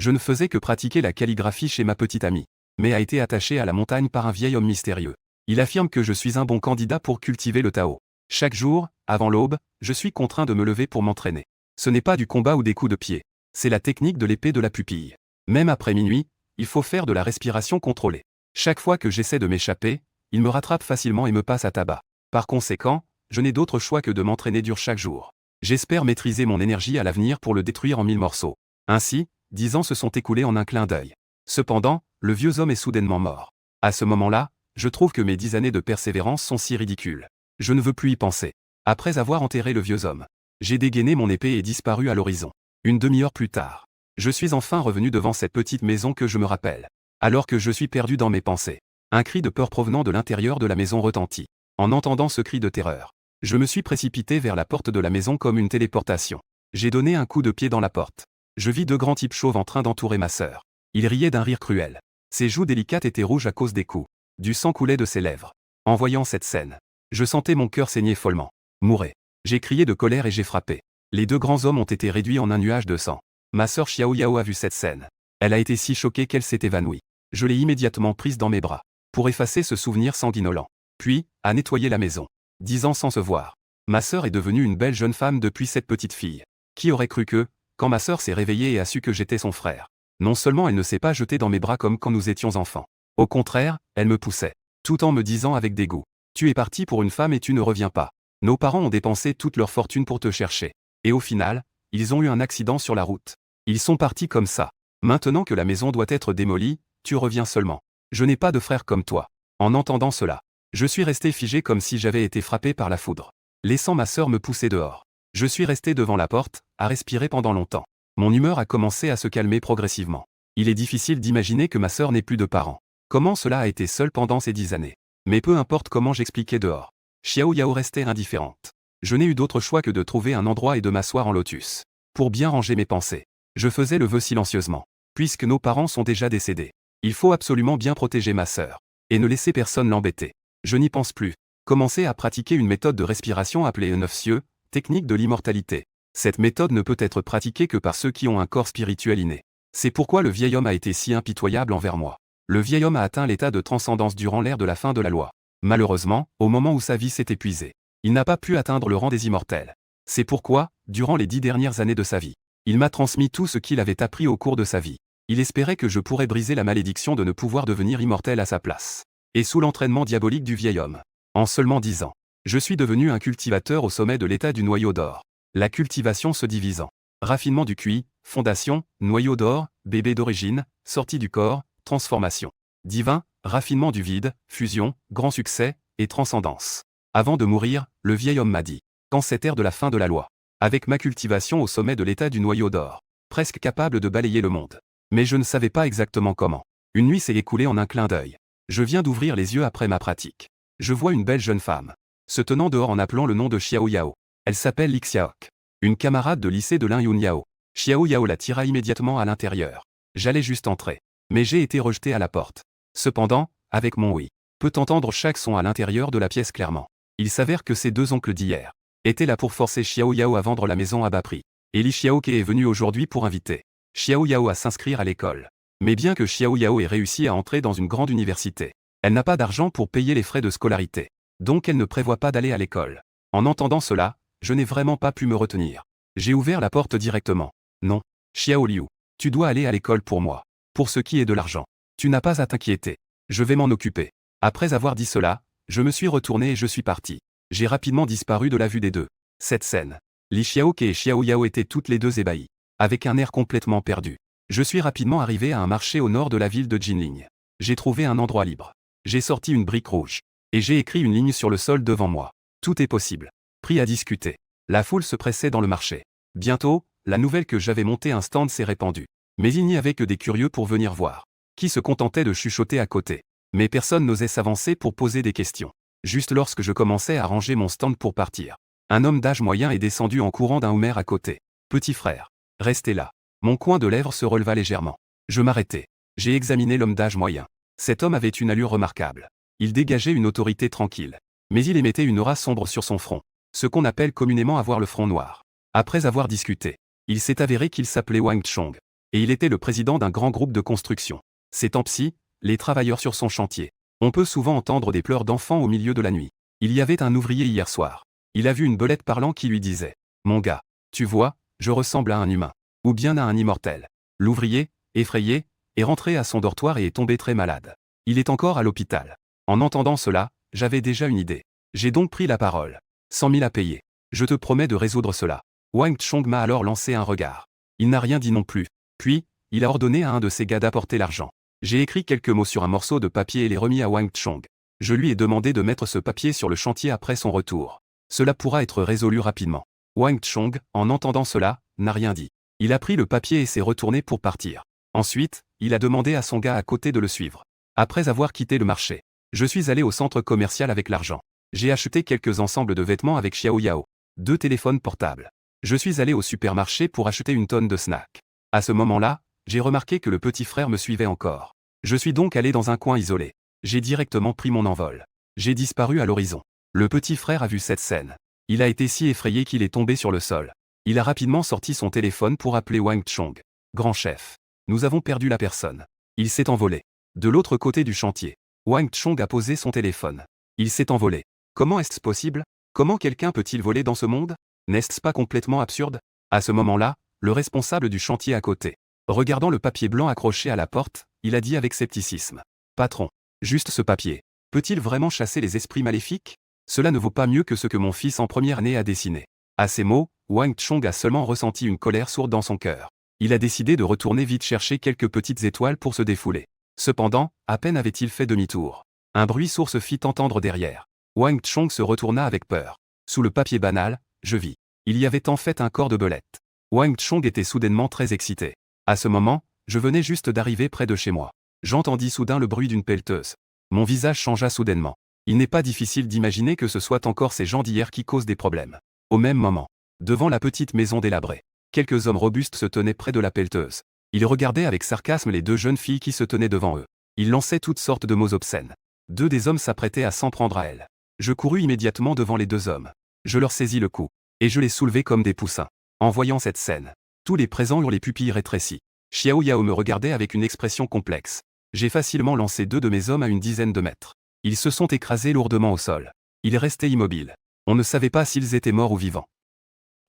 Je ne faisais que pratiquer la calligraphie chez ma petite amie, mais a été attaché à la montagne par un vieil homme mystérieux. Il affirme que je suis un bon candidat pour cultiver le Tao. Chaque jour, avant l'aube, je suis contraint de me lever pour m'entraîner. Ce n'est pas du combat ou des coups de pied. C'est la technique de l'épée de la pupille. Même après minuit, il faut faire de la respiration contrôlée. Chaque fois que j'essaie de m'échapper, il me rattrape facilement et me passe à tabac. Par conséquent, je n'ai d'autre choix que de m'entraîner dur chaque jour. J'espère maîtriser mon énergie à l'avenir pour le détruire en 1000 morceaux. Ainsi, 10 ans se sont écoulés en un clin d'œil. Cependant, le vieux homme est soudainement mort. À ce moment-là, je trouve que mes 10 années de persévérance sont si ridicules. Je ne veux plus y penser. Après avoir enterré le vieux homme, j'ai dégainé mon épée et disparu à l'horizon. Une demi-heure plus tard, je suis enfin revenu devant cette petite maison que je me rappelle. Alors que je suis perdu dans mes pensées, un cri de peur provenant de l'intérieur de la maison retentit. En entendant ce cri de terreur, je me suis précipité vers la porte de la maison comme une téléportation. J'ai donné un coup de pied dans la porte. Je vis deux grands types chauves en train d'entourer ma sœur. Ils riaient d'un rire cruel. Ses joues délicates étaient rouges à cause des coups. Du sang coulait de ses lèvres. En voyant cette scène, je sentais mon cœur saigner follement. Mourez. J'ai crié de colère et j'ai frappé. Les deux grands hommes ont été réduits en un nuage de sang. Ma sœur Xiao Yao a vu cette scène. Elle a été si choquée qu'elle s'est évanouie. Je l'ai immédiatement prise dans mes bras, pour effacer ce souvenir sanguinolent. Puis, à nettoyer la maison. 10 ans sans se voir. Ma sœur est devenue une belle jeune femme depuis cette petite fille. Qui aurait cru que, quand ma sœur s'est réveillée et a su que j'étais son frère, non seulement elle ne s'est pas jetée dans mes bras comme quand nous étions enfants. Au contraire, elle me poussait, tout en me disant avec dégoût. Tu es parti pour une femme et tu ne reviens pas. Nos parents ont dépensé toute leur fortune pour te chercher. Et au final, ils ont eu un accident sur la route. Ils sont partis comme ça. Maintenant que la maison doit être démolie, tu reviens seulement. Je n'ai pas de frère comme toi. En entendant cela, je suis resté figé comme si j'avais été frappé par la foudre. Laissant ma sœur me pousser dehors. Je suis resté devant la porte, à respirer pendant longtemps. Mon humeur a commencé à se calmer progressivement. Il est difficile d'imaginer que ma sœur n'ait plus de parents. Comment cela a été seul pendant ces 10 années. Mais peu importe comment j'expliquais dehors. Xiao Yao restait indifférente. Je n'ai eu d'autre choix que de trouver un endroit et de m'asseoir en lotus. Pour bien ranger mes pensées. Je faisais le vœu silencieusement. Puisque nos parents sont déjà décédés. Il faut absolument bien protéger ma sœur. Et ne laisser personne l'embêter. Je n'y pense plus. Commencer à pratiquer une méthode de respiration appelée neuf cieux, technique de l'immortalité. Cette méthode ne peut être pratiquée que par ceux qui ont un corps spirituel inné. C'est pourquoi le vieil homme a été si impitoyable envers moi. Le vieil homme a atteint l'état de transcendance durant l'ère de la fin de la loi. Malheureusement, au moment où sa vie s'est épuisée, il n'a pas pu atteindre le rang des immortels. C'est pourquoi, durant les 10 dernières années de sa vie, il m'a transmis tout ce qu'il avait appris au cours de sa vie. Il espérait que je pourrais briser la malédiction de ne pouvoir devenir immortel à sa place. Et sous l'entraînement diabolique du vieil homme. En seulement 10 ans, je suis devenu un cultivateur au sommet de l'état du noyau d'or. La cultivation se divisant. Raffinement du QI, fondation, noyau d'or, bébé d'origine, sortie du corps, transformation. Divin, raffinement du vide, fusion, grand succès, et transcendance. Avant de mourir, le vieil homme m'a dit, quand cette ère de la fin de la loi, avec ma cultivation au sommet de l'état du noyau d'or, presque capable de balayer le monde. Mais je ne savais pas exactement comment. Une nuit s'est écoulée en un clin d'œil. Je viens d'ouvrir les yeux après ma pratique. Je vois une belle jeune femme, se tenant dehors en appelant le nom de Xiao Yao. Elle s'appelle Li Xiaok. Une camarade de lycée de Lin Yun Yao. Xiao Yao la tira immédiatement à l'intérieur. J'allais juste entrer. Mais j'ai été rejeté à la porte. Cependant, avec mon oui, peut entendre chaque son à l'intérieur de la pièce clairement. Il s'avère que ces deux oncles d'hier étaient là pour forcer Xiao Yao à vendre la maison à bas prix. Et Li Xiaok est venu aujourd'hui pour inviter Xiao Yao à s'inscrire à l'école. Mais bien que Xiao Yao ait réussi à entrer dans une grande université, elle n'a pas d'argent pour payer les frais de scolarité. Donc elle ne prévoit pas d'aller à l'école. En entendant cela, je n'ai vraiment pas pu me retenir. J'ai ouvert la porte directement. Non, Xiao Liu, tu dois aller à l'école pour moi. Pour ce qui est de l'argent, tu n'as pas à t'inquiéter. Je vais m'en occuper. Après avoir dit cela, je me suis retourné et je suis parti. J'ai rapidement disparu de la vue des deux. Cette scène. Li Xiaoke et Xiao Yao étaient toutes les deux ébahis. Avec un air complètement perdu. Je suis rapidement arrivé à un marché au nord de la ville de Jinling. J'ai trouvé un endroit libre. J'ai sorti une brique rouge. Et j'ai écrit une ligne sur le sol devant moi. Tout est possible. Pris à discuter. La foule se pressait dans le marché. Bientôt, la nouvelle que j'avais monté un stand s'est répandue. Mais il n'y avait que des curieux pour venir voir. Qui se contentaient de chuchoter à côté. Mais personne n'osait s'avancer pour poser des questions. Juste lorsque je commençais à ranger mon stand pour partir. Un homme d'âge moyen est descendu en courant d'un Homer à côté. Petit frère. Restez là. Mon coin de lèvres se releva légèrement. Je m'arrêtai. J'ai examiné l'homme d'âge moyen. Cet homme avait une allure remarquable. Il dégageait une autorité tranquille. Mais il émettait une aura sombre sur son front. Ce qu'on appelle communément avoir le front noir. Après avoir discuté, il s'est avéré qu'il s'appelait Wang Chong. Et il était le président d'un grand groupe de construction. Ces temps-ci, les travailleurs sur son chantier. On peut souvent entendre des pleurs d'enfants au milieu de la nuit. Il y avait un ouvrier hier soir. Il a vu une belette parlant qui lui disait « Mon gars, tu vois, je ressemble à un humain. Ou bien à un immortel. » L'ouvrier, effrayé, est rentré à son dortoir et est tombé très malade. Il est encore à l'hôpital. En entendant cela, j'avais déjà une idée. J'ai donc pris la parole. 100 000 à payer. Je te promets de résoudre cela. Wang Chong m'a alors lancé un regard. Il n'a rien dit non plus. Puis, il a ordonné à un de ses gars d'apporter l'argent. J'ai écrit quelques mots sur un morceau de papier et les remis à Wang Chong. Je lui ai demandé de mettre ce papier sur le chantier après son retour. Cela pourra être résolu rapidement. Wang Chong, en entendant cela, n'a rien dit. Il a pris le papier et s'est retourné pour partir. Ensuite, il a demandé à son gars à côté de le suivre. Après avoir quitté le marché, je suis allé au centre commercial avec l'argent. J'ai acheté quelques ensembles de vêtements avec Xiao Yao. 2 téléphones portables. Je suis allé au supermarché pour acheter une tonne de snacks. À ce moment-là, j'ai remarqué que le petit frère me suivait encore. Je suis donc allé dans un coin isolé. J'ai directement pris mon envol. J'ai disparu à l'horizon. Le petit frère a vu cette scène. Il a été si effrayé qu'il est tombé sur le sol. Il a rapidement sorti son téléphone pour appeler Wang Chong. Grand chef. Nous avons perdu la personne. Il s'est envolé. De l'autre côté du chantier, Wang Chong a posé son téléphone. Il s'est envolé. Comment est-ce possible? Comment quelqu'un peut-il voler dans ce monde? N'est-ce pas complètement absurde? À ce moment-là, le responsable du chantier à côté, regardant le papier blanc accroché à la porte, il a dit avec scepticisme. Patron, juste ce papier. Peut-il vraiment chasser les esprits maléfiques? Cela ne vaut pas mieux que ce que mon fils en première année a dessiné. À ces mots, Wang Chong a seulement ressenti une colère sourde dans son cœur. Il a décidé de retourner vite chercher quelques petites étoiles pour se défouler. Cependant, à peine avait-il fait demi-tour. Un bruit sourd se fit entendre derrière. Wang Chong se retourna avec peur. Sous le papier banal, je vis. Il y avait en fait un corps de belette. Wang Chong était soudainement très excité. À ce moment, je venais juste d'arriver près de chez moi. J'entendis soudain le bruit d'une pelleteuse. Mon visage changea soudainement. Il n'est pas difficile d'imaginer que ce soit encore ces gens d'hier qui causent des problèmes. Au même moment, devant la petite maison délabrée, quelques hommes robustes se tenaient près de la pelleteuse. Ils regardaient avec sarcasme les 2 jeunes filles qui se tenaient devant eux. Ils lançaient toutes sortes de mots obscènes. 2 des hommes s'apprêtaient à s'en prendre à elles. Je courus immédiatement devant les 2 hommes. Je leur saisis le cou. Et je les soulevai comme des poussins. En voyant cette scène, tous les présents eurent les pupilles rétrécies. Xiao Yao me regardait avec une expression complexe. J'ai facilement lancé 2 de mes hommes à une dizaine de mètres. Ils se sont écrasés lourdement au sol. Ils restaient immobiles. On ne savait pas s'ils étaient morts ou vivants.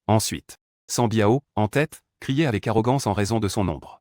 Ensuite, San Biao, en tête, criait avec arrogance en raison de son ombre.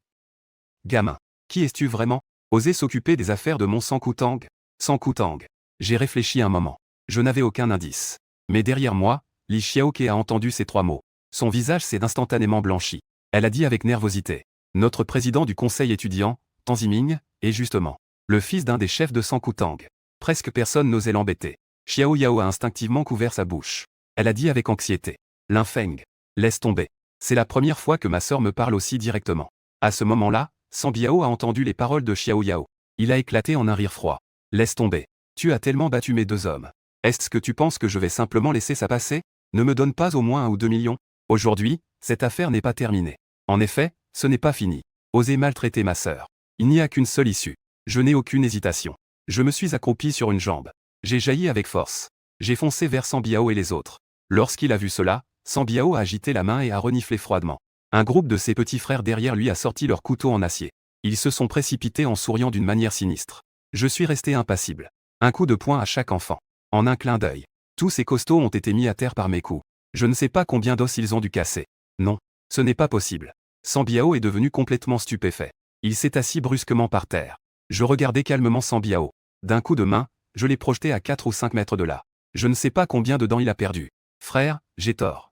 Gamin, qui es-tu vraiment? Oser s'occuper des affaires de mon San Kutang? San Kutang. J'ai réfléchi un moment. Je n'avais aucun indice. Mais derrière moi, Li Xiaoke a entendu ces 3 mots. Son visage s'est instantanément blanchi. Elle a dit avec nervosité. Notre président du conseil étudiant, Tang Ziming, est justement le fils d'un des chefs de San Kutang. Presque personne n'osait l'embêter. Xiao Yao a instinctivement couvert sa bouche. Elle a dit avec anxiété. Linfeng. Laisse tomber. C'est la première fois que ma sœur me parle aussi directement. À ce moment-là, San Biao a entendu les paroles de Xiao Yao. Il a éclaté en un rire froid. Laisse tomber. Tu as tellement battu mes 2 hommes. Est-ce que tu penses que je vais simplement laisser ça passer? Ne me donne pas au moins 1 ou 2 millions. Aujourd'hui, cette affaire n'est pas terminée. En effet, ce n'est pas fini. Oser maltraiter ma sœur. Il n'y a qu'une seule issue. Je n'ai aucune hésitation. Je me suis accroupi sur une jambe. J'ai jailli avec force. J'ai foncé vers San Biao et les autres. Lorsqu'il a vu cela, San Biao a agité la main et a reniflé froidement. Un groupe de ses petits frères derrière lui a sorti leur couteau en acier. Ils se sont précipités en souriant d'une manière sinistre. Je suis resté impassible. Un coup de poing à chaque enfant. En un clin d'œil. Tous ces costauds ont été mis à terre par mes coups. Je ne sais pas combien d'os ils ont dû casser. Non, ce n'est pas possible. San Biao est devenu complètement stupéfait. Il s'est assis brusquement par terre. Je regardais calmement San Biao. D'un coup de main, je l'ai projeté à 4 ou 5 mètres de là. Je ne sais pas combien de dents il a perdu. Frère, j'ai tort.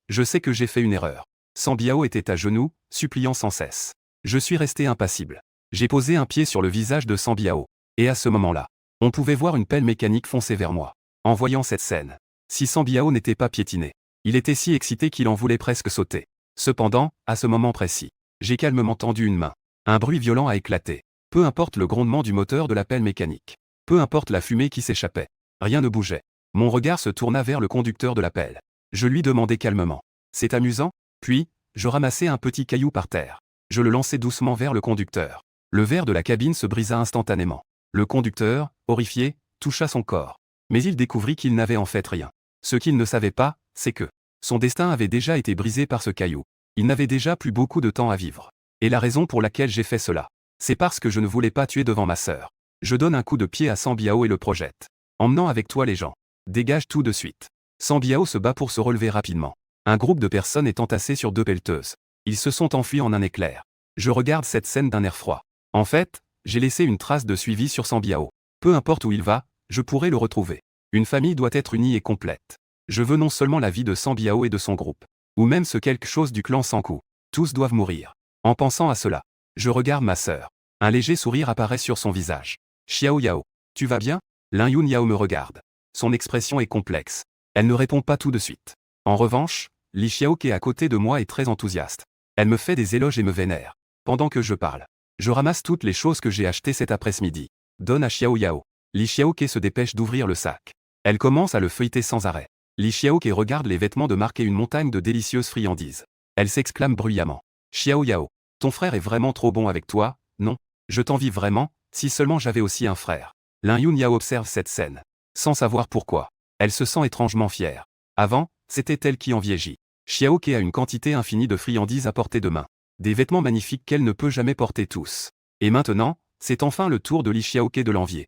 Je sais que j'ai fait une erreur. San Biao était à genoux, suppliant sans cesse. Je suis resté impassible. J'ai posé un pied sur le visage de San Biao. Et à ce moment-là, on pouvait voir une pelle mécanique foncer vers moi. En voyant cette scène, si San Biao n'était pas piétiné, il était si excité qu'il en voulait presque sauter. Cependant, à ce moment précis, j'ai calmement tendu une main. Un bruit violent a éclaté. Peu importe le grondement du moteur de la pelle mécanique. Peu importe la fumée qui s'échappait. Rien ne bougeait. Mon regard se tourna vers le conducteur de la pelle. Je lui demandai calmement. C'est amusant? Puis, je ramassai un petit caillou par terre. Je le lançai doucement vers le conducteur. Le verre de la cabine se brisa instantanément. Le conducteur, horrifié, toucha son corps. Mais il découvrit qu'il n'avait en fait rien. Ce qu'il ne savait pas, c'est que son destin avait déjà été brisé par ce caillou. Il n'avait déjà plus beaucoup de temps à vivre. Et la raison pour laquelle j'ai fait cela, c'est parce que je ne voulais pas tuer devant ma sœur. Je donne un coup de pied à Sambiao et le projette. Emmenant avec toi les gens. Dégage tout de suite. Sambiao se bat pour se relever rapidement. Un groupe de personnes est entassé sur 2 pelleteuses. Ils se sont enfuis en un éclair. Je regarde cette scène d'un air froid. En fait, j'ai laissé une trace de suivi sur Sambiao. Peu importe où il va, je pourrai le retrouver. Une famille doit être unie et complète. Je veux non seulement la vie de Sambiao et de son groupe, ou même ce quelque chose du clan Sanku. Tous doivent mourir. En pensant à cela, je regarde ma sœur. Un léger sourire apparaît sur son visage. Xiao Yao, tu vas bien? Lin Yun Yao me regarde. Son expression est complexe. Elle ne répond pas tout de suite. En revanche, Li Xiao qui est à côté de moi est très enthousiaste. Elle me fait des éloges et me vénère. Pendant que je parle, je ramasse toutes les choses que j'ai achetées cet après-midi. Donne à Xiao Yao. Li Xiaoke se dépêche d'ouvrir le sac. Elle commence à le feuilleter sans arrêt. Li Xiaoke regarde les vêtements de marque et une montagne de délicieuses friandises. Elle s'exclame bruyamment. Xiao Yao, ton frère est vraiment trop bon avec toi, non? Je t'envie vraiment, si seulement j'avais aussi un frère. Lin Yun Yao observe cette scène. Sans savoir pourquoi. Elle se sent étrangement fière. Avant, c'était elle qui enviait J. Xiaoke a une quantité infinie de friandises à portée de main. Des vêtements magnifiques qu'elle ne peut jamais porter tous. Et maintenant, c'est enfin le tour de Li Xiaoke de l'envier.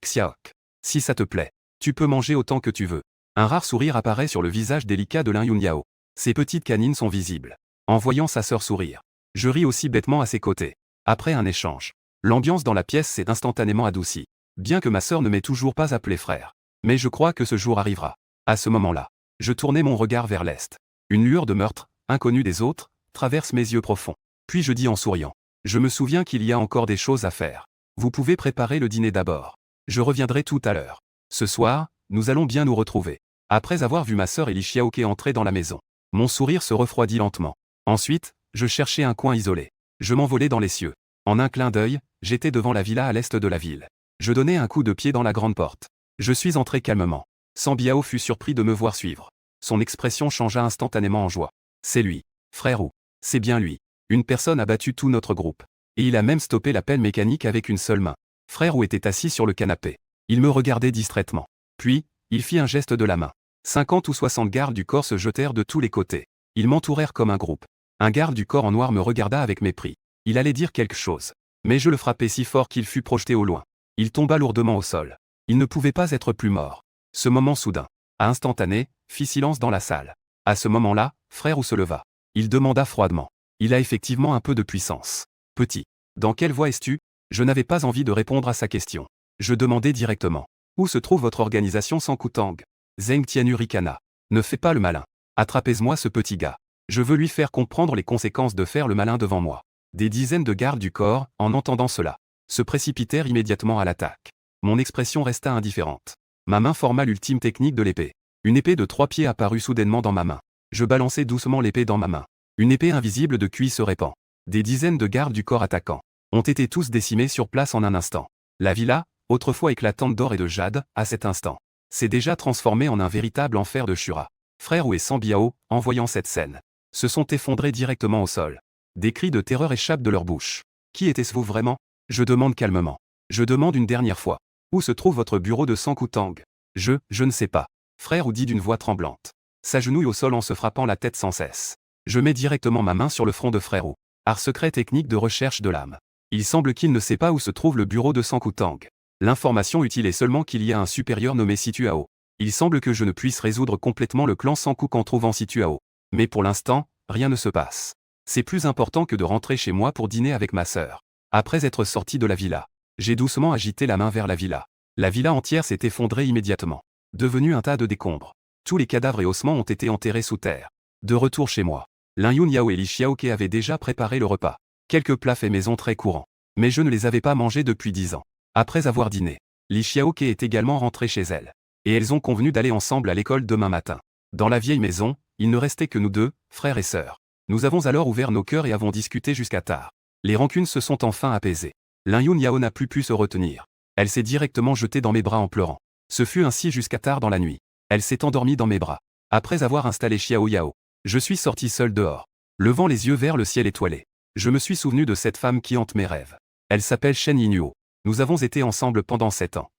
Xiaok. Si ça te plaît, tu peux manger autant que tu veux. Un rare sourire apparaît sur le visage délicat de Lin Yun Yao. Ses petites canines sont visibles. En voyant sa sœur sourire, je ris aussi bêtement à ses côtés. Après un échange, l'ambiance dans la pièce s'est instantanément adoucie. Bien que ma sœur ne m'ait toujours pas appelé frère. Mais je crois que ce jour arrivera. À ce moment-là, je tournai mon regard vers l'est. Une lueur de meurtre, inconnue des autres, traverse mes yeux profonds. Puis je dis en souriant. Je me souviens qu'il y a encore des choses à faire. Vous pouvez préparer le dîner d'abord. Je reviendrai tout à l'heure. Ce soir, nous allons bien nous retrouver. Après avoir vu ma sœur et Li Xiaoke entrer dans la maison, mon sourire se refroidit lentement. Ensuite, je cherchais un coin isolé. Je m'envolais dans les cieux. En un clin d'œil, j'étais devant la villa à l'est de la ville. Je donnai un coup de pied dans la grande porte. Je suis entré calmement. Sambiao fut surpris de me voir suivre. Son expression changea instantanément en joie. C'est lui. Frère Wu. C'est bien lui. Une personne a battu tout notre groupe. Et il a même stoppé la pelle mécanique avec une seule main. Frère Wu était assis sur le canapé. Il me regardait distraitement. Puis, il fit un geste de la main. 50 ou 60 gardes du corps se jetèrent de tous les côtés. Ils m'entourèrent comme un groupe. Un garde du corps en noir me regarda avec mépris. Il allait dire quelque chose. Mais je le frappai si fort qu'il fut projeté au loin. Il tomba lourdement au sol. Il ne pouvait pas être plus mort. Ce moment soudain, à instantané, fit silence dans la salle. À ce moment-là, Frère Wu se leva. Il demanda froidement. Il a effectivement un peu de puissance. Petit. Dans quelle voie es-tu? Je n'avais pas envie de répondre à sa question. Je demandai directement. Où se trouve votre organisation Sanku Tang? Zheng Tianyu ricana. Ne fais pas le malin. Attrapez-moi ce petit gars. Je veux lui faire comprendre les conséquences de faire le malin devant moi. Des dizaines de gardes du corps, en entendant cela, se précipitèrent immédiatement à l'attaque. Mon expression resta indifférente. Ma main forma l'ultime technique de l'épée. Une épée de 3 pieds apparut soudainement dans ma main. Je balançai doucement l'épée dans ma main. Une épée invisible de cuit se répand. Des dizaines de gardes du corps attaquants ont été tous décimés sur place en un instant. La villa, autrefois éclatante d'or et de jade, à cet instant, s'est déjà transformée en un véritable enfer de Shura. Frère Wu et Sambiao, en voyant cette scène, se sont effondrés directement au sol. Des cris de terreur échappent de leur bouche. Qui était-ce vraiment? Je demande calmement. Je demande une dernière fois. Où se trouve votre bureau de Sanku Tang? Je ne sais pas. Frère Wu dit d'une voix tremblante. S'agenouille au sol en se frappant la tête sans cesse. Je mets directement ma main sur le front de Frère Wu. Art secret technique de recherche de l'âme. Il semble qu'il ne sait pas où se trouve le bureau de Sanku Tang. L'information utile est seulement qu'il y a un supérieur nommé Situao. Il semble que je ne puisse résoudre complètement le clan Sanku qu'en trouvant Situao. Mais pour l'instant, rien ne se passe. C'est plus important que de rentrer chez moi pour dîner avec ma sœur. Après être sorti de la villa, j'ai doucement agité la main vers la villa. La villa entière s'est effondrée immédiatement. Devenue un tas de décombres. Tous les cadavres et ossements ont été enterrés sous terre. De retour chez moi, Lin Yun Yao et Li Xiaoke avaient déjà préparé le repas. Quelques plats faits maison très courants. Mais je ne les avais pas mangés depuis 10 ans. Après avoir dîné, Li Xiaoke est également rentrée chez elle. Et elles ont convenu d'aller ensemble à l'école demain matin. Dans la vieille maison, il ne restait que nous deux, frères et sœurs. Nous avons alors ouvert nos cœurs et avons discuté jusqu'à tard. Les rancunes se sont enfin apaisées. Lin Yun Yao n'a plus pu se retenir. Elle s'est directement jetée dans mes bras en pleurant. Ce fut ainsi jusqu'à tard dans la nuit. Elle s'est endormie dans mes bras. Après avoir installé Xiao Yao, je suis sorti seul dehors, levant les yeux vers le ciel étoilé. Je me suis souvenu de cette femme qui hante mes rêves. Elle s'appelle Shen Yinhuo. Nous avons été ensemble pendant 7 ans.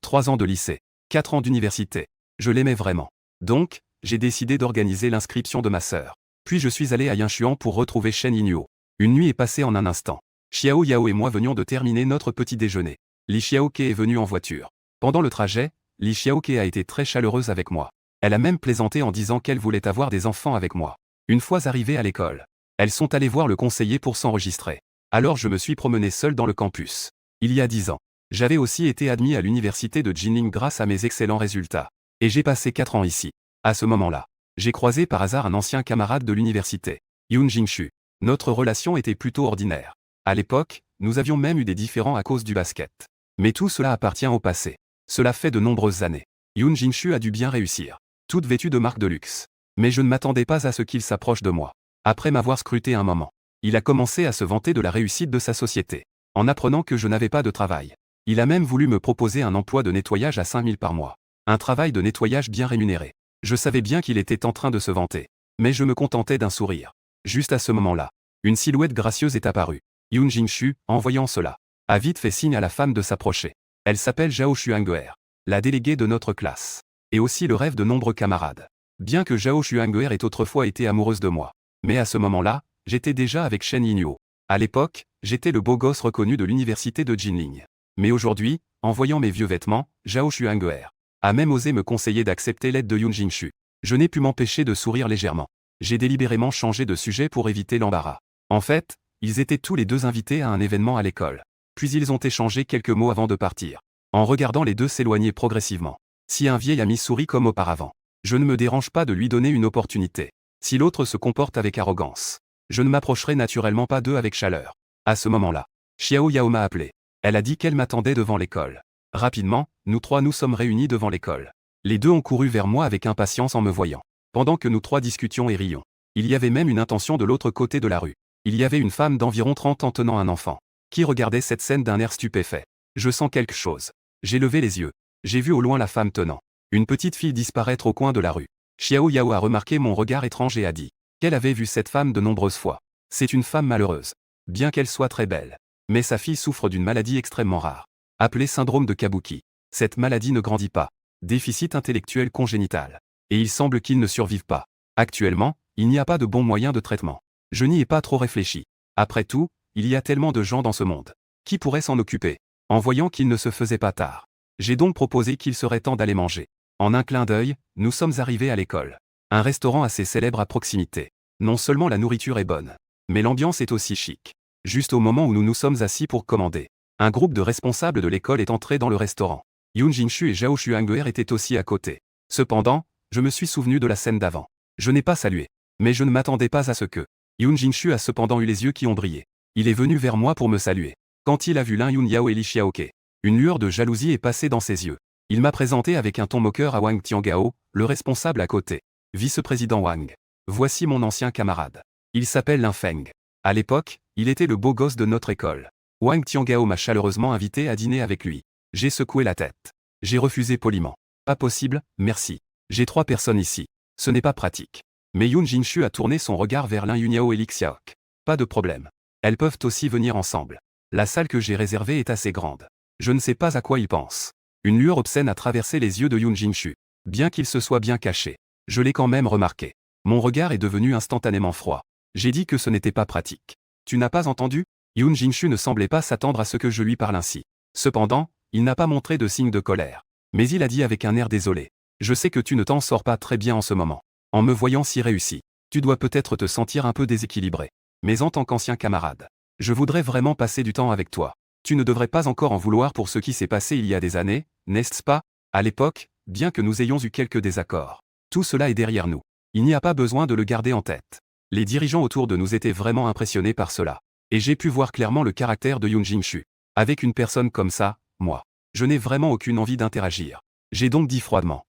3 ans de lycée, 4 ans d'université. Je l'aimais vraiment. Donc, j'ai décidé d'organiser l'inscription de ma sœur. Puis je suis allé à Yanshuan pour retrouver Shen Yinhuo. Une nuit est passée en un instant. Xiao Yao et moi venions de terminer notre petit déjeuner. Li Xiaoke est venue en voiture. Pendant le trajet, Li Xiaoke a été très chaleureuse avec moi. Elle a même plaisanté en disant qu'elle voulait avoir des enfants avec moi. Une fois arrivées à l'école, elles sont allées voir le conseiller pour s'enregistrer. Alors je me suis promené seul dans le campus. Il y a 10 ans, j'avais aussi été admis à l'université de Jinling grâce à mes excellents résultats. Et j'ai passé 4 ans ici. À ce moment-là, j'ai croisé par hasard un ancien camarade de l'université, Yoon Jingshu. Notre relation était plutôt ordinaire. À l'époque, nous avions même eu des différends à cause du basket. Mais tout cela appartient au passé. Cela fait de nombreuses années. Yoon Jingshu a dû bien réussir. Toute vêtue de marque de luxe. Mais je ne m'attendais pas à ce qu'il s'approche de moi. Après m'avoir scruté un moment, il a commencé à se vanter de la réussite de sa société. En apprenant que je n'avais pas de travail. Il a même voulu me proposer un emploi de nettoyage à 5 000 par mois. Un travail de nettoyage bien rémunéré. Je savais bien qu'il était en train de se vanter. Mais je me contentais d'un sourire. Juste à ce moment-là, une silhouette gracieuse est apparue. Yoon Jingshu, en voyant cela, a vite fait signe à la femme de s'approcher. Elle s'appelle Zhao Xuanguer, la déléguée de notre classe. Et aussi le rêve de nombreux camarades. Bien que Zhao Xuanguer ait autrefois été amoureuse de moi. Mais à ce moment-là, j'étais déjà avec Shen Yinhuo. À l'époque, j'étais le beau gosse reconnu de l'université de Jinling. Mais aujourd'hui, en voyant mes vieux vêtements, Zhao Xuanguer a même osé me conseiller d'accepter l'aide de Yoon Jingshu. Je n'ai pu m'empêcher de sourire légèrement. J'ai délibérément changé de sujet pour éviter l'embarras. En fait, ils étaient tous les deux invités à un événement à l'école. Puis ils ont échangé quelques mots avant de partir. En regardant les deux s'éloigner progressivement. Si un vieil ami sourit comme auparavant, je ne me dérange pas de lui donner une opportunité. Si l'autre se comporte avec arrogance, je ne m'approcherai naturellement pas d'eux avec chaleur. À ce moment-là, Xiao Yao m'a appelé. Elle a dit qu'elle m'attendait devant l'école. Rapidement, nous trois nous sommes réunis devant l'école. Les deux ont couru vers moi avec impatience en me voyant. Pendant que nous trois discutions et rions. Il y avait même une intention de l'autre côté de la rue. Il y avait une femme d'environ 30 ans tenant un enfant, qui regardait cette scène d'un air stupéfait. Je sens quelque chose. J'ai levé les yeux. J'ai vu au loin la femme tenant une petite fille disparaître au coin de la rue. Xiao Yao a remarqué mon regard étrange et a dit qu'elle avait vu cette femme de nombreuses fois. C'est une femme malheureuse. Bien qu'elle soit très belle. Mais sa fille souffre d'une maladie extrêmement rare. Appelée syndrome de Kabuki. Cette maladie ne grandit pas. Déficit intellectuel congénital. Et il semble qu'il ne survive pas. Actuellement, il n'y a pas de bon moyen de traitement. Je n'y ai pas trop réfléchi. Après tout, il y a tellement de gens dans ce monde. Qui pourrait s'en occuper? En voyant qu'il ne se faisait pas tard. J'ai donc proposé qu'il serait temps d'aller manger. En un clin d'œil, nous sommes arrivés à l'école. Un restaurant assez célèbre à proximité. Non seulement la nourriture est bonne, mais l'ambiance est aussi chic. Juste au moment où nous nous sommes assis pour commander, un groupe de responsables de l'école est entré dans le restaurant. Yoon Jingshu et Zhao Xuanguer étaient aussi à côté. Cependant, je me suis souvenu de la scène d'avant. Je n'ai pas salué. Mais je ne m'attendais pas à ce que. Yoon Jingshu a cependant eu les yeux qui ont brillé. Il est venu vers moi pour me saluer. Quand il a vu Lin Yoon Yao et Li Xiaoke, une lueur de jalousie est passée dans ses yeux. Il m'a présenté avec un ton moqueur à Wang Tiangao, le responsable à côté. Vice-président Wang. Voici mon ancien camarade. Il s'appelle Lin Feng. À l'époque, il était le beau gosse de notre école. Wang Tiangao m'a chaleureusement invité à dîner avec lui. J'ai secoué la tête. J'ai refusé poliment. Pas possible, merci. J'ai 3 personnes ici. Ce n'est pas pratique. Mais Yoon Jingshu a tourné son regard vers Lin Yunyao et Li Xiaok. Pas de problème. Elles peuvent aussi venir ensemble. La salle que j'ai réservée est assez grande. Je ne sais pas à quoi il pense. Une lueur obscène a traversé les yeux de Yoon Jingshu. Bien qu'il se soit bien caché, je l'ai quand même remarqué. Mon regard est devenu instantanément froid. J'ai dit que ce n'était pas pratique. Tu n'as pas entendu? Yoon Jingshu ne semblait pas s'attendre à ce que je lui parle ainsi. Cependant, il n'a pas montré de signe de colère. Mais il a dit avec un air désolé. Je sais que tu ne t'en sors pas très bien en ce moment. En me voyant si réussi, tu dois peut-être te sentir un peu déséquilibré. Mais en tant qu'ancien camarade, je voudrais vraiment passer du temps avec toi. Tu ne devrais pas encore en vouloir pour ce qui s'est passé il y a des années, n'est-ce pas? À l'époque, bien que nous ayons eu quelques désaccords, tout cela est derrière nous. Il n'y a pas besoin de le garder en tête. Les dirigeants autour de nous étaient vraiment impressionnés par cela. Et j'ai pu voir clairement le caractère de Yoon Jingshu. Avec une personne comme ça, moi, je n'ai vraiment aucune envie d'interagir. J'ai donc dit froidement.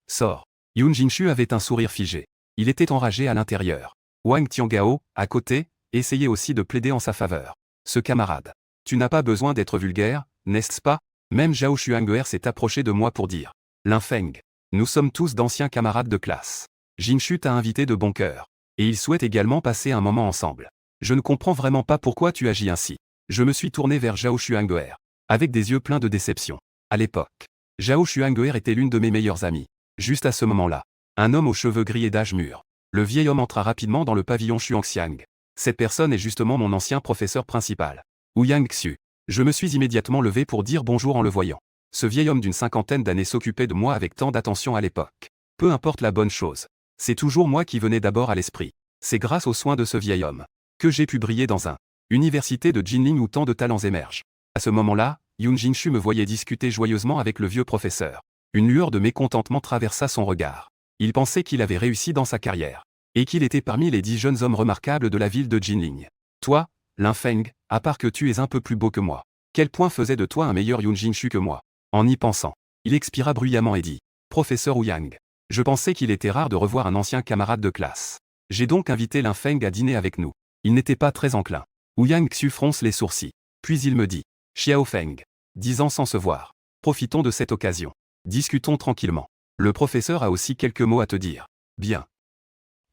Sors. Yoon Jingshu avait un sourire figé. Il était enragé à l'intérieur. Wang Tiangao, à côté, essayait aussi de plaider en sa faveur. Ce camarade. Tu n'as pas besoin d'être vulgaire, n'est-ce pas? Même Zhao Xuanguer s'est approché de moi pour dire. Lin Feng. Nous sommes tous d'anciens camarades de classe. Jingshu t'a invité de bon cœur. Et il souhaite également passer un moment ensemble. Je ne comprends vraiment pas pourquoi tu agis ainsi. Je me suis tourné vers Zhao Xuanguer. Avec des yeux pleins de déception. À l'époque, Zhao Xuanguer était l'une de mes meilleures amies. Juste à ce moment-là, un homme aux cheveux gris et d'âge mûr. Le vieil homme entra rapidement dans le pavillon Xuanxiang. Cette personne est justement mon ancien professeur principal. Ouyang Xiu. Je me suis immédiatement levé pour dire bonjour en le voyant. Ce vieil homme d'une cinquantaine d'années s'occupait de moi avec tant d'attention à l'époque. Peu importe la bonne chose. C'est toujours moi qui venais d'abord à l'esprit. C'est grâce aux soins de ce vieil homme que j'ai pu briller dans une université de Jinling où tant de talents émergent. À ce moment-là, Yoon Jinshu me voyait discuter joyeusement avec le vieux professeur. Une lueur de mécontentement traversa son regard. Il pensait qu'il avait réussi dans sa carrière. Et qu'il était parmi les 10 jeunes hommes remarquables de la ville de Jinling. Toi, Lin Feng, à part que tu es un peu plus beau que moi. Quel point faisait de toi un meilleur Yoon Jinshu que moi? En y pensant, il expira bruyamment et dit, Professeur Ouyang. Je pensais qu'il était rare de revoir un ancien camarade de classe. J'ai donc invité Lin Feng à dîner avec nous. Il n'était pas très enclin. Ouyang Xiu fronce les sourcils. Puis il me dit, Xiao Feng. 10 ans sans se voir. Profitons de cette occasion. Discutons tranquillement. Le professeur a aussi quelques mots à te dire. Bien.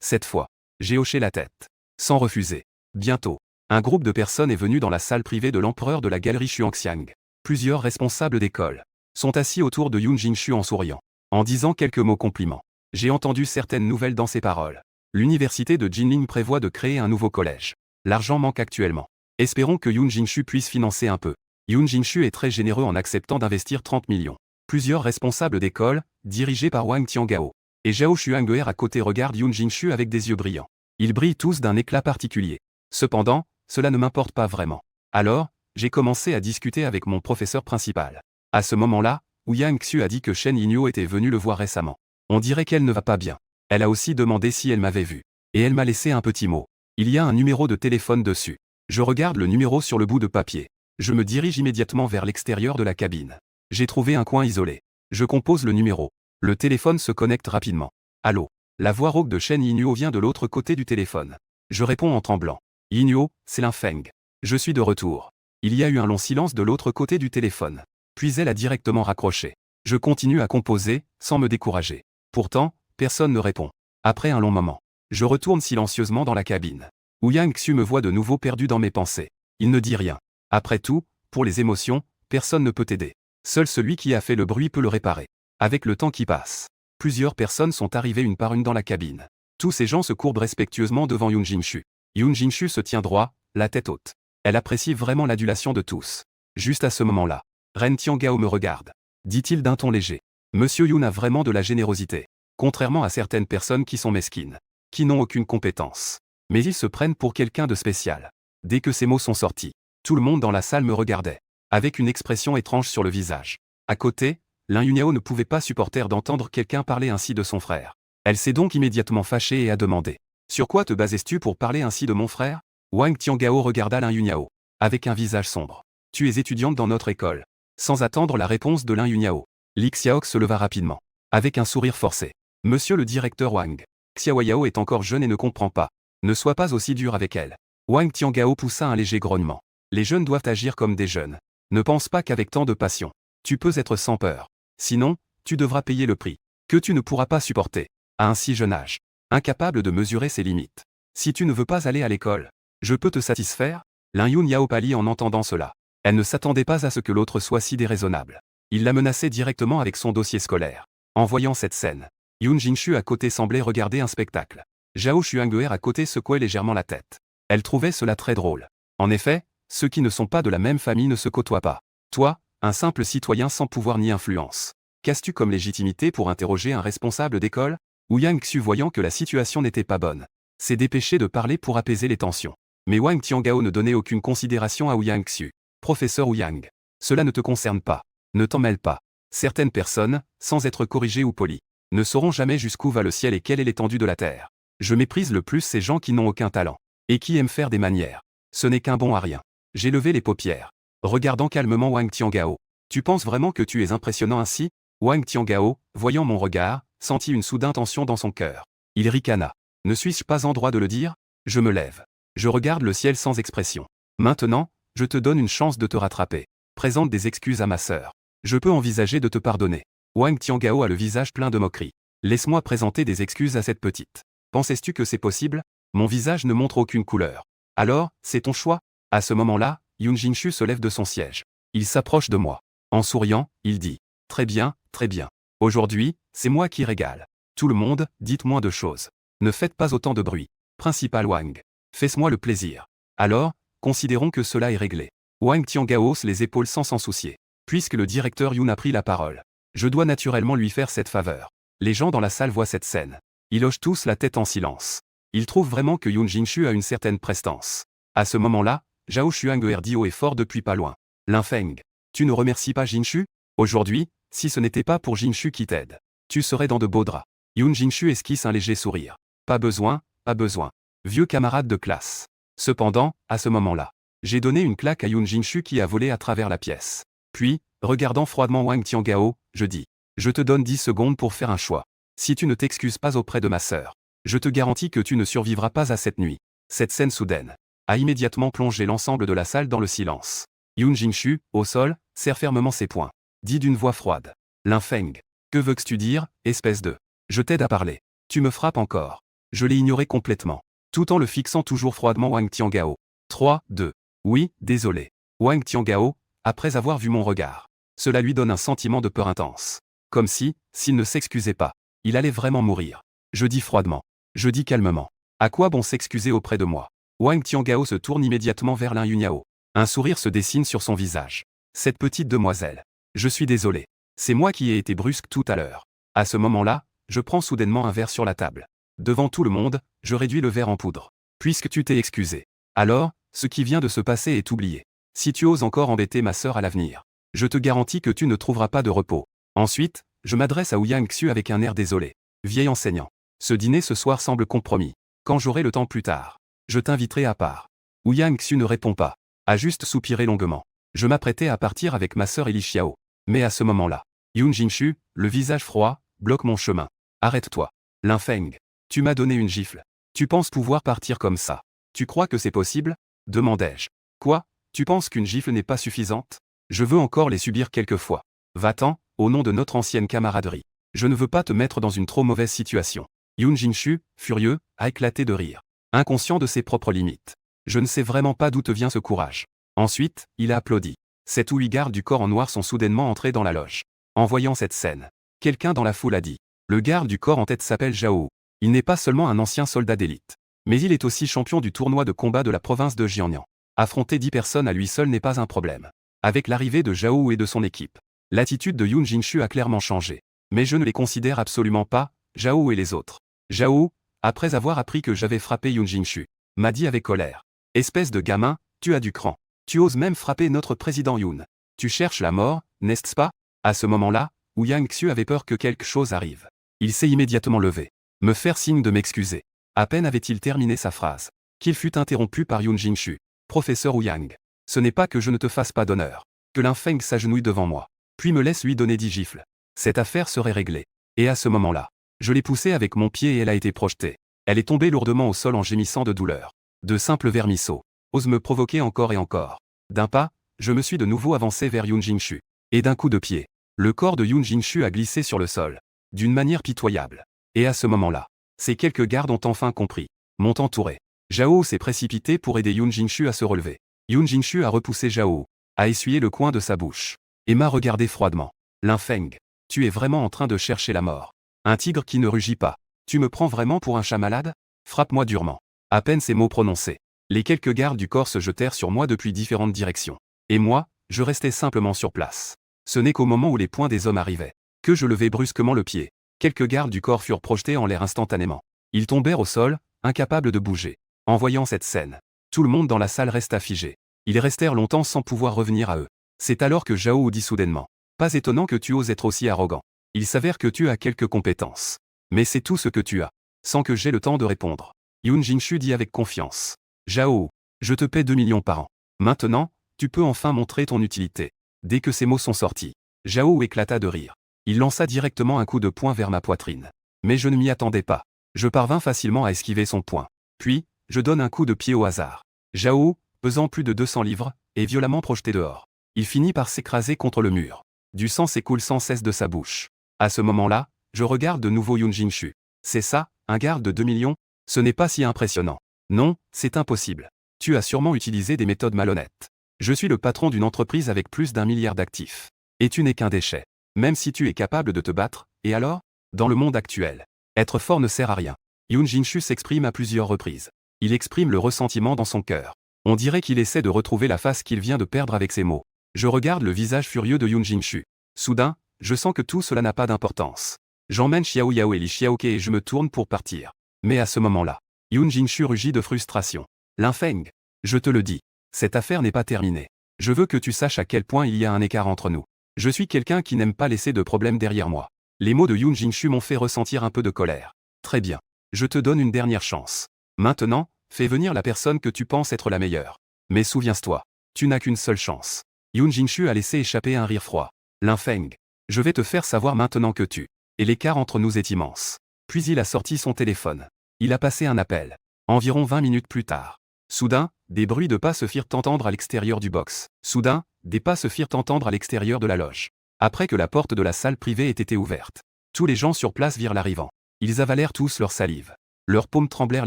Cette fois, j'ai hoché la tête. Sans refuser. Bientôt, un groupe de personnes est venu dans la salle privée de l'empereur de la galerie Xuanxiang. Plusieurs responsables d'école sont assis autour de Yoon Jinshu en souriant, en disant quelques mots compliments. J'ai entendu certaines nouvelles dans ces paroles. L'université de Jinling prévoit de créer un nouveau collège. L'argent manque actuellement. Espérons que Yoon Jinshu puisse financer un peu. Yoon Jinshu est très généreux en acceptant d'investir 30 millions. Plusieurs responsables d'école, dirigés par Wang Tiangao, et Zhao Xuanguer à côté regardent Yoon Jinshu avec des yeux brillants. Ils brillent tous d'un éclat particulier. Cependant, cela ne m'importe pas vraiment. Alors, j'ai commencé à discuter avec mon professeur principal. À ce moment-là, Ouyang Xiu a dit que Shen Yinyo était venue le voir récemment. On dirait qu'elle ne va pas bien. Elle a aussi demandé si elle m'avait vu. Et elle m'a laissé un petit mot. Il y a un numéro de téléphone dessus. Je regarde le numéro sur le bout de papier. Je me dirige immédiatement vers l'extérieur de la cabine. J'ai trouvé un coin isolé. Je compose le numéro. Le téléphone se connecte rapidement. Allô? La voix rauque de Shen Yinyo vient de l'autre côté du téléphone. Je réponds en tremblant. Yinyo, c'est Lin Feng. Je suis de retour. Il y a eu un long silence de l'autre côté du téléphone. Puis elle a directement raccroché. Je continue à composer, sans me décourager. Pourtant, personne ne répond. Après un long moment, je retourne silencieusement dans la cabine. Ouyang Xiu me voit de nouveau perdu dans mes pensées. Il ne dit rien. Après tout, pour les émotions, personne ne peut t'aider. Seul celui qui a fait le bruit peut le réparer. Avec le temps qui passe, plusieurs personnes sont arrivées une par une dans la cabine. Tous ces gens se courbent respectueusement devant Yoon Jinshu. Yoon Jinshu se tient droit, la tête haute. Elle apprécie vraiment l'adulation de tous. Juste à ce moment-là, Ren Tiangao me regarde. Dit-il d'un ton léger. Monsieur Yoon a vraiment de la générosité. Contrairement à certaines personnes qui sont mesquines, qui n'ont aucune compétence. Mais ils se prennent pour quelqu'un de spécial. Dès que ces mots sont sortis, tout le monde dans la salle me regardait, avec une expression étrange sur le visage. À côté, Lin Yunyao ne pouvait pas supporter d'entendre quelqu'un parler ainsi de son frère. Elle s'est donc immédiatement fâchée et a demandé. Sur quoi te bases-tu pour parler ainsi de mon frère? Wang Tiangao regarda Lin Yunyao, avec un visage sombre. Tu es étudiante dans notre école. Sans attendre la réponse de Lin Yunyao, Li Xiaox se leva rapidement, avec un sourire forcé. Monsieur le directeur Wang, Xiaoyao est encore jeune et ne comprend pas. Ne sois pas aussi dur avec elle. Wang Tiangao poussa un léger grognement. Les jeunes doivent agir comme des jeunes. Ne pense pas qu'avec tant de passion, tu peux être sans peur. Sinon, tu devras payer le prix que tu ne pourras pas supporter, à un si jeune âge. Incapable de mesurer ses limites. Si tu ne veux pas aller à l'école, je peux te satisfaire? Lin Yunyao pâlit en entendant cela. Elle ne s'attendait pas à ce que l'autre soit si déraisonnable. Il la menaçait directement avec son dossier scolaire. En voyant cette scène, Yoon Jinshu à côté semblait regarder un spectacle. Zhao Xuanguer à côté secouait légèrement la tête. Elle trouvait cela très drôle. En effet, ceux qui ne sont pas de la même famille ne se côtoient pas. Toi, un simple citoyen sans pouvoir ni influence. Qu'as-tu comme légitimité pour interroger un responsable d'école? Ouyang Xiu voyant que la situation n'était pas bonne, s'est dépêché de parler pour apaiser les tensions. Mais Wang Tiangao ne donnait aucune considération à Ouyang Xiu. Professeur Ouyang, cela ne te concerne pas. Ne t'en mêle pas. Certaines personnes, sans être corrigées ou polies, ne sauront jamais jusqu'où va le ciel et quelle est l'étendue de la terre. Je méprise le plus ces gens qui n'ont aucun talent, et qui aiment faire des manières. Ce n'est qu'un bon à rien. J'ai levé les paupières, regardant calmement Wang Tiangao. Tu penses vraiment que tu es impressionnant ainsi? Wang Tiangao, voyant mon regard, sentit une soudaine tension dans son cœur. Il ricana. Ne suis-je pas en droit de le dire? Je me lève. Je regarde le ciel sans expression. Maintenant, je te donne une chance de te rattraper. Présente des excuses à ma sœur. Je peux envisager de te pardonner. Wang Tiangao a le visage plein de moquerie. Laisse-moi présenter des excuses à cette petite. Penses-tu que c'est possible? Mon visage ne montre aucune couleur. Alors, c'est ton choix? À ce moment-là, Yoon Jinshu se lève de son siège. Il s'approche de moi. En souriant, il dit. Très bien, très bien. Aujourd'hui, c'est moi qui régale. Tout le monde, dites moins de choses. Ne faites pas autant de bruit. Principal Wang. Fais-moi le plaisir. Alors, considérons que cela est réglé. Wang Tiangao hausse les épaules sans s'en soucier. Puisque le directeur Yun a pris la parole, je dois naturellement lui faire cette faveur. Les gens dans la salle voient cette scène. Ils hochent tous la tête en silence. Ils trouvent vraiment que Yun Jinshu a une certaine prestance. À ce moment-là, Zhao Xuang dit haut et fort depuis pas loin. Lin Feng, tu ne remercies pas Jinshu? Aujourd'hui, si ce n'était pas pour Jinshu qui t'aide, tu serais dans de beaux draps. Yun Jinshu esquisse un léger sourire. Pas besoin, pas besoin. Vieux camarade de classe. Cependant, à ce moment-là, j'ai donné une claque à Yun Jinshu qui a volé à travers la pièce. Puis, regardant froidement Wang Tiangao, je dis. Je te donne 10 secondes pour faire un choix. Si tu ne t'excuses pas auprès de ma sœur, je te garantis que tu ne survivras pas à cette nuit. Cette scène soudaine a immédiatement plongé l'ensemble de la salle dans le silence. Yun Jinshu, au sol, serre fermement ses poings. Dit d'une voix froide. Lin Feng. Que veux-tu dire, espèce de... Je t'aide à parler. Tu me frappes encore. Je l'ai ignoré complètement. Tout en le fixant toujours froidement Wang Tiangao. 3, 2. Oui, désolé. Wang Tiangao, après avoir vu mon regard. Cela lui donne un sentiment de peur intense. Comme si, s'il ne s'excusait pas, il allait vraiment mourir. Je dis froidement. Je dis calmement. À quoi bon s'excuser auprès de moi? Wang Tiangao se tourne immédiatement vers Lin Yunyao. Un sourire se dessine sur son visage. Cette petite demoiselle. Je suis désolé. C'est moi qui ai été brusque tout à l'heure. À ce moment-là, je prends soudainement un verre sur la table. Devant tout le monde, je réduis le verre en poudre. Puisque tu t'es excusé. Alors, ce qui vient de se passer est oublié. Si tu oses encore embêter ma sœur à l'avenir, je te garantis que tu ne trouveras pas de repos. Ensuite, je m'adresse à Ouyang Xu avec un air désolé. Vieil enseignant. Ce dîner ce soir semble compromis. Quand j'aurai le temps plus tard, je t'inviterai à part. Ouyang Xu ne répond pas. A juste soupiré longuement. Je m'apprêtais à partir avec ma sœur Li Xiao. Mais à ce moment-là, Yun Jinshu, le visage froid, bloque mon chemin. Arrête-toi. Lin Feng. Tu m'as donné une gifle. Tu penses pouvoir partir comme ça? Tu crois que c'est possible? Demandai-je. Quoi? Tu penses qu'une gifle n'est pas suffisante? Je veux encore les subir quelquefois. Va-t'en, au nom de notre ancienne camaraderie. Je ne veux pas te mettre dans une trop mauvaise situation. Yun Jinshu, furieux, a éclaté de rire. Inconscient de ses propres limites. Je ne sais vraiment pas d'où te vient ce courage. Ensuite, il a applaudi. 7 ou 8 gardes du corps en noir sont soudainement entrés dans la loge. En voyant cette scène, quelqu'un dans la foule a dit. Le garde du corps en tête s'appelle Zhao. Il n'est pas seulement un ancien soldat d'élite, mais il est aussi champion du tournoi de combat de la province de Jiangnan. Affronter 10 personnes à lui seul n'est pas un problème. Avec l'arrivée de Zhao et de son équipe, l'attitude de Yun Jinshu a clairement changé. Mais je ne les considère absolument pas, Zhao et les autres. Zhao, après avoir appris que j'avais frappé Yun Jinshu, m'a dit avec colère. Espèce de gamin, tu as du cran. Tu oses même frapper notre président Yun. Tu cherches la mort, n'est-ce pas? À ce moment-là, Ouyang Xu avait peur que quelque chose arrive. Il s'est immédiatement levé. Me faire signe de m'excuser. À peine avait-il terminé sa phrase, qu'il fut interrompu par Yun Jinshu. Professeur Ouyang. Ce n'est pas que je ne te fasse pas d'honneur. Que Lin Feng s'agenouille devant moi, puis me laisse lui donner 10 gifles. Cette affaire serait réglée. Et à ce moment-là, je l'ai poussée avec mon pied et elle a été projetée. Elle est tombée lourdement au sol en gémissant de douleur. De simples vermisseaux osent me provoquer encore et encore. D'un pas, je me suis de nouveau avancé vers Yun Jinshu. Et d'un coup de pied, le corps de Yun Jinshu a glissé sur le sol. D'une manière pitoyable. Et à ce moment-là, ces quelques gardes ont enfin compris. M'ont entouré. Zhao s'est précipité pour aider Yun Jinshu à se relever. Yun Jinshu a repoussé Zhao, a essuyé le coin de sa bouche, et m'a regardé froidement. Lin Feng, tu es vraiment en train de chercher la mort. Un tigre qui ne rugit pas. Tu me prends vraiment pour un chat malade? Frappe-moi durement. À peine ces mots prononcés, les quelques gardes du corps se jetèrent sur moi depuis différentes directions. Et moi, je restais simplement sur place. Ce n'est qu'au moment où les poings des hommes arrivaient, que je levai brusquement le pied. Quelques gardes du corps furent projetés en l'air instantanément. Ils tombèrent au sol, incapables de bouger. En voyant cette scène, tout le monde dans la salle resta figé. Ils restèrent longtemps sans pouvoir revenir à eux. C'est alors que Zhao dit soudainement. Pas étonnant que tu oses être aussi arrogant. Il s'avère que tu as quelques compétences. Mais c'est tout ce que tu as. Sans que j'aie le temps de répondre. Yun Jinshu dit avec confiance. Zhao, je te paie 2 millions par an. Maintenant, tu peux enfin montrer ton utilité. Dès que ces mots sont sortis, Zhao éclata de rire. Il lança directement un coup de poing vers ma poitrine. Mais je ne m'y attendais pas. Je parvins facilement à esquiver son poing. Puis, je donne un coup de pied au hasard. Zhao, pesant plus de 200 livres, est violemment projeté dehors. Il finit par s'écraser contre le mur. Du sang s'écoule sans cesse de sa bouche. À ce moment-là, je regarde de nouveau Yun Jinshu. C'est ça, un garde de 2 millions? Ce n'est pas si impressionnant. Non, c'est impossible. Tu as sûrement utilisé des méthodes malhonnêtes. Je suis le patron d'une entreprise avec plus d'1 milliard d'actifs. Et tu n'es qu'un déchet. Même si tu es capable de te battre, et alors? Dans le monde actuel, être fort ne sert à rien. Yun Jinshu s'exprime à plusieurs reprises. Il exprime le ressentiment dans son cœur. On dirait qu'il essaie de retrouver la face qu'il vient de perdre avec ses mots. Je regarde le visage furieux de Yoon Jin-shu. Soudain, je sens que tout cela n'a pas d'importance. J'emmène Xiao Yao et Li Xiaoke et je me tourne pour partir. Mais à ce moment-là, Yoon Jin-shu rugit de frustration. Lin Feng, je te le dis, cette affaire n'est pas terminée. Je veux que tu saches à quel point il y a un écart entre nous. Je suis quelqu'un qui n'aime pas laisser de problème derrière moi. Les mots de Yoon Jin-shu m'ont fait ressentir un peu de colère. Très bien. Je te donne une dernière chance. Maintenant, fais venir la personne que tu penses être la meilleure. Mais souviens-toi, tu n'as qu'une seule chance. Yoon Jin-shu a laissé échapper un rire froid. Lin Feng, je vais te faire savoir maintenant que tu. Et l'écart entre nous est immense. Puis il a sorti son téléphone. Il a passé un appel. Environ 20 minutes plus tard. Soudain, des bruits de pas se firent entendre à l'extérieur du box. Soudain, des pas se firent entendre à l'extérieur de la loge. Après que la porte de la salle privée ait été ouverte. Tous les gens sur place virent l'arrivant. Ils avalèrent tous leur salive. Leurs paumes tremblèrent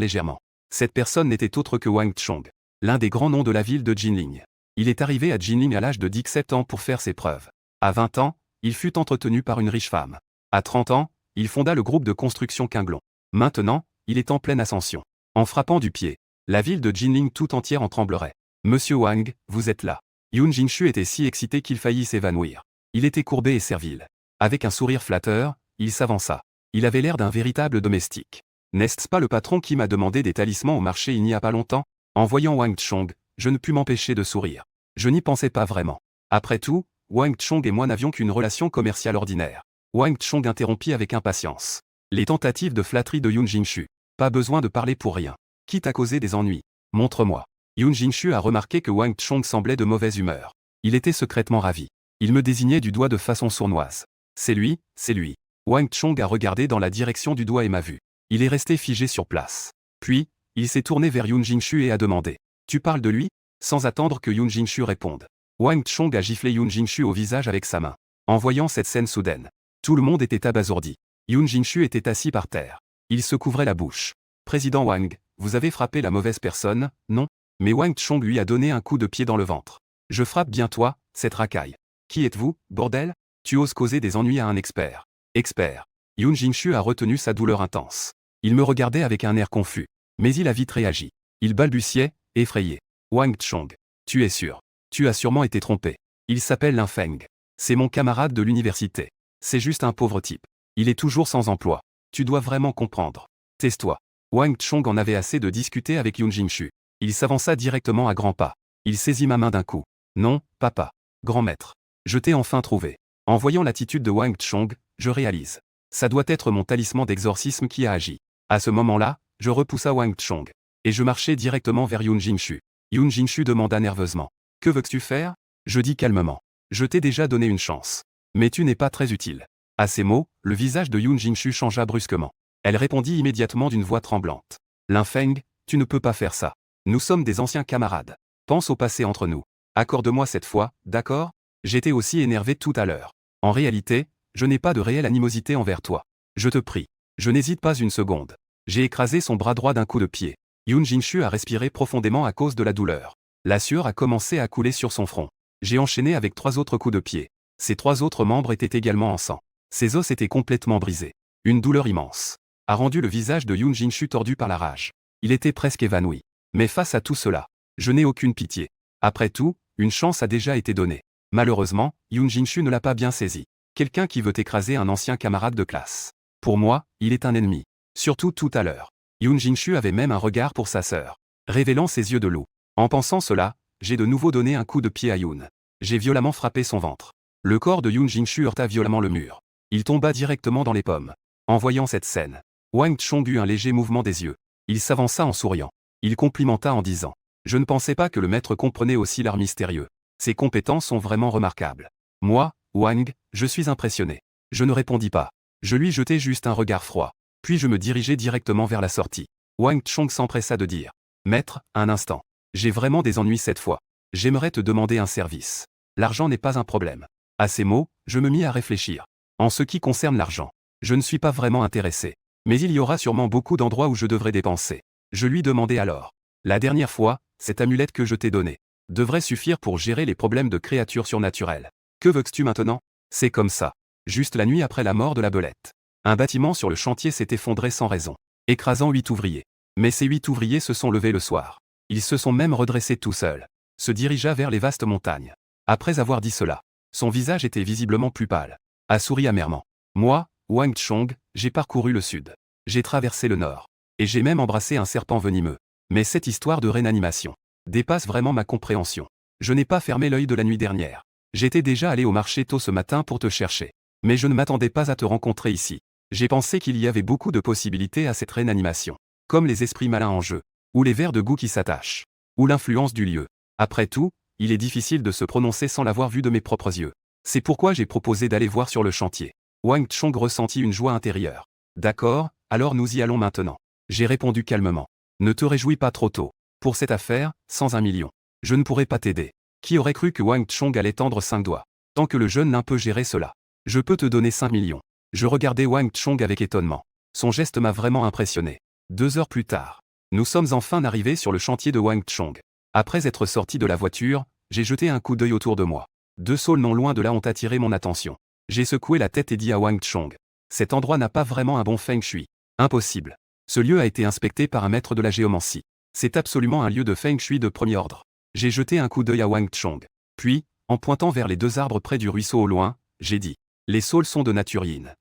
légèrement. Cette personne n'était autre que Wang Chong, l'un des grands noms de la ville de Jinling. Il est arrivé à Jinling à l'âge de 17 ans pour faire ses preuves. À 20 ans, il fut entretenu par une riche femme. À 30 ans, il fonda le groupe de construction Qinglong. Maintenant, il est en pleine ascension. En frappant du pied, la ville de Jinling tout entière en tremblerait. Monsieur Wang, vous êtes là. Yoon Jin-shu était si excité qu'il faillit s'évanouir. Il était courbé et servile. Avec un sourire flatteur, il s'avança. Il avait l'air d'un véritable domestique. N'est-ce pas le patron qui m'a demandé des talismans au marché il n'y a pas longtemps? En voyant Wang Chong, je ne pus m'empêcher de sourire. Je n'y pensais pas vraiment. Après tout, Wang Chong et moi n'avions qu'une relation commerciale ordinaire. Wang Chong interrompit avec impatience. Les tentatives de flatterie de Yoon Jin-shu. Pas besoin de parler pour rien. Quitte à causer des ennuis. Montre-moi. Yoon Jin-shu a remarqué que Wang Chong semblait de mauvaise humeur. Il était secrètement ravi. Il me désignait du doigt de façon sournoise. C'est lui, c'est lui. Wang Chong a regardé dans la direction du doigt et m'a vu. Il est resté figé sur place. Puis, il s'est tourné vers Yoon Jin-shu et a demandé. Tu parles de lui? Sans attendre que Yoon Jin-shu réponde. Wang Chong a giflé Yoon Jin-shu au visage avec sa main. En voyant cette scène soudaine, tout le monde était abasourdi. Yoon Jin-shu était assis par terre. Il se couvrait la bouche. Président Wang, vous avez frappé la mauvaise personne, non? Mais Wang Chong lui a donné un coup de pied dans le ventre. Je frappe bien toi, cette racaille. Qui êtes-vous, bordel? Tu oses causer des ennuis à un expert. Expert. Yoon Jin-shu a retenu sa douleur intense. Il me regardait avec un air confus. Mais il a vite réagi. Il balbutiait, effrayé. Wang Chong. Tu es sûr. Tu as sûrement été trompé. Il s'appelle Lin Feng. C'est mon camarade de l'université. C'est juste un pauvre type. Il est toujours sans emploi. Tu dois vraiment comprendre. Tais-toi. Wang Chong en avait assez de discuter avec Yoon Jin-shu. Il s'avança directement à grands pas. Il saisit ma main d'un coup. Non, papa. Grand maître. Je t'ai enfin trouvé. En voyant l'attitude de Wang Chong, je réalise. Ça doit être mon talisman d'exorcisme qui a agi. À ce moment-là, je repoussa Wang Chong. Et je marchai directement vers Yoon Jin-shu. Yoon Jin-shu demanda nerveusement. Que veux-tu faire? Je dis calmement. Je t'ai déjà donné une chance. Mais tu n'es pas très utile. À ces mots, le visage de Yoon Jin-shu changea brusquement. Elle répondit immédiatement d'une voix tremblante. Lin Feng, tu ne peux pas faire ça. Nous sommes des anciens camarades. Pense au passé entre nous. Accorde-moi cette fois, d'accord? J'étais aussi énervé tout à l'heure. En réalité, je n'ai pas de réelle animosité envers toi. Je te prie. Je n'hésite pas une seconde. J'ai écrasé son bras droit d'un coup de pied. Yoon Jin-shu a respiré profondément à cause de la douleur. La sueur a commencé à couler sur son front. J'ai enchaîné avec 3 autres coups de pied. Ces 3 autres membres étaient également en sang. Ses os étaient complètement brisés. Une douleur immense a rendu le visage de Yoon Jin-shu tordu par la rage. Il était presque évanoui. Mais face à tout cela, je n'ai aucune pitié. Après tout, une chance a déjà été donnée. Malheureusement, Yoon Jin-shu ne l'a pas bien saisi. Quelqu'un qui veut écraser un ancien camarade de classe. Pour moi, il est un ennemi. Surtout tout à l'heure. Yoon Jin-shu avait même un regard pour sa sœur, révélant ses yeux de loup. En pensant cela, j'ai de nouveau donné un coup de pied à Yoon. J'ai violemment frappé son ventre. Le corps de Yoon Jin-shu heurta violemment le mur. Il tomba directement dans les pommes. En voyant cette scène, Wang Chong eut un léger mouvement des yeux. Il s'avança en souriant. Il complimenta en disant. Je ne pensais pas que le maître comprenait aussi l'art mystérieux. Ses compétences sont vraiment remarquables. Moi, Wang, je suis impressionné. Je ne répondis pas. Je lui jetai juste un regard froid. Puis je me dirigeai directement vers la sortie. Wang Chong s'empressa de dire. Maître, un instant. J'ai vraiment des ennuis cette fois. J'aimerais te demander un service. L'argent n'est pas un problème. À ces mots, je me mis à réfléchir. En ce qui concerne l'argent, je ne suis pas vraiment intéressé. Mais il y aura sûrement beaucoup d'endroits où je devrais dépenser. Je lui demandai alors. La dernière fois, cette amulette que je t'ai donnée devrait suffire pour gérer les problèmes de créatures surnaturelles. Que veux-tu maintenant? C'est comme ça. Juste la nuit après la mort de la belette. Un bâtiment sur le chantier s'est effondré sans raison, écrasant 8 ouvriers. Mais ces 8 ouvriers se sont levés le soir. Ils se sont même redressés tout seuls. Se dirigea vers les vastes montagnes. Après avoir dit cela, son visage était visiblement plus pâle. A souri amèrement. Moi, Wang Chong, j'ai parcouru le sud. J'ai traversé le nord. Et j'ai même embrassé un serpent venimeux. Mais cette histoire de réanimation dépasse vraiment ma compréhension. Je n'ai pas fermé l'œil de la nuit dernière. J'étais déjà allé au marché tôt ce matin pour te chercher. Mais je ne m'attendais pas à te rencontrer ici. J'ai pensé qu'il y avait beaucoup de possibilités à cette réanimation. Comme les esprits malins en jeu. Ou les vers de goût qui s'attachent. Ou l'influence du lieu. Après tout, il est difficile de se prononcer sans l'avoir vu de mes propres yeux. C'est pourquoi j'ai proposé d'aller voir sur le chantier. Wang Chong ressentit une joie intérieure. D'accord, alors nous y allons maintenant. J'ai répondu calmement. Ne te réjouis pas trop tôt. Pour cette affaire, sans 1 million, je ne pourrai pas t'aider. Qui aurait cru que Wang Chong allait tendre 5 doigts? Tant que le jeune nain peut gérer cela. Je peux te donner 5 millions. Je regardais Wang Chong avec étonnement. Son geste m'a vraiment impressionné. 2 heures plus tard, nous sommes enfin arrivés sur le chantier de Wang Chong. Après être sorti de la voiture, j'ai jeté un coup d'œil autour de moi. 2 saules non loin de là ont attiré mon attention. J'ai secoué la tête et dit à Wang Chong. Cet endroit n'a pas vraiment un bon feng shui. Impossible. Ce lieu a été inspecté par un maître de la géomancie. C'est absolument un lieu de feng shui de premier ordre. J'ai jeté un coup d'œil à Wang Chong. Puis, en pointant vers les 2 arbres près du ruisseau au loin, j'ai dit. Les saules sont de nature yin.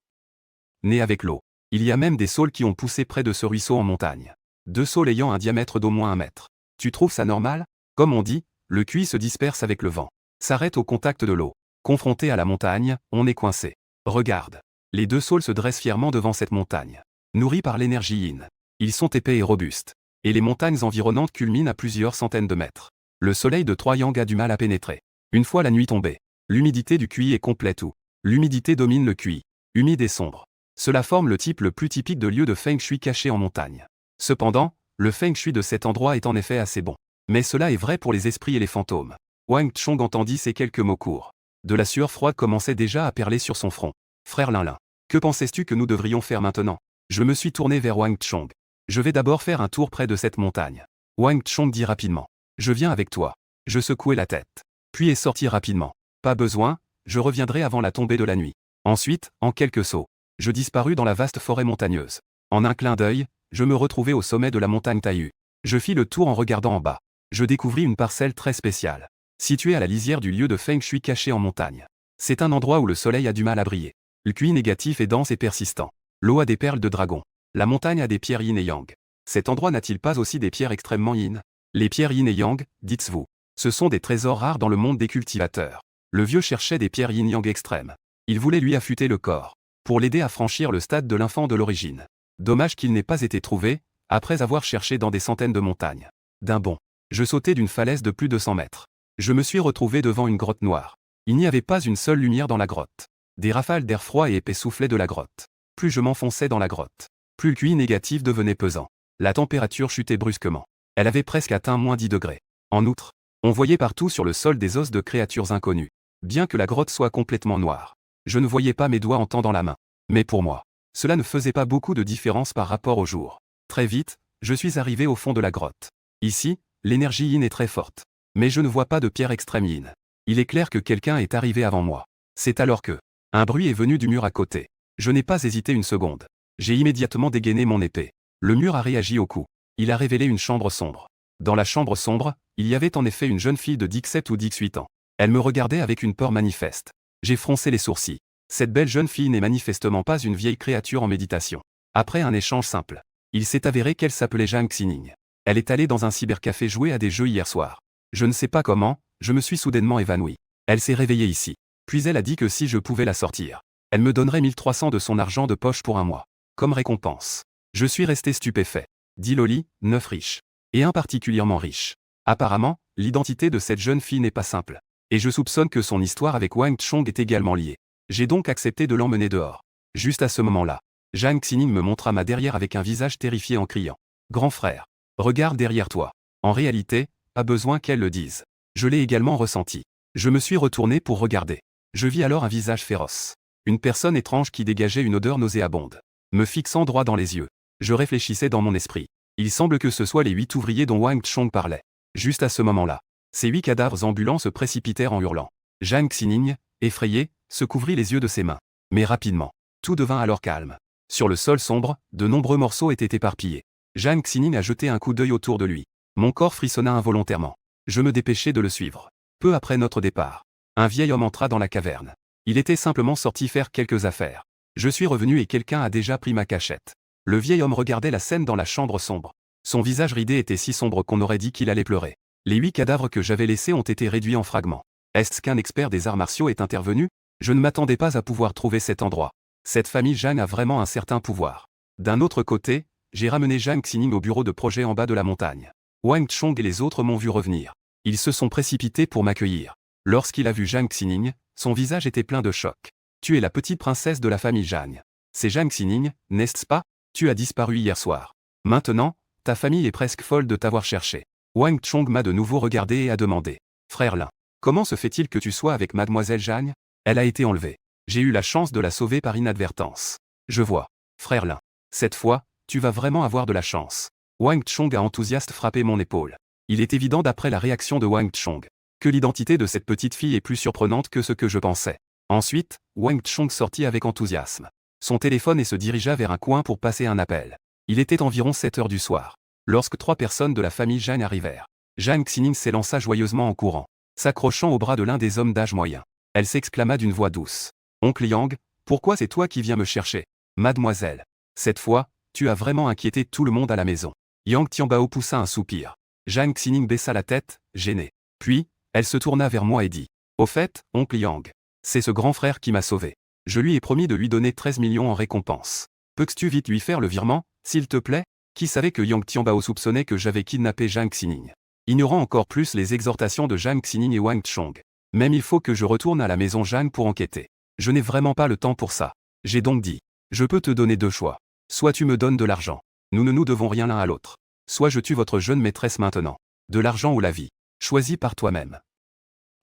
Nés avec l'eau. Il y a même des saules qui ont poussé près de ce ruisseau en montagne. 2 saules ayant un diamètre d'au moins 1 mètre. Tu trouves ça normal? Comme on dit, le cuit se disperse avec le vent. S'arrête au contact de l'eau. Confronté à la montagne, on est coincé. Regarde. Les 2 saules se dressent fièrement devant cette montagne. Nourris par l'énergie yin. Ils sont épais et robustes. Et les montagnes environnantes culminent à plusieurs centaines de mètres. Le soleil de 3 yang a du mal à pénétrer. Une fois la nuit tombée, l'humidité du cuit est complète où l'humidité domine le cuit. Humide et sombre. Cela forme le type le plus typique de lieu de feng shui caché en montagne. Cependant, le feng shui de cet endroit est en effet assez bon. Mais cela est vrai pour les esprits et les fantômes. Wang Chong entendit ces quelques mots courts. De la sueur froide commençait déjà à perler sur son front. Frère Lin Lin, que pensais-tu que nous devrions faire maintenant? Je me suis tourné vers Wang Chong. Je vais d'abord faire un tour près de cette montagne. Wang Chong dit rapidement. Je viens avec toi. Je secouai la tête. Puis est sorti rapidement. Pas besoin, je reviendrai avant la tombée de la nuit. Ensuite, en quelques sauts, je disparus dans la vaste forêt montagneuse. En un clin d'œil, je me retrouvai au sommet de la montagne Taiyu. Je fis le tour en regardant en bas. Je découvris une parcelle très spéciale. Située à la lisière du lieu de feng shui caché en montagne. C'est un endroit où le soleil a du mal à briller. Le QI négatif est dense et persistant. L'eau a des perles de dragon. La montagne a des pierres yin et yang. Cet endroit n'a-t-il pas aussi des pierres extrêmement yin? Les pierres yin et yang, dites-vous. Ce sont des trésors rares dans le monde des cultivateurs. Le vieux cherchait des pierres yin-yang extrêmes. Il voulait lui affûter le corps. Pour l'aider à franchir le stade de l'enfant de l'origine. Dommage qu'il n'ait pas été trouvé, après avoir cherché dans des centaines de montagnes. D'un bond, je sautai d'une falaise de plus de 100 mètres. Je me suis retrouvé devant une grotte noire. Il n'y avait pas une seule lumière dans la grotte. Des rafales d'air froid et épais soufflaient de la grotte. Plus je m'enfonçais dans la grotte, plus le QI négatif devenait pesant. La température chutait brusquement. Elle avait presque atteint -10 degrés. En outre, on voyait partout sur le sol des os de créatures inconnues. Bien que la grotte soit complètement noire, je ne voyais pas mes doigts en tendant la main. Mais pour moi, cela ne faisait pas beaucoup de différence par rapport au jour. Très vite, je suis arrivé au fond de la grotte. Ici, l'énergie yin est très forte. Mais je ne vois pas de pierre extrême yin. Il est clair que quelqu'un est arrivé avant moi. C'est alors que un bruit est venu du mur à côté. Je n'ai pas hésité une seconde. J'ai immédiatement dégainé mon épée. Le mur a réagi au coup. Il a révélé une chambre sombre. Dans la chambre sombre, il y avait en effet une jeune fille de 17 ou 18 ans. Elle me regardait avec une peur manifeste. J'ai froncé les sourcils. Cette belle jeune fille n'est manifestement pas une vieille créature en méditation. Après un échange simple, il s'est avéré qu'elle s'appelait Zhang Xining. Elle est allée dans un cybercafé jouer à des jeux hier soir. Je ne sais pas comment, je me suis soudainement évanoui. Elle s'est réveillée ici. Puis elle a dit que si je pouvais la sortir, elle me donnerait 1300 de son argent de poche pour un mois. Comme récompense. Je suis resté stupéfait. Dit Loli, 9 riches. Et un particulièrement riche. Apparemment, l'identité de cette jeune fille n'est pas simple. Et je soupçonne que son histoire avec Wang Chong est également liée. J'ai donc accepté de l'emmener dehors. Juste à ce moment-là, Zhang Xining me montra ma derrière avec un visage terrifié en criant. Grand frère, regarde derrière toi. En réalité, pas besoin qu'elle le dise. Je l'ai également ressenti. Je me suis retourné pour regarder. Je vis alors un visage féroce. Une personne étrange qui dégageait une odeur nauséabonde. Me fixant droit dans les yeux. Je réfléchissais dans mon esprit. Il semble que ce soient les 8 ouvriers dont Wang Chong parlait. Juste à ce moment-là, ces 8 cadavres ambulants se précipitèrent en hurlant. Zhang Xining, effrayé, se couvrit les yeux de ses mains. Mais rapidement, tout devint alors calme. Sur le sol sombre, de nombreux morceaux étaient éparpillés. Zhang Xining a jeté un coup d'œil autour de lui. Mon corps frissonna involontairement. Je me dépêchai de le suivre. Peu après notre départ, un vieil homme entra dans la caverne. Il était simplement sorti faire quelques affaires. Je suis revenu et quelqu'un a déjà pris ma cachette. Le vieil homme regardait la scène dans la chambre sombre. Son visage ridé était si sombre qu'on aurait dit qu'il allait pleurer. Les 8 cadavres que j'avais laissés ont été réduits en fragments. Est-ce qu'un expert des arts martiaux est intervenu? Je ne m'attendais pas à pouvoir trouver cet endroit. Cette famille Zhang a vraiment un certain pouvoir. D'un autre côté, j'ai ramené Zhang Xining au bureau de projet en bas de la montagne. Wang Chong et les autres m'ont vu revenir. Ils se sont précipités pour m'accueillir. Lorsqu'il a vu Zhang Xining, son visage était plein de choc. Tu es la petite princesse de la famille Zhang. C'est Zhang Xining, n'est-ce pas? Tu as disparu hier soir. Maintenant, ta famille est presque folle de t'avoir cherché. Wang Chong m'a de nouveau regardé et a demandé. Frère Lin, comment se fait-il que tu sois avec mademoiselle Zhang? Elle a été enlevée. J'ai eu la chance de la sauver par inadvertance. Je vois. Frère Lin. Cette fois, tu vas vraiment avoir de la chance. Wang Chong a enthousiaste frappé mon épaule. Il est évident d'après la réaction de Wang Chong que l'identité de cette petite fille est plus surprenante que ce que je pensais. Ensuite, Wang Chong sortit avec enthousiasme son téléphone et se dirigea vers un coin pour passer un appel. Il était environ 7 heures du soir, lorsque 3 personnes de la famille Zhang arrivèrent. Zhang Xining s'élança joyeusement en courant, s'accrochant au bras de l'un des hommes d'âge moyen. Elle s'exclama d'une voix douce. « Oncle Yang, pourquoi c'est toi qui viens me chercher? Mademoiselle. Cette fois, tu as vraiment inquiété tout le monde à la maison. » Yang Tianbao poussa un soupir. Zhang Xining baissa la tête, gênée. Puis, elle se tourna vers moi et dit. « Au fait, oncle Yang, c'est ce grand frère qui m'a sauvé. Je lui ai promis de lui donner 13 millions en récompense. Peux-tu vite lui faire le virement, s'il te plaît? » Qui savait que Yang Tianbao soupçonnait que j'avais kidnappé Zhang Xining, ignorant encore plus les exhortations de Zhang Xining et Wang Chong. Même il faut que je retourne à la maison Zhang pour enquêter. Je n'ai vraiment pas le temps pour ça. J'ai donc dit. Je peux te donner 2 choix. Soit tu me donnes de l'argent. Nous ne nous devons rien l'un à l'autre. Soit je tue votre jeune maîtresse maintenant. De l'argent ou la vie. Choisis par toi-même.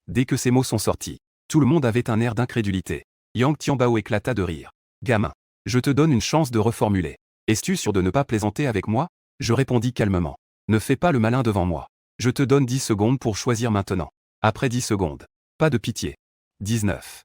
Dès que ces mots sont sortis, tout le monde avait un air d'incrédulité. Yang Tianbao éclata de rire. Gamin. Je te donne une chance de reformuler. Es-tu sûr de ne pas plaisanter avec moi? Je répondis calmement. Ne fais pas le malin devant moi. Je te donne 10 secondes pour choisir maintenant. Après 10 secondes. Pas de pitié. 19.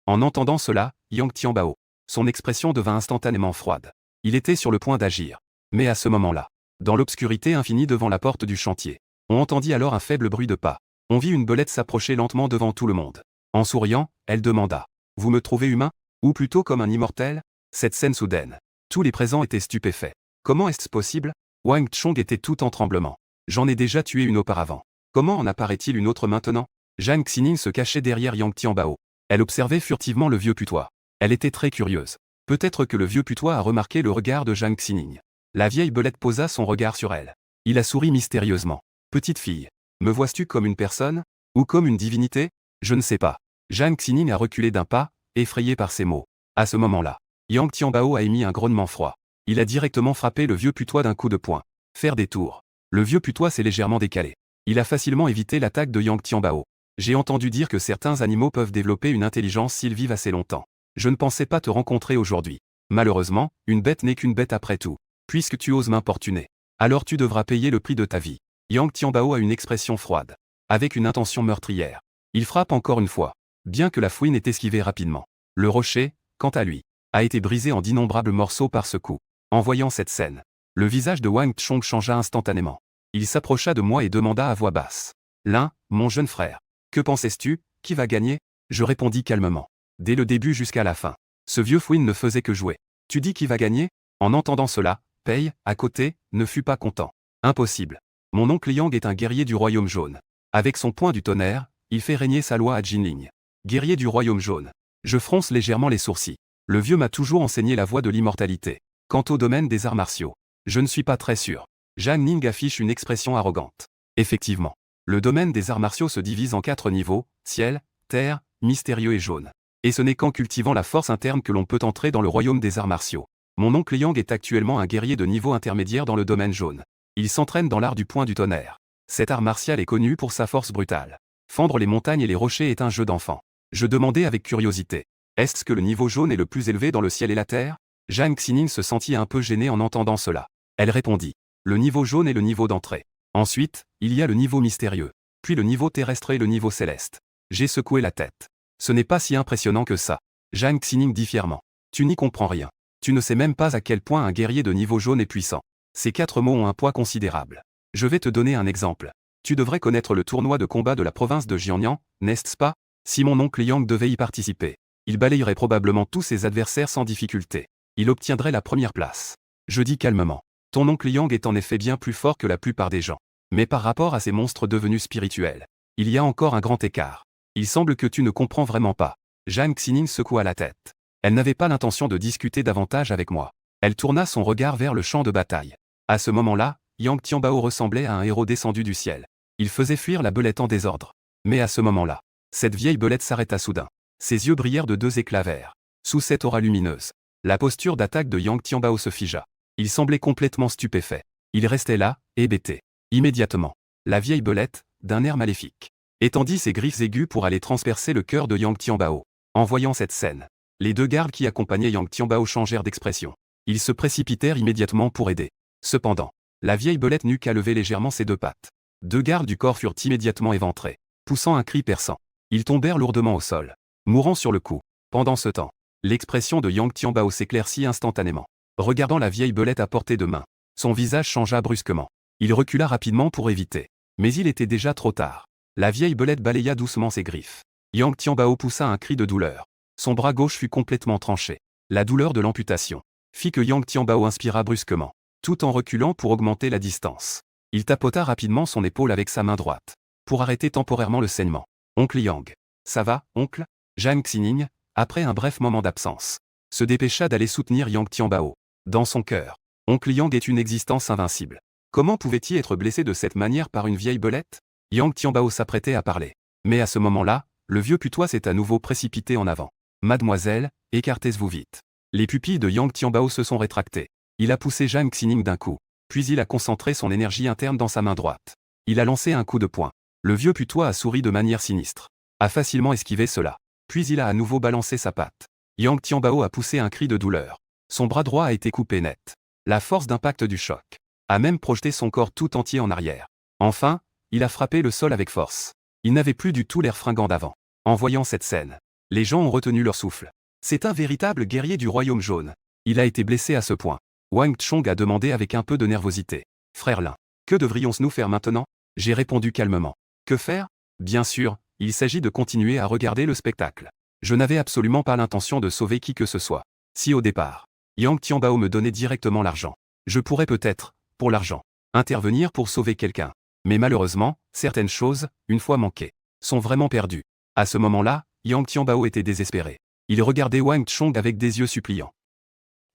En entendant cela, Yang Tianbao, son expression devint instantanément froide. Il était sur le point d'agir. Mais à ce moment-là, dans l'obscurité infinie devant la porte du chantier, on entendit alors un faible bruit de pas. On vit une belette s'approcher lentement devant tout le monde. En souriant, elle demanda. Vous me trouvez humain? Ou plutôt comme un immortel? Cette scène soudaine. Tous les présents étaient stupéfaits. Comment est-ce possible? Wang Chong était tout en tremblement. J'en ai déjà tué une auparavant. Comment en apparaît-il une autre maintenant? Zhang Xining se cachait derrière Yang Tianbao. Elle observait furtivement le vieux putois. Elle était très curieuse. Peut-être que le vieux putois a remarqué le regard de Zhang Xining. La vieille belette posa son regard sur elle. Il a souri mystérieusement. Petite fille, me vois-tu comme une personne? Ou comme une divinité? Je ne sais pas. Zhang Xining a reculé d'un pas, effrayé par ces mots. À ce moment-là, Yang Tianbao a émis un grognement froid. Il a directement frappé le vieux putois d'un coup de poing. Faire des tours. Le vieux putois s'est légèrement décalé. Il a facilement évité l'attaque de Yang Tianbao. J'ai entendu dire que certains animaux peuvent développer une intelligence s'ils vivent assez longtemps. Je ne pensais pas te rencontrer aujourd'hui. Malheureusement, une bête n'est qu'une bête après tout. Puisque tu oses m'importuner, alors tu devras payer le prix de ta vie. Yang Tianbao a une expression froide, avec une intention meurtrière. Il frappe encore une fois, bien que la fouine ait esquivé rapidement. Le rocher, quant à lui, a été brisé en d'innombrables morceaux par ce coup. En voyant cette scène, le visage de Wang Chong changea instantanément. Il s'approcha de moi et demanda à voix basse. Lin, mon jeune frère, que pensais-tu? Qui va gagner? Je répondis calmement. Dès le début jusqu'à la fin, ce vieux fouine ne faisait que jouer. Tu dis qui va gagner? En entendant cela, Pei, à côté, ne fut pas content. Impossible. Mon oncle Yang est un guerrier du royaume jaune. Avec son poing du tonnerre, il fait régner sa loi à Jinling. Guerrier du royaume jaune. Je fronce légèrement les sourcils. Le vieux m'a toujours enseigné la voie de l'immortalité. Quant au domaine des arts martiaux, je ne suis pas très sûr. Zhang Ning affiche une expression arrogante. Effectivement, le domaine des arts martiaux se divise en 4 niveaux, ciel, terre, mystérieux et jaune. Et ce n'est qu'en cultivant la force interne que l'on peut entrer dans le royaume des arts martiaux. Mon oncle Yang est actuellement un guerrier de niveau intermédiaire dans le domaine jaune. Il s'entraîne dans l'art du poing du tonnerre. Cet art martial est connu pour sa force brutale. Fendre les montagnes et les rochers est un jeu d'enfant. Je demandai avec curiosité. Est-ce que le niveau jaune est le plus élevé dans le ciel et la terre? Zhang Xining se sentit un peu gênée en entendant cela. Elle répondit. Le niveau jaune est le niveau d'entrée. Ensuite, il y a le niveau mystérieux. Puis le niveau terrestre et le niveau céleste. J'ai secoué la tête. Ce n'est pas si impressionnant que ça. Zhang Xining dit fièrement. Tu n'y comprends rien. Tu ne sais même pas à quel point un guerrier de niveau jaune est puissant. Ces 4 mots ont un poids considérable. Je vais te donner un exemple. Tu devrais connaître le tournoi de combat de la province de Jiangnan, n'est-ce pas? Si mon oncle Yang devait y participer, il balayerait probablement tous ses adversaires sans difficulté. Il obtiendrait la première place. Je dis calmement. Ton oncle Yang est en effet bien plus fort que la plupart des gens. Mais par rapport à ces monstres devenus spirituels, il y a encore un grand écart. Il semble que tu ne comprends vraiment pas. Zhang Xining secoua la tête. Elle n'avait pas l'intention de discuter davantage avec moi. Elle tourna son regard vers le champ de bataille. À ce moment-là, Yang Tianbao ressemblait à un héros descendu du ciel. Il faisait fuir la belette en désordre. Mais à ce moment-là, cette vieille belette s'arrêta soudain. Ses yeux brillèrent de 2 éclats verts. Sous cette aura lumineuse, la posture d'attaque de Yang Tianbao se figea. Il semblait complètement stupéfait. Il restait là, hébété. Immédiatement, la vieille belette, d'un air maléfique, étendit ses griffes aiguës pour aller transpercer le cœur de Yang Tianbao. En voyant cette scène, les 2 gardes qui accompagnaient Yang Tianbao changèrent d'expression. Ils se précipitèrent immédiatement pour aider. Cependant, la vieille belette n'eut qu'à lever légèrement ses 2 pattes. 2 gardes du corps furent immédiatement éventrés. Poussant un cri perçant, ils tombèrent lourdement au sol, mourant sur le coup. Pendant ce temps, l'expression de Yang Tianbao s'éclaircit instantanément. Regardant la vieille belette à portée de main, son visage changea brusquement. Il recula rapidement pour éviter. Mais il était déjà trop tard. La vieille belette balaya doucement ses griffes. Yang Tianbao poussa un cri de douleur. Son bras gauche fut complètement tranché. La douleur de l'amputation fit que Yang Tianbao inspira brusquement, tout en reculant pour augmenter la distance. Il tapota rapidement son épaule avec sa main droite, pour arrêter temporairement le saignement. Oncle Yang. Ça va, oncle? Zhang Xining, après un bref moment d'absence, se dépêcha d'aller soutenir Yang Tianbao. Dans son cœur, oncle Yang est une existence invincible. Comment pouvait-il être blessé de cette manière par une vieille belette? Yang Tianbao s'apprêtait à parler. Mais à ce moment-là, le vieux putois s'est à nouveau précipité en avant. Mademoiselle, écartez-vous vite. Les pupilles de Yang Tianbao se sont rétractées. Il a poussé Zhang Xining d'un coup, puis il a concentré son énergie interne dans sa main droite. Il a lancé un coup de poing. Le vieux putois a souri de manière sinistre, a facilement esquivé cela. Puis il a à nouveau balancé sa patte. Yang Tianbao a poussé un cri de douleur. Son bras droit a été coupé net. La force d'impact du choc a même projeté son corps tout entier en arrière. Enfin, il a frappé le sol avec force. Il n'avait plus du tout l'air fringant d'avant. En voyant cette scène, les gens ont retenu leur souffle. C'est un véritable guerrier du royaume jaune. Il a été blessé à ce point. Wang Chong a demandé avec un peu de nervosité. Frère Lin, que devrions-nous faire maintenant? J'ai répondu calmement. Que faire? Bien sûr, il s'agit de continuer à regarder le spectacle. Je n'avais absolument pas l'intention de sauver qui que ce soit. Si au départ, Yang Tianbao me donnait directement l'argent, je pourrais peut-être, pour l'argent, intervenir pour sauver quelqu'un. Mais malheureusement, certaines choses, une fois manquées, sont vraiment perdues. À ce moment-là, Yang Tianbao était désespéré. Il regardait Wang Chong avec des yeux suppliants.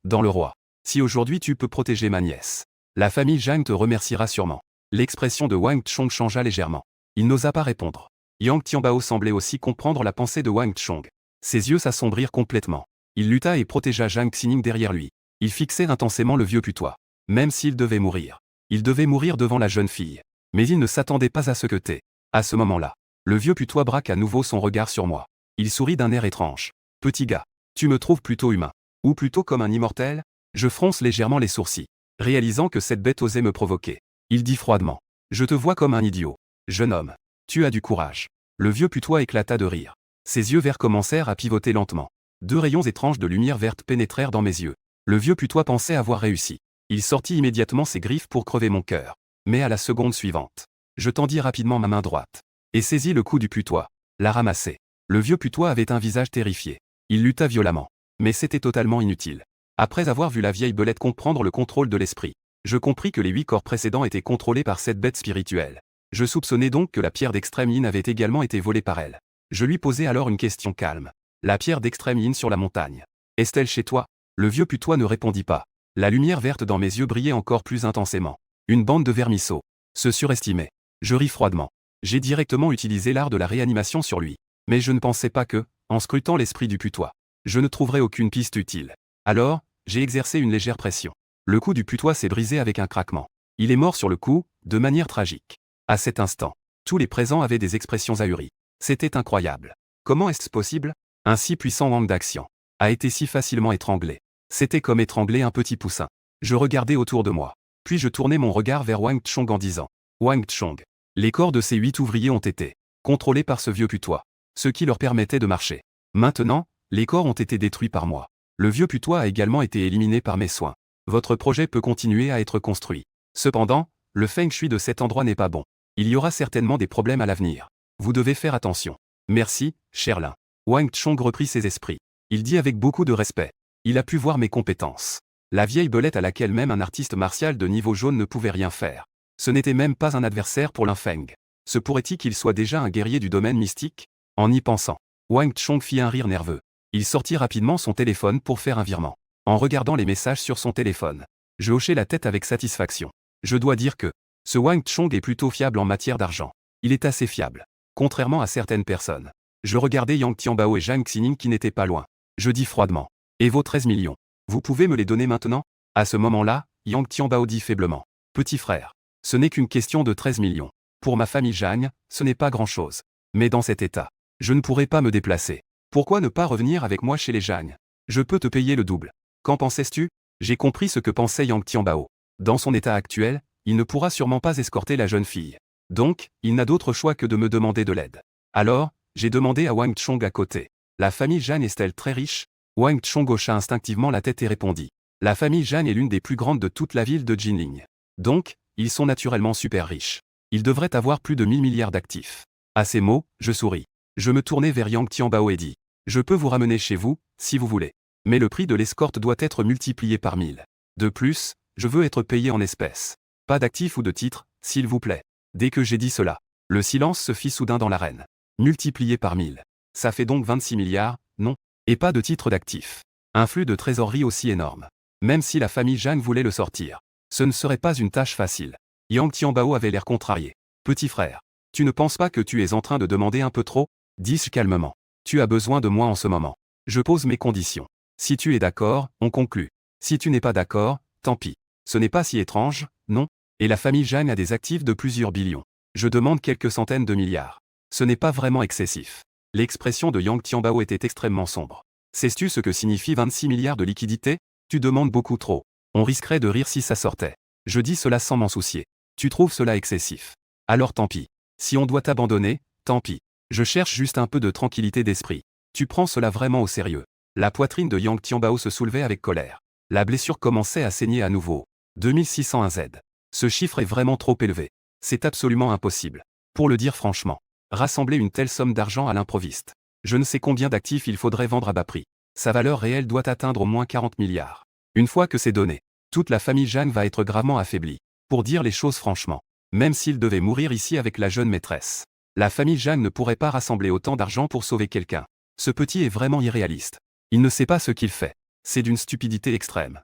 Dans le roi, si aujourd'hui tu peux protéger ma nièce, la famille Zhang te remerciera sûrement. L'expression de Wang Chong changea légèrement. Il n'osa pas répondre. Yang Tianbao semblait aussi comprendre la pensée de Wang Chong. Ses yeux s'assombrirent complètement. Il lutta et protégea Zhang Xining derrière lui. Il fixait intensément le vieux putois. Même s'il devait mourir. Il devait mourir devant la jeune fille. Mais il ne s'attendait pas à ce que t'es. À ce moment-là, le vieux putois braque à nouveau son regard sur moi. Il sourit d'un air étrange. Petit gars, tu me trouves plutôt humain. Ou plutôt comme un immortel? Je fronce légèrement les sourcils, réalisant que cette bête osait me provoquer. Il dit froidement. Je te vois comme un idiot. Jeune homme, tu as du courage. Le vieux putois éclata de rire. Ses yeux verts commencèrent à pivoter lentement. 2 rayons étranges de lumière verte pénétrèrent dans mes yeux. Le vieux putois pensait avoir réussi. Il sortit immédiatement ses griffes pour crever mon cœur. Mais à la seconde suivante, je tendis rapidement ma main droite et saisis le cou du putois, la ramassai. Le vieux putois avait un visage terrifié. Il lutta violemment. Mais c'était totalement inutile. Après avoir vu la vieille belette comprendre le contrôle de l'esprit, je compris que les 8 corps précédents étaient contrôlés par cette bête spirituelle. Je soupçonnais donc que la pierre d'Extrême Yin avait également été volée par elle. Je lui posai alors une question calme. La pierre d'Extrême Yin sur la montagne. Est-elle chez toi? Le vieux putois ne répondit pas. La lumière verte dans mes yeux brillait encore plus intensément. Une bande de vermisseaux se surestimait. Je ris froidement. J'ai directement utilisé l'art de la réanimation sur lui. Mais je ne pensais pas que, en scrutant l'esprit du putois, je ne trouverais aucune piste utile. Alors, j'ai exercé une légère pression. Le cou du putois s'est brisé avec un craquement. Il est mort sur le coup, de manière tragique. À cet instant, tous les présents avaient des expressions ahuries. C'était incroyable. Comment est-ce possible? Un si puissant manque d'action a été si facilement étranglé. C'était comme étrangler un petit poussin. Je regardais autour de moi. Puis je tournai mon regard vers Wang Chong en disant « Wang Chong, les corps de ces 8 ouvriers ont été contrôlés par ce vieux putois, ce qui leur permettait de marcher. Maintenant, les corps ont été détruits par moi. Le vieux putois a également été éliminé par mes soins. Votre projet peut continuer à être construit. Cependant, le feng shui de cet endroit n'est pas bon. Il y aura certainement des problèmes à l'avenir. Vous devez faire attention. Merci, cher Lin. Wang Chong reprit ses esprits. Il dit avec beaucoup de respect. Il a pu voir mes compétences. La vieille belette à laquelle même un artiste martial de niveau jaune ne pouvait rien faire. Ce n'était même pas un adversaire pour Lin Feng. Se pourrait-il qu'il soit déjà un guerrier du domaine mystique? En y pensant, Wang Chong fit un rire nerveux. Il sortit rapidement son téléphone pour faire un virement. En regardant les messages sur son téléphone, je hochai la tête avec satisfaction. Je dois dire que ce Wang Chong est plutôt fiable en matière d'argent. Il est assez fiable. Contrairement à certaines personnes. Je regardais Yang Tianbao et Zhang Xining qui n'étaient pas loin. Je dis froidement. Et vos 13 millions? Vous pouvez me les donner maintenant? À ce moment-là, Yang Tianbao dit faiblement. Petit frère. Ce n'est qu'une question de 13 millions. Pour ma famille Zhang, ce n'est pas grand-chose. Mais dans cet état, je ne pourrai pas me déplacer. Pourquoi ne pas revenir avec moi chez les Zhang? Je peux te payer le double. Qu'en pensais-tu? J'ai compris ce que pensait Yang Tianbao. Dans son état actuel, il ne pourra sûrement pas escorter la jeune fille. Donc, il n'a d'autre choix que de me demander de l'aide. Alors, j'ai demandé à Wang Chong à côté. La famille Zhang est-elle très riche? Wang Chong hocha instinctivement la tête et répondit. La famille Zhang est l'une des plus grandes de toute la ville de Jinling. Donc, ils sont naturellement super riches. Ils devraient avoir plus de 1000 milliards d'actifs. À ces mots, je souris. Je me tournai vers Yang Tianbao et dis. Je peux vous ramener chez vous, si vous voulez. Mais le prix de l'escorte doit être multiplié par 1000. De plus, je veux être payé en espèces. Pas d'actifs ou de titres, s'il vous plaît. Dès que j'ai dit cela, le silence se fit soudain dans l'arène. Multiplié par 1000. Ça fait donc 26 milliards, non? Et pas de titre d'actifs. Un flux de trésorerie aussi énorme. Même si la famille Zhang voulait le sortir, ce ne serait pas une tâche facile. Yang Tianbao avait l'air contrarié. Petit frère, tu ne penses pas que tu es en train de demander un peu trop? Dis-je calmement. Tu as besoin de moi en ce moment. Je pose mes conditions. Si tu es d'accord, on conclut. Si tu n'es pas d'accord, tant pis. Ce n'est pas si étrange, non? Et la famille Zhang a des actifs de plusieurs billions. Je demande quelques centaines de milliards. Ce n'est pas vraiment excessif. L'expression de Yang Tianbao était extrêmement sombre. Sais-tu ce que signifie 26 milliards de liquidités? Tu demandes beaucoup trop. On risquerait de rire si ça sortait. Je dis cela sans m'en soucier. Tu trouves cela excessif? Alors tant pis. Si on doit t'abandonner, tant pis. Je cherche juste un peu de tranquillité d'esprit. Tu prends cela vraiment au sérieux. La poitrine de Yang Tianbao se soulevait avec colère. La blessure commençait à saigner à nouveau. 2601 Z. Ce chiffre est vraiment trop élevé. C'est absolument impossible. Pour le dire franchement, rassembler une telle somme d'argent à l'improviste. Je ne sais combien d'actifs il faudrait vendre à bas prix. Sa valeur réelle doit atteindre au moins 40 milliards. Une fois que c'est donné, toute la famille Zhang va être gravement affaiblie. Pour dire les choses franchement, même s'il devait mourir ici avec la jeune maîtresse, la famille Zhang ne pourrait pas rassembler autant d'argent pour sauver quelqu'un. Ce petit est vraiment irréaliste. Il ne sait pas ce qu'il fait. C'est d'une stupidité extrême.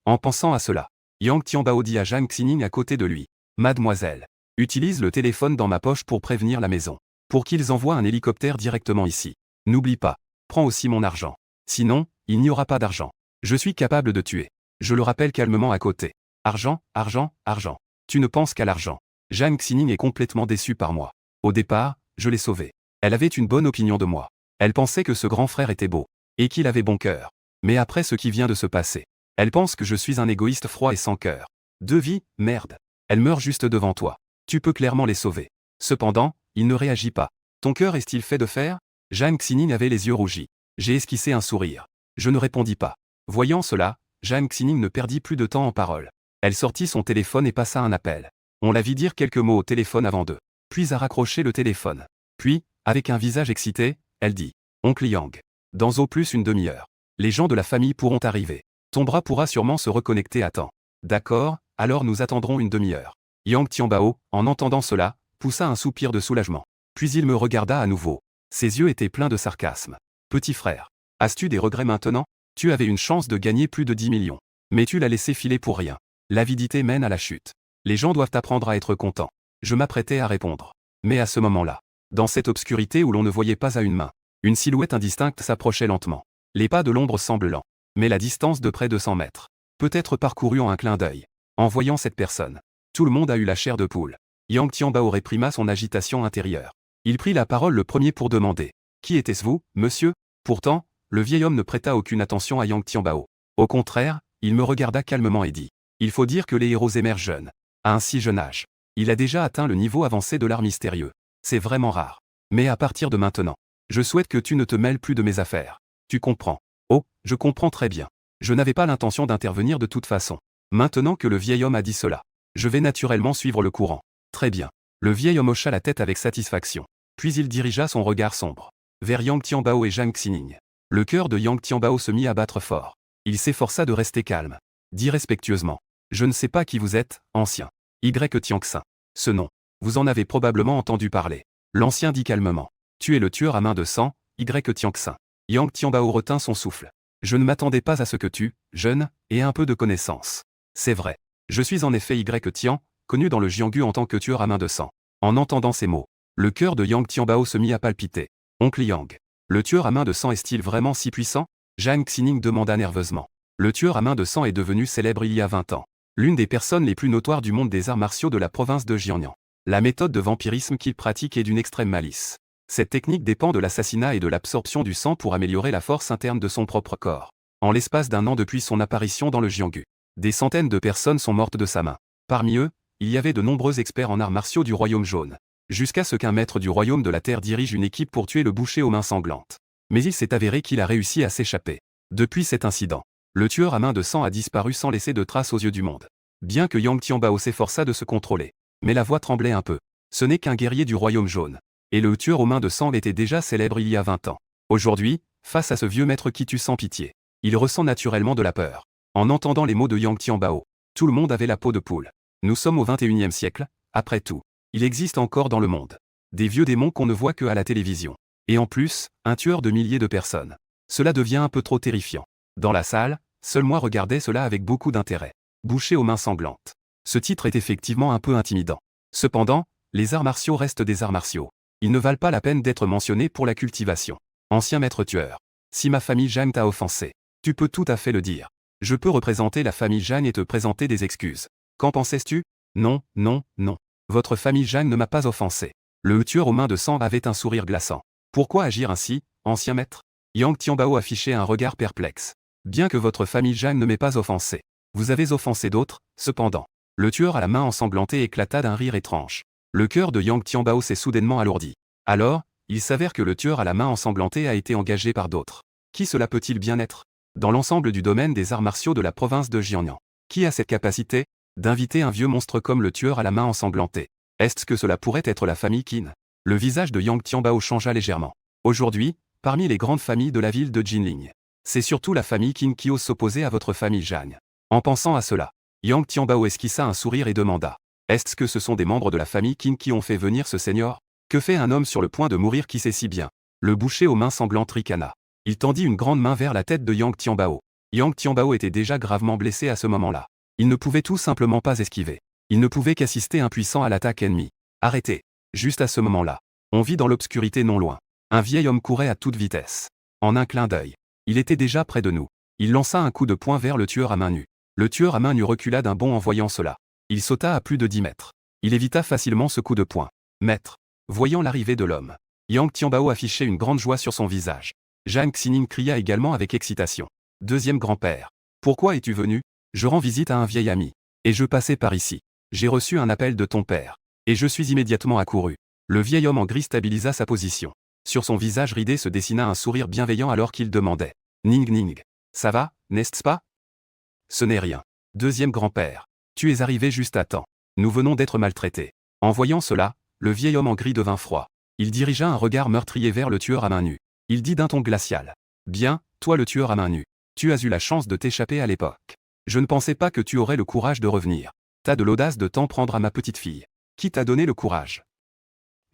En pensant à cela, Yang Tianbao dit à Zhang Xining à côté de lui. Mademoiselle, utilise le téléphone dans ma poche pour prévenir la maison. Pour qu'ils envoient un hélicoptère directement ici. N'oublie pas, prends aussi mon argent. Sinon, il n'y aura pas d'argent. Je suis capable de tuer. Je le rappelle calmement à côté. Argent, argent, argent. Tu ne penses qu'à l'argent. Zhang Xining est complètement déçue par moi. Au départ, je l'ai sauvée. Elle avait une bonne opinion de moi. Elle pensait que ce grand frère était beau. Et qu'il avait bon cœur. Mais après ce qui vient de se passer, elle pense que je suis un égoïste froid et sans cœur. Deux vies, merde. Elle meurt juste devant toi. Tu peux clairement les sauver. Cependant, il ne réagit pas. Ton cœur est-il fait de fer? Zhang Xining avait les yeux rougis. J'ai esquissé un sourire. Je ne répondis pas. Voyant cela, Zhang Xining ne perdit plus de temps en paroles. Elle sortit son téléphone et passa un appel. On la vit dire quelques mots au téléphone avant d'eux. Puis a raccroché le téléphone. Puis, avec un visage excité, elle dit. Oncle Yang. Dans au plus une demi-heure. Les gens de la famille pourront arriver. Ton bras pourra sûrement se reconnecter à temps. D'accord, alors nous attendrons une demi-heure. Yang Tianbao, en entendant cela, poussa un soupir de soulagement. Puis il me regarda à nouveau. Ses yeux étaient pleins de sarcasme. Petit frère. As-tu des regrets maintenant? Tu avais une chance de gagner plus de 10 millions. Mais tu l'as laissé filer pour rien. L'avidité mène à la chute. Les gens doivent apprendre à être contents. Je m'apprêtais à répondre. Mais à ce moment-là, dans cette obscurité où l'on ne voyait pas à une main, une silhouette indistincte s'approchait lentement. Les pas de l'ombre semblent lents. Mais la distance de près de 100 mètres peut être parcourue en un clin d'œil. En voyant cette personne, tout le monde a eu la chair de poule. Yang Tianbao réprima son agitation intérieure. Il prit la parole le premier pour demander. Qui était-ce vous, monsieur? Pourtant, le vieil homme ne prêta aucune attention à Yang Tianbao. Au contraire, il me regarda calmement et dit. Il faut dire que les héros émergent jeunes. À un si jeune âge. Il a déjà atteint le niveau avancé de l'art mystérieux. C'est vraiment rare. Mais à partir de maintenant, je souhaite que tu ne te mêles plus de mes affaires. Tu comprends? Oh, je comprends très bien. Je n'avais pas l'intention d'intervenir de toute façon. Maintenant que le vieil homme a dit cela, je vais naturellement suivre le courant. Très bien. Le vieil homme hocha la tête avec satisfaction. Puis il dirigea son regard sombre vers Yang Tianbao et Zhang Xining. Le cœur de Yang Tianbao se mit à battre fort. Il s'efforça de rester calme. Dit respectueusement. Je ne sais pas qui vous êtes, ancien. Y Tianxin. Ce nom. Vous en avez probablement entendu parler. L'ancien dit calmement. Tu es le tueur à main de sang, Y Tianxin. Yang Tianbao retint son souffle. Je ne m'attendais pas à ce que tu, jeune, aies un peu de connaissance. C'est vrai. Je suis en effet Y Tian, connu dans le Jianghu en tant que tueur à main de sang. En entendant ces mots, le cœur de Yang Tianbao se mit à palpiter. Oncle Yang. Le tueur à main de sang est-il vraiment si puissant? Zhang Xining demanda nerveusement. Le tueur à main de sang est devenu célèbre il y a 20 ans. L'une des personnes les plus notoires du monde des arts martiaux de la province de Jiangnan. La méthode de vampirisme qu'il pratique est d'une extrême malice. Cette technique dépend de l'assassinat et de l'absorption du sang pour améliorer la force interne de son propre corps. En l'espace d'1 an depuis son apparition dans le Jianghu, des centaines de personnes sont mortes de sa main. Parmi eux, il y avait de nombreux experts en arts martiaux du Royaume Jaune. Jusqu'à ce qu'un maître du Royaume de la Terre dirige une équipe pour tuer le boucher aux mains sanglantes. Mais il s'est avéré qu'il a réussi à s'échapper. Depuis cet incident, le tueur à main de sang a disparu sans laisser de traces aux yeux du monde. Bien que Yang Tianbao s'efforça de se contrôler, mais la voix tremblait un peu. Ce n'est qu'un guerrier du Royaume Jaune. Et le tueur aux mains de sang était déjà célèbre il y a 20 ans. Aujourd'hui, face à ce vieux maître qui tue sans pitié, il ressent naturellement de la peur. En entendant les mots de Yang Tianbao, tout le monde avait la peau de poule. Nous sommes au XXIe siècle, après tout. Il existe encore dans le monde des vieux démons qu'on ne voit que à la télévision. Et en plus, un tueur de milliers de personnes. Cela devient un peu trop terrifiant. Dans la salle, seul moi regardais cela avec beaucoup d'intérêt. Boucher aux mains sanglantes. Ce titre est effectivement un peu intimidant. Cependant, les arts martiaux restent des arts martiaux. Ils ne valent pas la peine d'être mentionnés pour la cultivation. Ancien maître tueur. Si ma famille Zhang t'a offensé, tu peux tout à fait le dire. Je peux représenter la famille Zhang et te présenter des excuses. Qu'en pensais-tu? Non, non, non. Votre famille Zhang ne m'a pas offensé. Le tueur aux mains de sang avait un sourire glaçant. Pourquoi agir ainsi, ancien maître? Yang Tianbao affichait un regard perplexe. Bien que votre famille Zhang ne m'ait pas offensé, vous avez offensé d'autres, cependant. Le tueur à la main ensanglantée éclata d'un rire étrange. Le cœur de Yang Tianbao s'est soudainement alourdi. Alors, il s'avère que le tueur à la main ensanglantée a été engagé par d'autres. Qui cela peut-il bien être? Dans l'ensemble du domaine des arts martiaux de la province de Jiangnan. Qui a cette capacité d'inviter un vieux monstre comme le tueur à la main ensanglantée? Est-ce que cela pourrait être la famille Qin? Le visage de Yang Tianbao changea légèrement. Aujourd'hui, parmi les grandes familles de la ville de Jinling, c'est surtout la famille Qin qui ose s'opposer à votre famille Zhang. En pensant à cela, Yang Tianbao esquissa un sourire et demanda. Est-ce que ce sont des membres de la famille Qin qui ont fait venir ce seigneur? Que fait un homme sur le point de mourir qui sait si bien? Le boucher aux mains sanglantes ricana. Il tendit une grande main vers la tête de Yang Tianbao. Yang Tianbao était déjà gravement blessé à ce moment-là. Il ne pouvait tout simplement pas esquiver. Il ne pouvait qu'assister impuissant à l'attaque ennemie. Arrêtez. Juste à ce moment-là, on vit dans l'obscurité non loin. Un vieil homme courait à toute vitesse. En un clin d'œil, il était déjà près de nous. Il lança un coup de poing vers le tueur à main nue. Le tueur à main nue recula d'un bond en voyant cela. Il sauta à plus de 10 mètres. Il évita facilement ce coup de poing. Maître. Voyant l'arrivée de l'homme, Yang Tianbao affichait une grande joie sur son visage. Zhang Xining cria également avec excitation. Deuxième grand-père. Pourquoi es-tu venu? Je rends visite à un vieil ami. Et je passais par ici. J'ai reçu un appel de ton père. Et je suis immédiatement accouru. Le vieil homme en gris stabilisa sa position. Sur son visage ridé se dessina un sourire bienveillant alors qu'il demandait. Ning Ning. Ça va, n'est-ce pas? Ce n'est rien. Deuxième grand-père. Tu es arrivé juste à temps. Nous venons d'être maltraités. En voyant cela, le vieil homme en gris devint froid. Il dirigea un regard meurtrier vers le tueur à main nue. Il dit d'un ton glacial. Bien, toi le tueur à main nue. Tu as eu la chance de t'échapper à l'époque. Je ne pensais pas que tu aurais le courage de revenir. T'as de l'audace de t'en prendre à ma petite fille. Qui t'a donné le courage?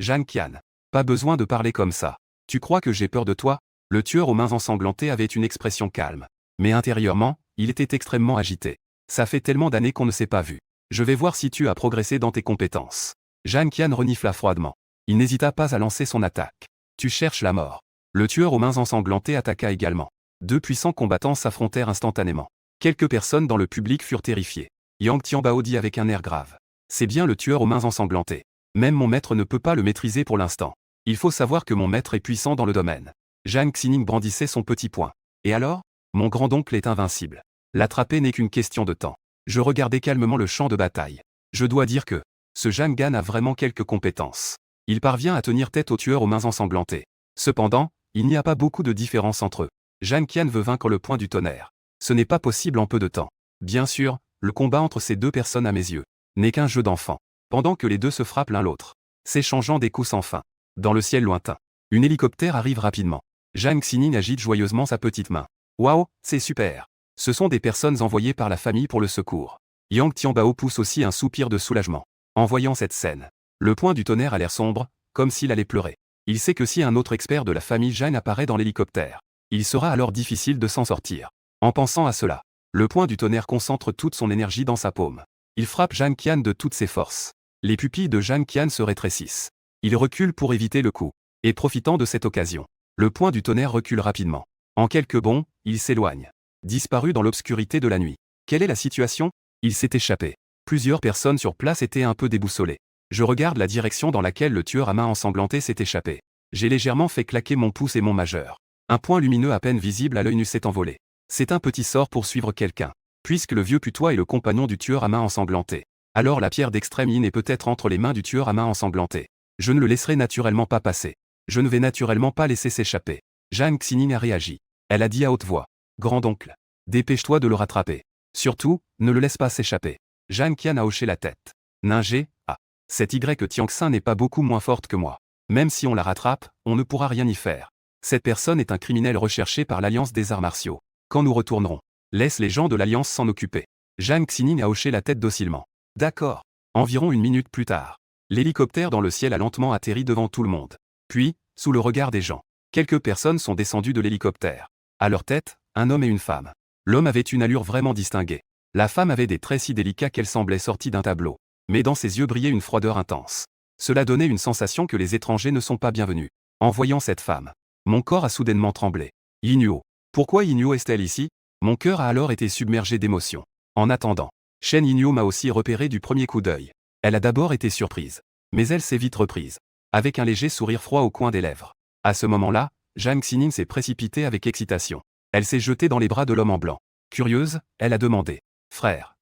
Zhang Qian. Pas besoin de parler comme ça. Tu crois que j'ai peur de toi? Le tueur aux mains ensanglantées avait une expression calme. Mais intérieurement, il était extrêmement agité. Ça fait tellement d'années qu'on ne s'est pas vu. Je vais voir si tu as progressé dans tes compétences. Zhang Qian renifla froidement. Il n'hésita pas à lancer son attaque. Tu cherches la mort. Le tueur aux mains ensanglantées attaqua également. Deux puissants combattants s'affrontèrent instantanément. Quelques personnes dans le public furent terrifiées. Yang Tianbao dit avec un air grave. C'est bien le tueur aux mains ensanglantées. Même mon maître ne peut pas le maîtriser pour l'instant. Il faut savoir que mon maître est puissant dans le domaine. Zhang Xining brandissait son petit poing. Et alors? Mon grand-oncle est invincible. L'attraper n'est qu'une question de temps. Je regardais calmement le champ de bataille. Je dois dire que ce Zhang Gan a vraiment quelques compétences. Il parvient à tenir tête au tueur aux mains ensanglantées. Cependant, il n'y a pas beaucoup de différence entre eux. Zhang Qian veut vaincre le point du tonnerre. Ce n'est pas possible en peu de temps. Bien sûr, le combat entre ces deux personnes à mes yeux n'est qu'un jeu d'enfant. Pendant que les deux se frappent l'un l'autre, s'échangeant des coups sans fin. Dans le ciel lointain, un hélicoptère arrive rapidement. Zhang Xining agite joyeusement sa petite main. Waouh, c'est super. Ce sont des personnes envoyées par la famille pour le secours. Yang Tianbao pousse aussi un soupir de soulagement. En voyant cette scène, le point du tonnerre a l'air sombre, comme s'il allait pleurer. Il sait que si un autre expert de la famille Zhang apparaît dans l'hélicoptère, il sera alors difficile de s'en sortir. En pensant à cela, le point du tonnerre concentre toute son énergie dans sa paume. Il frappe Zhang Qian de toutes ses forces. Les pupilles de Zhang Qian se rétrécissent. Il recule pour éviter le coup. Et profitant de cette occasion, le point du tonnerre recule rapidement. En quelques bonds, il s'éloigne. Disparu dans l'obscurité de la nuit. Quelle est la situation? Il s'est échappé. Plusieurs personnes sur place étaient un peu déboussolées. Je regarde la direction dans laquelle le tueur à main ensanglantée s'est échappé. J'ai légèrement fait claquer mon pouce et mon majeur. Un point lumineux à peine visible à l'œil nu s'est envolé. C'est un petit sort pour suivre quelqu'un. Puisque le vieux putois est le compagnon du tueur à main ensanglanté. Alors la pierre d'extrême in est peut-être entre les mains du tueur à main ensanglanté. Je ne le laisserai naturellement pas passer. Je ne vais naturellement pas laisser s'échapper. Zhang Xining a réagi. Elle a dit à haute voix. Grand-oncle. Dépêche-toi de le rattraper. Surtout, ne le laisse pas s'échapper. Zhang Qian a hoché la tête. Ninger, ah. Cette Y Tianxin n'est pas beaucoup moins forte que moi. Même si on la rattrape, on ne pourra rien y faire. Cette personne est un criminel recherché par l'Alliance des arts martiaux. Quand nous retournerons, laisse les gens de l'Alliance s'en occuper. Zhang Xining a hoché la tête docilement. D'accord. Environ une minute plus tard, l'hélicoptère dans le ciel a lentement atterri devant tout le monde. Puis, sous le regard des gens, quelques personnes sont descendues de l'hélicoptère. À leur tête, un homme et une femme. L'homme avait une allure vraiment distinguée. La femme avait des traits si délicats qu'elle semblait sortie d'un tableau. Mais dans ses yeux brillait une froideur intense. Cela donnait une sensation que les étrangers ne sont pas bienvenus. En voyant cette femme, mon corps a soudainement tremblé. Yinhuo. Pourquoi Yinhuo est-elle ici? Mon cœur a alors été submergé d'émotions. En attendant, Shen Yinhuo m'a aussi repéré du premier coup d'œil. Elle a d'abord été surprise. Mais elle s'est vite reprise. Avec un léger sourire froid au coin des lèvres. À ce moment-là, Zhang Xining s'est précipitée avec excitation. Elle s'est jetée dans les bras de l'homme en blanc. Curieuse, elle a demandé. Frère.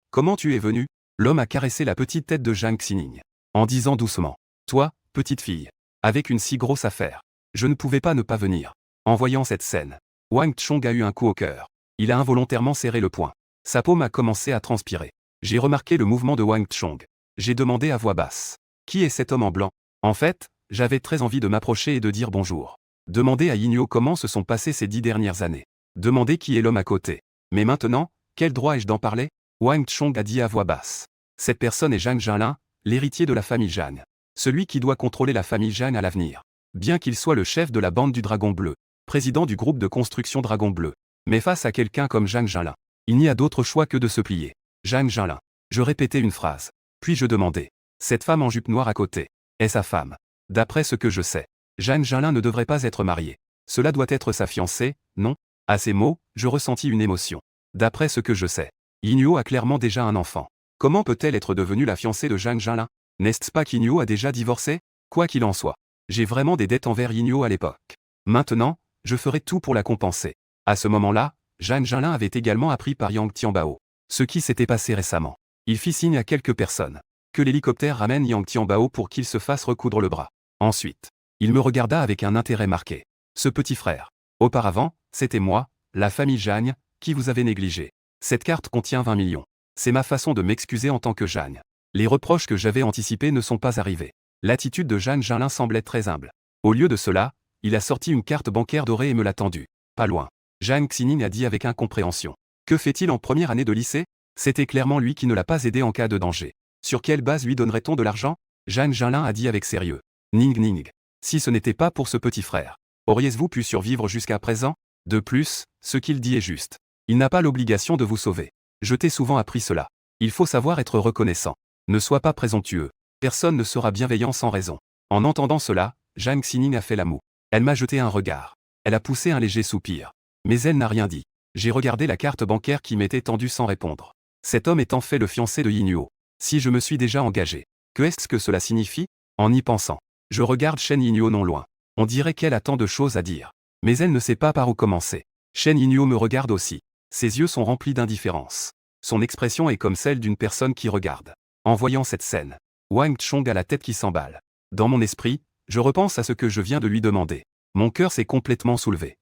Comment tu es venu? L'homme a caressé la petite tête de Zhang Xining. En disant doucement. Toi, petite fille. Avec une si grosse affaire. Je ne pouvais pas ne pas venir. En voyant cette scène, Wang Chong a eu un coup au cœur. Il a involontairement serré le poing. Sa paume a commencé à transpirer. J'ai remarqué le mouvement de Wang Chong. J'ai demandé à voix basse. Qui est cet homme en blanc? En fait, j'avais très envie de m'approcher et de dire bonjour. Demander à Yinhuo comment se sont passées ces 10 dernières années. Demander qui est l'homme à côté. Mais maintenant, quel droit ai-je d'en parler? Wang Chong a dit à voix basse. Cette personne est Zhang Jinlin, l'héritier de la famille Zhang. Celui qui doit contrôler la famille Zhang à l'avenir. Bien qu'il soit le chef de la bande du Dragon Bleu, président du groupe de construction Dragon Bleu. Mais face à quelqu'un comme Zhang Jinlin, il n'y a d'autre choix que de se plier. Zhang Jinlin. Je répétais une phrase. Puis je demandais. Cette femme en jupe noire à côté, est sa femme. D'après ce que je sais, Zhang Jinlin ne devrait pas être marié. Cela doit être sa fiancée, non? À ces mots, je ressentis une émotion. D'après ce que je sais, Yinhuo a clairement déjà un enfant. Comment peut-elle être devenue la fiancée de Zhang Jinlin? N'est-ce pas qu'Yinhuo a déjà divorcé? Quoi qu'il en soit, j'ai vraiment des dettes envers Yinhuo à l'époque. Maintenant, je ferai tout pour la compenser. À ce moment-là, Zhang Jinlin avait également appris par Yang Tianbao ce qui s'était passé récemment. Il fit signe à quelques personnes que l'hélicoptère ramène Yang Tianbao pour qu'il se fasse recoudre le bras. Ensuite, il me regarda avec un intérêt marqué. Ce petit frère. Auparavant, c'était moi, la famille Zhang, qui vous avait négligé. Cette carte contient 20 millions. C'est ma façon de m'excuser en tant que Zhang. Les reproches que j'avais anticipés ne sont pas arrivés. L'attitude de Zhang Jinlin semblait très humble. Au lieu de cela, il a sorti une carte bancaire dorée et me l'a tendue. Pas loin. Zhang Xining a dit avec incompréhension. Que fait-il en première année de lycée? C'était clairement lui qui ne l'a pas aidé en cas de danger. Sur quelle base lui donnerait-on de l'argent? Zhang Jinlin a dit avec sérieux. Ning ning. Si ce n'était pas pour ce petit frère, auriez-vous pu survivre jusqu'à présent? De plus, ce qu'il dit est juste. Il n'a pas l'obligation de vous sauver. Je t'ai souvent appris cela. Il faut savoir être reconnaissant. Ne sois pas présomptueux. Personne ne sera bienveillant sans raison. En entendant cela, Zhang Xining a fait la moue. Elle m'a jeté un regard. Elle a poussé un léger soupir. Mais elle n'a rien dit. J'ai regardé la carte bancaire qui m'était tendue sans répondre. Cet homme est en fait le fiancé de Yinhuo. Si je me suis déjà engagé, que est-ce que cela signifie? En y pensant, je regarde Shen Yinhuo non loin. On dirait qu'elle a tant de choses à dire. Mais elle ne sait pas par où commencer. Shen Yinhuo me regarde aussi. Ses yeux sont remplis d'indifférence. Son expression est comme celle d'une personne qui regarde. En voyant cette scène, Wang Chong a la tête qui s'emballe. Dans mon esprit, je repense à ce que je viens de lui demander. Mon cœur s'est complètement soulevé.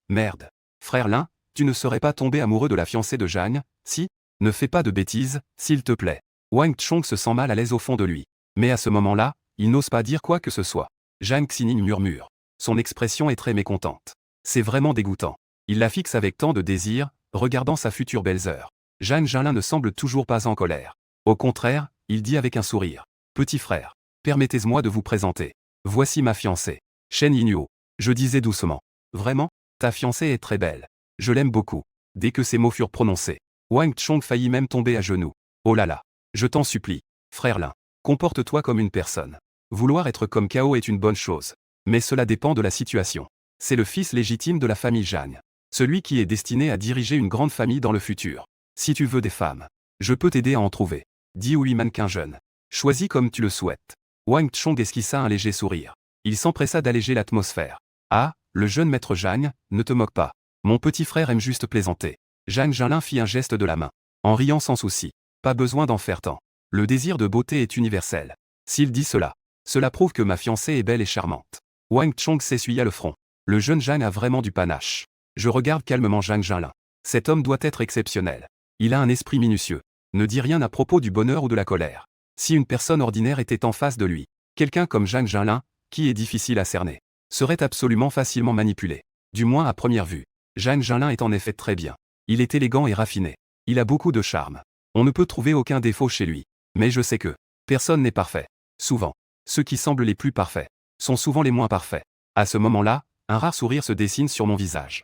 Merde. Frère Lin, Tu ne serais pas tombé amoureux de la fiancée de Zhang, si? Ne fais pas de bêtises, s'il te plaît. Wang Chong se sent mal à l'aise au fond de lui. Mais à ce moment-là, il n'ose pas dire quoi que ce soit. Zhang Xining murmure. Son expression est très mécontente. C'est vraiment dégoûtant. Il la fixe avec tant de désir, regardant sa future belle-sœur. Zhang Jinlin ne semble toujours pas en colère. Au contraire, il dit avec un sourire. Petit frère, permettez-moi de vous présenter. Voici ma fiancée. Shen Yinhuo. Je disais doucement. Vraiment? Ta fiancée est très belle. Je l'aime beaucoup. Dès que ces mots furent prononcés, Wang Chong faillit même tomber à genoux. Oh là là. Je t'en supplie. Frère Lin. Comporte-toi comme une personne. Vouloir être comme Cao est une bonne chose. Mais cela dépend de la situation. C'est le fils légitime de la famille Zhang. Celui qui est destiné à diriger une grande famille dans le futur. Si tu veux des femmes, je peux t'aider à en trouver. Dit oui mannequin jeune. Choisis comme tu le souhaites. Wang Chong esquissa un léger sourire. Il s'empressa d'alléger l'atmosphère. Ah, le jeune maître Zhang, ne te moque pas. Mon petit frère aime juste plaisanter. Zhang Jinlin fit un geste de la main. En riant sans souci. Pas besoin d'en faire tant. Le désir de beauté est universel. S'il dit cela, cela prouve que ma fiancée est belle et charmante. Wang Chong s'essuya le front. Le jeune Zhang a vraiment du panache. Je regarde calmement Zhang Jinlin. Cet homme doit être exceptionnel. Il a un esprit minutieux. Ne dis rien à propos du bonheur ou de la colère. Si une personne ordinaire était en face de lui, quelqu'un comme Zhang Jinlin, qui est difficile à cerner, serait absolument facilement manipulé. Du moins à première vue. Zhang Jinlin est en effet très bien. Il est élégant et raffiné. Il a beaucoup de charme. On ne peut trouver aucun défaut chez lui. Mais je sais que personne n'est parfait. Souvent, ceux qui semblent les plus parfaits sont souvent les moins parfaits. À ce moment-là, un rare sourire se dessine sur mon visage.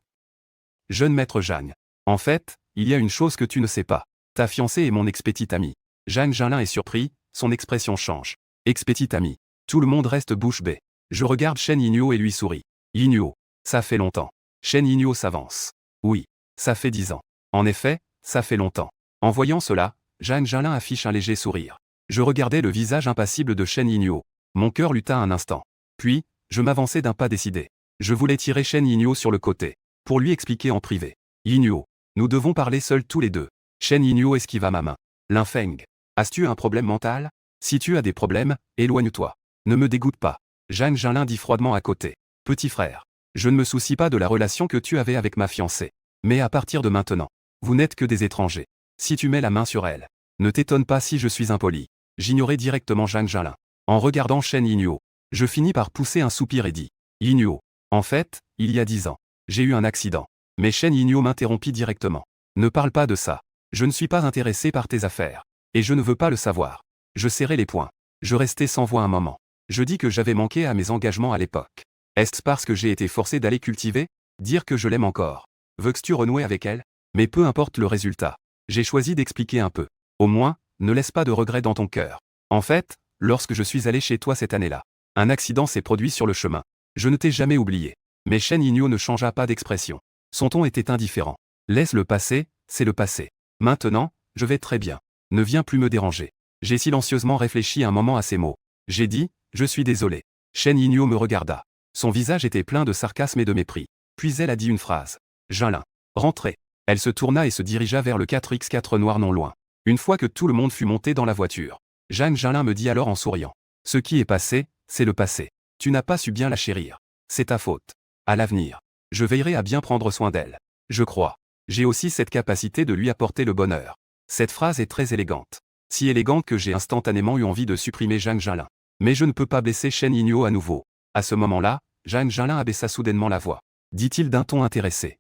Jeune maître Zhang. En fait, il y a une chose que tu ne sais pas. Ta fiancée est mon ex-petite amie. Zhang Jinlin est surpris, son expression change. Ex-petite amie. Tout le monde reste bouche bée. Je regarde Shen Yinhuo et lui souris. Yinhuo. Ça fait longtemps. Shen Yinhuo s'avance. Oui. Ça fait 10 ans. En effet, ça fait longtemps. En voyant cela, Zhang Jinlin affiche un léger sourire. Je regardais le visage impassible de Shen Yinhuo. Mon cœur lutta un instant. Puis, je m'avançai d'un pas décidé. Je voulais tirer Shen Yinhuo sur le côté, pour lui expliquer en privé. Yinhuo, nous devons parler seuls tous les deux. Shen Yinhuo esquiva ma main. Lin Feng, as-tu un problème mental? Si tu as des problèmes, éloigne-toi. Ne me dégoûte pas. Zhang Jinlin dit froidement à côté. Petit frère, je ne me soucie pas de la relation que tu avais avec ma fiancée. Mais à partir de maintenant, vous n'êtes que des étrangers. Si tu mets la main sur elle, ne t'étonne pas si je suis impoli. J'ignorais directement Zhang Jinlin. En regardant Shen Yinhuo, je finis par pousser un soupir et dis. Yinhuo, en fait, il y a 10 ans, j'ai eu un accident. Mais Shen Yinhuo m'interrompit directement. Ne parle pas de ça. Je ne suis pas intéressé par tes affaires. Et je ne veux pas le savoir. Je serrai les poings. Je restai sans voix un moment. Je dis que j'avais manqué à mes engagements à l'époque. Est-ce parce que j'ai été forcé d'aller cultiver? Dire que je l'aime encore. Veux-tu renouer avec elle? Mais peu importe le résultat. J'ai choisi d'expliquer un peu. Au moins, ne laisse pas de regrets dans ton cœur. En fait, lorsque je suis allé chez toi cette année-là, un accident s'est produit sur le chemin. Je ne t'ai jamais oublié. Mais Shen Yinhuo ne changea pas d'expression. Son ton était indifférent. Laisse le passé, c'est le passé. Maintenant, je vais très bien. Ne viens plus me déranger. J'ai silencieusement réfléchi un moment à ces mots. J'ai dit, je suis désolé. Shen Yinhuo me regarda. Son visage était plein de sarcasme et de mépris. Puis elle a dit une phrase. Jinlin. Rentrez. Elle se tourna et se dirigea vers le 4x4 noir non loin. Une fois que tout le monde fut monté dans la voiture, Zhang Jinlin me dit alors en souriant. Ce qui est passé, c'est le passé. Tu n'as pas su bien la chérir. C'est ta faute. À l'avenir, je veillerai à bien prendre soin d'elle. Je crois. J'ai aussi cette capacité de lui apporter le bonheur. Cette phrase est très élégante. Si élégante que j'ai instantanément eu envie de supprimer Zhang Jinlin. Mais je ne peux pas blesser Shen Yinhuo à nouveau. À ce moment-là, Zhang Jinlin abaissa soudainement la voix. Dit-il d'un ton intéressé.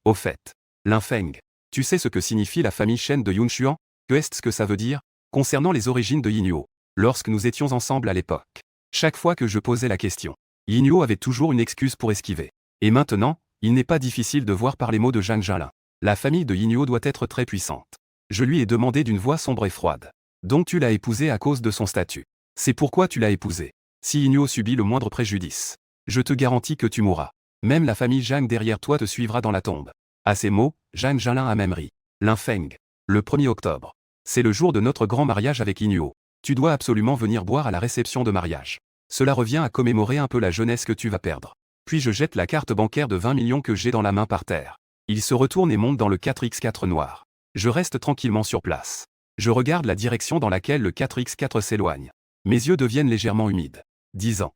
Au fait, Lin Feng, tu sais ce que signifie la famille Shen de Yunchuan? Qu'est-ce que ça veut dire? Concernant les origines de Yinhuo, lorsque nous étions ensemble à l'époque, chaque fois que je posais la question, Yinhuo avait toujours une excuse pour esquiver. Et maintenant, il n'est pas difficile de voir par les mots de Zhang Jinlin. La famille de Yinhuo doit être très puissante. Je lui ai demandé d'une voix sombre et froide. Donc tu l'as épousée à cause de son statut. C'est pourquoi tu l'as épousée. Si Yinhuo subit le moindre préjudice, je te garantis que tu mourras. Même la famille Zhang derrière toi te suivra dans la tombe. À ces mots, Zhang Jinlin a même ri. Lin Feng. Le 1er octobre. C'est le jour de notre grand mariage avec Yinhuo. Tu dois absolument venir boire à la réception de mariage. Cela revient à commémorer un peu la jeunesse que tu vas perdre. Puis je jette la carte bancaire de 20 millions que j'ai dans la main par terre. Il se retourne et monte dans le 4x4 noir. Je reste tranquillement sur place. Je regarde la direction dans laquelle le 4x4 s'éloigne. Mes yeux deviennent légèrement humides. 10 ans.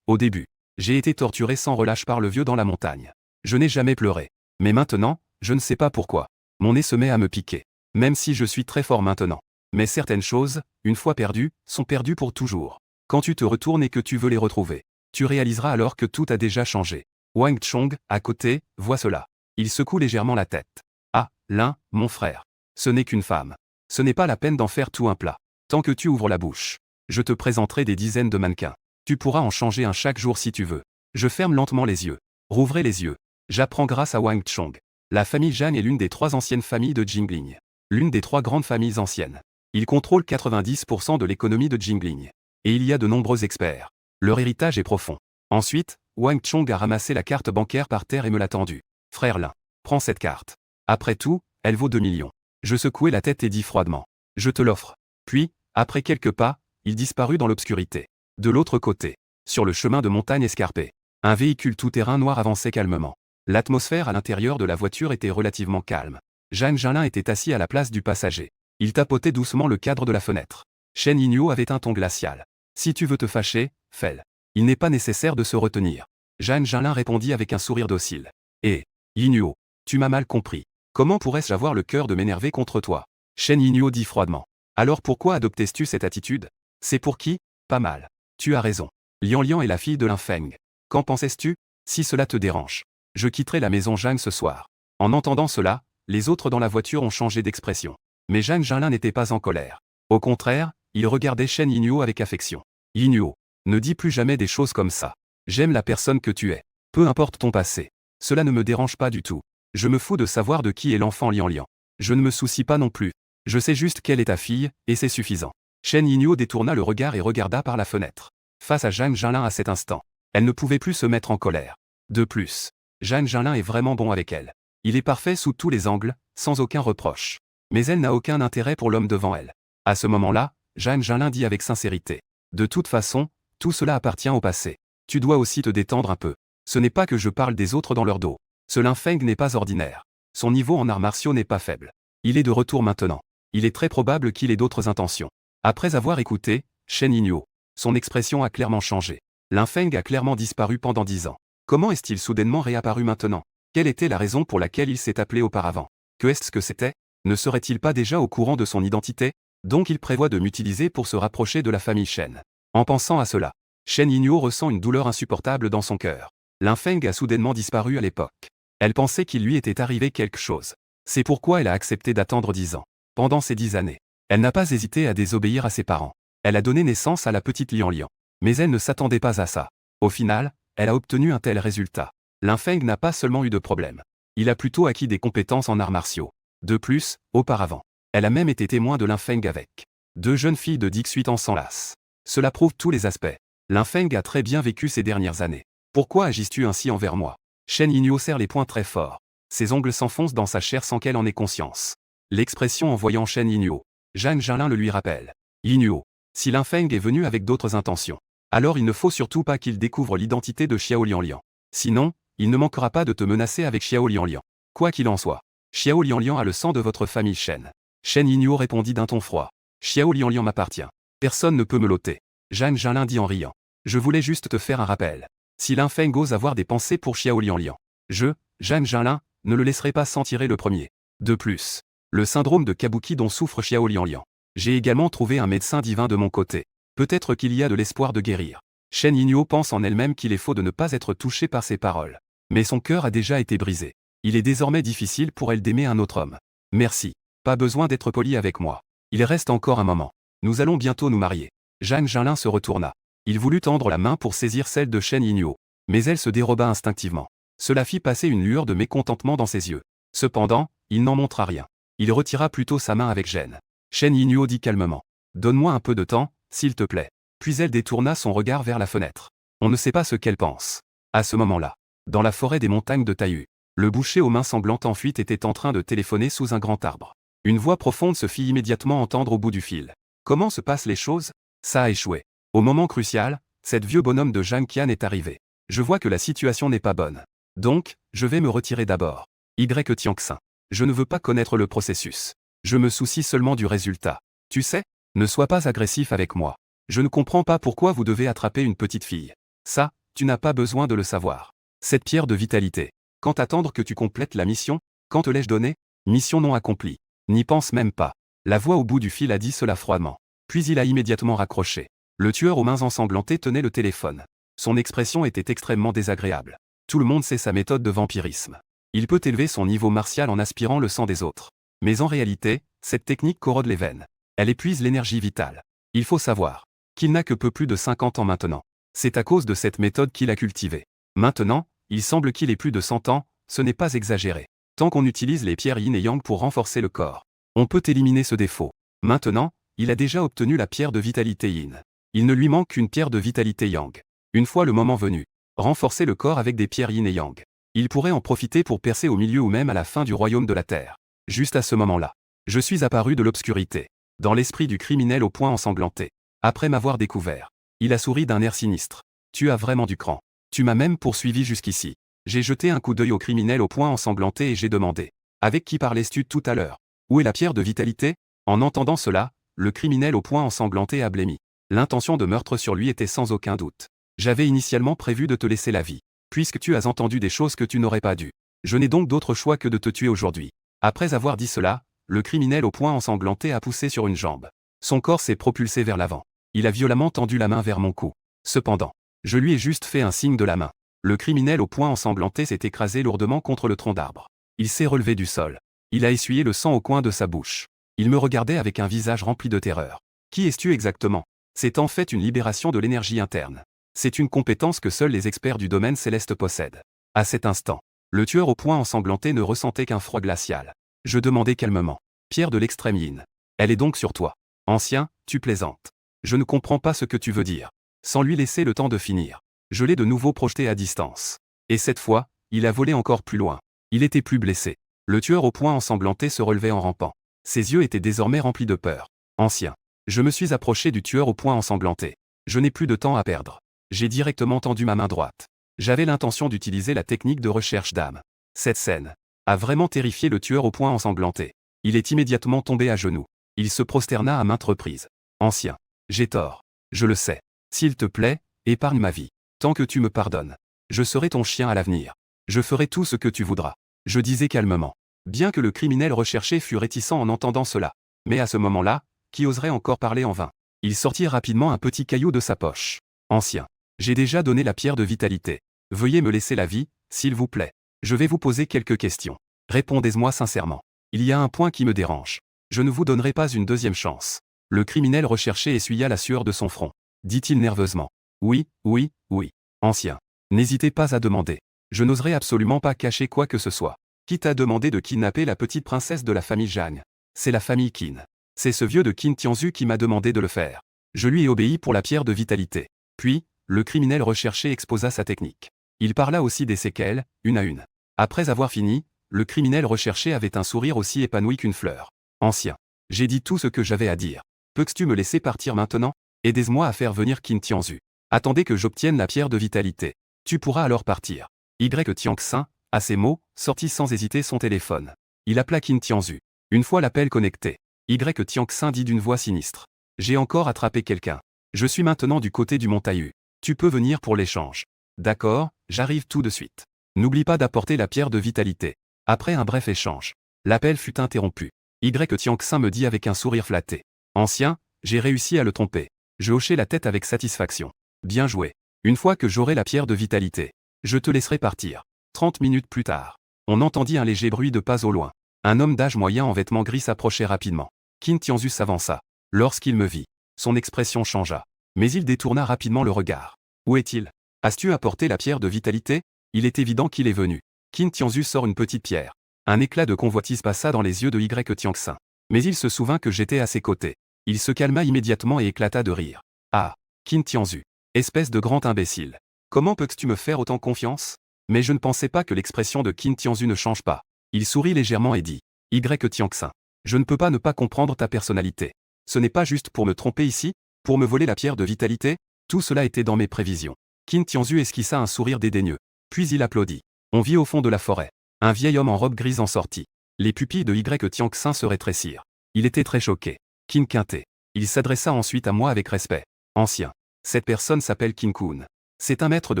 Au début, j'ai été torturé sans relâche par le vieux dans la montagne. Je n'ai jamais pleuré. Mais maintenant, je ne sais pas pourquoi. Mon nez se met à me piquer. Même si je suis très fort maintenant. Mais certaines choses, une fois perdues, sont perdues pour toujours. Quand tu te retournes et que tu veux les retrouver, tu réaliseras alors que tout a déjà changé. Wang Chong, à côté, voit cela. Il secoue légèrement la tête. Ah, l'un, mon frère. Ce n'est qu'une femme. Ce n'est pas la peine d'en faire tout un plat. Tant que tu ouvres la bouche, je te présenterai des dizaines de mannequins. Tu pourras en changer un chaque jour si tu veux. Je ferme lentement les yeux. Rouvrez les yeux. J'apprends grâce à Wang Chong. La famille Zhang est l'une des 3 anciennes familles de Jingling. L'une des 3 grandes familles anciennes. Ils contrôlent 90% de l'économie de Jingling. Et il y a de nombreux experts. Leur héritage est profond. Ensuite, Wang Chong a ramassé la carte bancaire par terre et me l'a tendue. Frère Lin, prends cette carte. Après tout, elle vaut 2 millions. Je secouai la tête et dis froidement. Je te l'offre. Puis, après quelques pas, il disparut dans l'obscurité. De l'autre côté, sur le chemin de montagne escarpé, un véhicule tout-terrain noir avançait calmement. L'atmosphère à l'intérieur de la voiture était relativement calme. Zhang Jinlin était assis à la place du passager. Il tapotait doucement le cadre de la fenêtre. Shen Yinyo avait un ton glacial. Si tu veux te fâcher, fais-le. Il n'est pas nécessaire de se retenir. Zhang Jinlin répondit avec un sourire docile. Eh, Yinyo, tu m'as mal compris. Comment pourrais-je avoir le cœur de m'énerver contre toi? Shen Yinyo dit froidement. Alors pourquoi adoptais-tu cette attitude? C'est pour qui? Pas mal. Tu as raison. Lian Lian est la fille de Lin Feng. Qu'en pensais-tu? Si cela te dérange, je quitterai la maison Zhang ce soir. En entendant cela, les autres dans la voiture ont changé d'expression. Mais Zhang Jinlin n'était pas en colère. Au contraire, il regardait Shen Yinyo avec affection. Yinyo, ne dis plus jamais des choses comme ça. J'aime la personne que tu es. Peu importe ton passé. Cela ne me dérange pas du tout. Je me fous de savoir de qui est l'enfant Lian Lian. Je ne me soucie pas non plus. Je sais juste qu'elle est ta fille, et c'est suffisant. Shen Yinyo détourna le regard et regarda par la fenêtre. Face à Zhang Jinlin à cet instant, elle ne pouvait plus se mettre en colère. De plus, Zhang Jinlin est vraiment bon avec elle. Il est parfait sous tous les angles, sans aucun reproche. Mais elle n'a aucun intérêt pour l'homme devant elle. À ce moment-là, Zhang Jinlin dit avec sincérité. De toute façon, tout cela appartient au passé. Tu dois aussi te détendre un peu. Ce n'est pas que je parle des autres dans leur dos. Ce Lin Feng n'est pas ordinaire. Son niveau en arts martiaux n'est pas faible. Il est de retour maintenant. Il est très probable qu'il ait d'autres intentions. Après avoir écouté, Shen Yinyo, son expression a clairement changé. Lin Feng a clairement disparu pendant 10 ans. Comment est-il soudainement réapparu maintenant? Quelle était la raison pour laquelle il s'est appelé auparavant? Que est-ce que c'était? Ne serait-il pas déjà au courant de son identité? Donc il prévoit de m'utiliser pour se rapprocher de la famille Shen. En pensant à cela, Shen Yinyo ressent une douleur insupportable dans son cœur. Lin Feng a soudainement disparu à l'époque. Elle pensait qu'il lui était arrivé quelque chose. C'est pourquoi elle a accepté d'attendre 10 ans. Pendant ces 10 années, elle n'a pas hésité à désobéir à ses parents. Elle a donné naissance à la petite Lian Lian. Mais elle ne s'attendait pas à ça. Au final, elle a obtenu un tel résultat. Lin Feng n'a pas seulement eu de problème. Il a plutôt acquis des compétences en arts martiaux. De plus, auparavant, elle a même été témoin de Lin Feng avec 2 jeunes filles de 18 ans sans las. Cela prouve tous les aspects. Lin Feng a très bien vécu ces dernières années. Pourquoi agis-tu ainsi envers moi? Shen Yinyo serre les poings très fort. Ses ongles s'enfoncent dans sa chair sans qu'elle en ait conscience. L'expression en voyant Shen Yinyo, Zhang Jinlin le lui rappelle. Yinyo, si Lin Feng est venu avec d'autres intentions, alors il ne faut surtout pas qu'il découvre l'identité de Xiao Lianlian. Sinon, il ne manquera pas de te menacer avec Xiao Lianlian. Quoi qu'il en soit, Xiao Lianlian a le sang de votre famille Shen. Shen Yinyo répondit d'un ton froid. Xiao Lianlian m'appartient. Personne ne peut me l'ôter. Zhang Jinlin dit en riant. Je voulais juste te faire un rappel. Si Lin Feng ose avoir des pensées pour Xiao Lianlian, Zhang Jinlin, ne le laisserai pas s'en tirer le premier. De plus, le syndrome de Kabuki dont souffre Xiao Lianlian. J'ai également trouvé un médecin divin de mon côté. Peut-être qu'il y a de l'espoir de guérir. Shen Yinyo pense en elle-même qu'il est faux de ne pas être touché par ses paroles. Mais son cœur a déjà été brisé. Il est désormais difficile pour elle d'aimer un autre homme. Merci. Pas besoin d'être poli avec moi. Il reste encore un moment. Nous allons bientôt nous marier. Zhang Jinlin se retourna. Il voulut tendre la main pour saisir celle de Shen Yinyo. Mais elle se déroba instinctivement. Cela fit passer une lueur de mécontentement dans ses yeux. Cependant, il n'en montra rien. Il retira plutôt sa main avec gêne. Shen Yinyo dit calmement. Donne-moi un peu de temps, s'il te plaît. Puis elle détourna son regard vers la fenêtre. On ne sait pas ce qu'elle pense. À ce moment-là, dans la forêt des montagnes de Taïyu, le boucher aux mains sanglantes en fuite était en train de téléphoner sous un grand arbre. Une voix profonde se fit immédiatement entendre au bout du fil. Comment se passent les choses? Ça a échoué. Au moment crucial, cette vieux bonhomme de Zhang Qian est arrivé. Je vois que la situation n'est pas bonne. Donc, je vais me retirer d'abord. Y Tianxin. Je ne veux pas connaître le processus. Je me soucie seulement du résultat. Tu sais, ne sois pas agressif avec moi. Je ne comprends pas pourquoi vous devez attraper une petite fille. Ça, tu n'as pas besoin de le savoir. Cette pierre de vitalité. Quand attendre que tu complètes la mission? Quand te l'ai-je donné? Mission non accomplie. N'y pense même pas. La voix au bout du fil a dit cela froidement. Puis il a immédiatement raccroché. Le tueur aux mains ensanglantées tenait le téléphone. Son expression était extrêmement désagréable. Tout le monde sait sa méthode de vampirisme. Il peut élever son niveau martial en aspirant le sang des autres. Mais en réalité, cette technique corrode les veines. Elle épuise l'énergie vitale. Il faut savoir qu'il n'a que peu plus de 50 ans maintenant. C'est à cause de cette méthode qu'il a cultivée. Maintenant, il semble qu'il ait plus de 100 ans, ce n'est pas exagéré. Tant qu'on utilise les pierres yin et yang pour renforcer le corps, on peut éliminer ce défaut. Maintenant, il a déjà obtenu la pierre de vitalité yin. Il ne lui manque qu'une pierre de vitalité yang. Une fois le moment venu, renforcer le corps avec des pierres yin et yang. Il pourrait en profiter pour percer au milieu ou même à la fin du royaume de la Terre. Juste à ce moment-là, je suis apparu de l'obscurité, dans l'esprit du criminel au poing ensanglanté. Après m'avoir découvert, il a souri d'un air sinistre. Tu as vraiment du cran. Tu m'as même poursuivi jusqu'ici. J'ai jeté un coup d'œil au criminel au poing ensanglanté et j'ai demandé. Avec qui parlais-tu tout à l'heure? Où est la pierre de vitalité? En entendant cela, le criminel au poing ensanglanté a blêmi. L'intention de meurtre sur lui était sans aucun doute. J'avais initialement prévu de te laisser la vie, puisque tu as entendu des choses que tu n'aurais pas dû. Je n'ai donc d'autre choix que de te tuer aujourd'hui. Après avoir dit cela, le criminel au poing ensanglanté a poussé sur une jambe. Son corps s'est propulsé vers l'avant. Il a violemment tendu la main vers mon cou. Cependant, je lui ai juste fait un signe de la main. Le criminel au poing ensanglanté s'est écrasé lourdement contre le tronc d'arbre. Il s'est relevé du sol. Il a essuyé le sang au coin de sa bouche. Il me regardait avec un visage rempli de terreur. Qui es-tu exactement? C'est en fait une libération de l'énergie interne. C'est une compétence que seuls les experts du domaine céleste possèdent. À cet instant, le tueur au poing ensanglanté ne ressentait qu'un froid glacial. Je demandai calmement. Pierre de l'extrême yin. Elle est donc sur toi. Ancien, tu plaisantes. Je ne comprends pas ce que tu veux dire. Sans lui laisser le temps de finir, je l'ai de nouveau projeté à distance. Et cette fois, il a volé encore plus loin. Il était plus blessé. Le tueur au poing ensanglanté se relevait en rampant. Ses yeux étaient désormais remplis de peur. Ancien. Je me suis approché du tueur au poing ensanglanté. Je n'ai plus de temps à perdre. J'ai directement tendu ma main droite. J'avais l'intention d'utiliser la technique de recherche d'âme. Cette scène a vraiment terrifié le tueur au poing ensanglanté. Il est immédiatement tombé à genoux. Il se prosterna à maintes reprises. Ancien. J'ai tort. Je le sais. S'il te plaît, épargne ma vie. Tant que tu me pardonnes, je serai ton chien à l'avenir. Je ferai tout ce que tu voudras. Je disais calmement. Bien que le criminel recherché fût réticent en entendant cela. Mais à ce moment-là, qui oserait encore parler en vain? Il sortit rapidement un petit caillou de sa poche. Ancien. J'ai déjà donné la pierre de vitalité. Veuillez me laisser la vie, s'il vous plaît. Je vais vous poser quelques questions. Répondez-moi sincèrement. Il y a un point qui me dérange. Je ne vous donnerai pas une deuxième chance. Le criminel recherché essuya la sueur de son front. Dit-il nerveusement. Oui, oui, oui. Ancien. N'hésitez pas à demander. Je n'oserais absolument pas cacher quoi que ce soit. Qui t'a demandé de kidnapper la petite princesse de la famille Zhang? C'est la famille Qin. C'est ce vieux de Qin Tianzu qui m'a demandé de le faire. Je lui ai obéi pour la pierre de vitalité. Puis, le criminel recherché exposa sa technique. Il parla aussi des séquelles, une à une. Après avoir fini, le criminel recherché avait un sourire aussi épanoui qu'une fleur. Ancien. J'ai dit tout ce que j'avais à dire. Peux-tu me laisser partir maintenant? Aidez-moi à faire venir Qin Tianzu. Attendez que j'obtienne la pierre de vitalité. Tu pourras alors partir. Y Tianxin, à ces mots, sortit sans hésiter son téléphone. Il appela Qin Tianzu. Une fois l'appel connecté, Y Tianxin dit d'une voix sinistre. J'ai encore attrapé quelqu'un. Je suis maintenant du côté du mont Taïyu. Tu peux venir pour l'échange. D'accord, j'arrive tout de suite. N'oublie pas d'apporter la pierre de vitalité. Après un bref échange, l'appel fut interrompu. Y Tianxin me dit avec un sourire flatté. Ancien, j'ai réussi à le tromper. Je hochai la tête avec satisfaction. Bien joué. Une fois que j'aurai la pierre de vitalité, je te laisserai partir. 30 minutes plus tard, on entendit un léger bruit de pas au loin. Un homme d'âge moyen en vêtements gris s'approchait rapidement. Qin Tianzu s'avança. Lorsqu'il me vit, son expression changea. Mais il détourna rapidement le regard. Où est-il? As-tu apporté la pierre de vitalité? Il est évident qu'il est venu. Qin Tianzu sort une petite pierre. Un éclat de convoitise passa dans les yeux de Y Tianxin. Mais il se souvint que j'étais à ses côtés. Il se calma immédiatement et éclata de rire. Ah, Qin Tianzu. Espèce de grand imbécile. Comment peux-tu me faire autant confiance? Mais je ne pensais pas que l'expression de Qin Tianzu ne change pas. Il sourit légèrement et dit. Y Tianxin. Je ne peux pas ne pas comprendre ta personnalité. Ce n'est pas juste pour me tromper ici? Pour me voler la pierre de vitalité? Tout cela était dans mes prévisions. Qin Tianzu esquissa un sourire dédaigneux. Puis il applaudit. On vit au fond de la forêt. Un vieil homme en robe grise en sortit. Les pupilles de Y Tianxin se rétrécirent. Il était très choqué. Qin Quintet. Il s'adressa ensuite à moi avec respect. Ancien. Cette personne s'appelle Qin Kun. C'est un maître de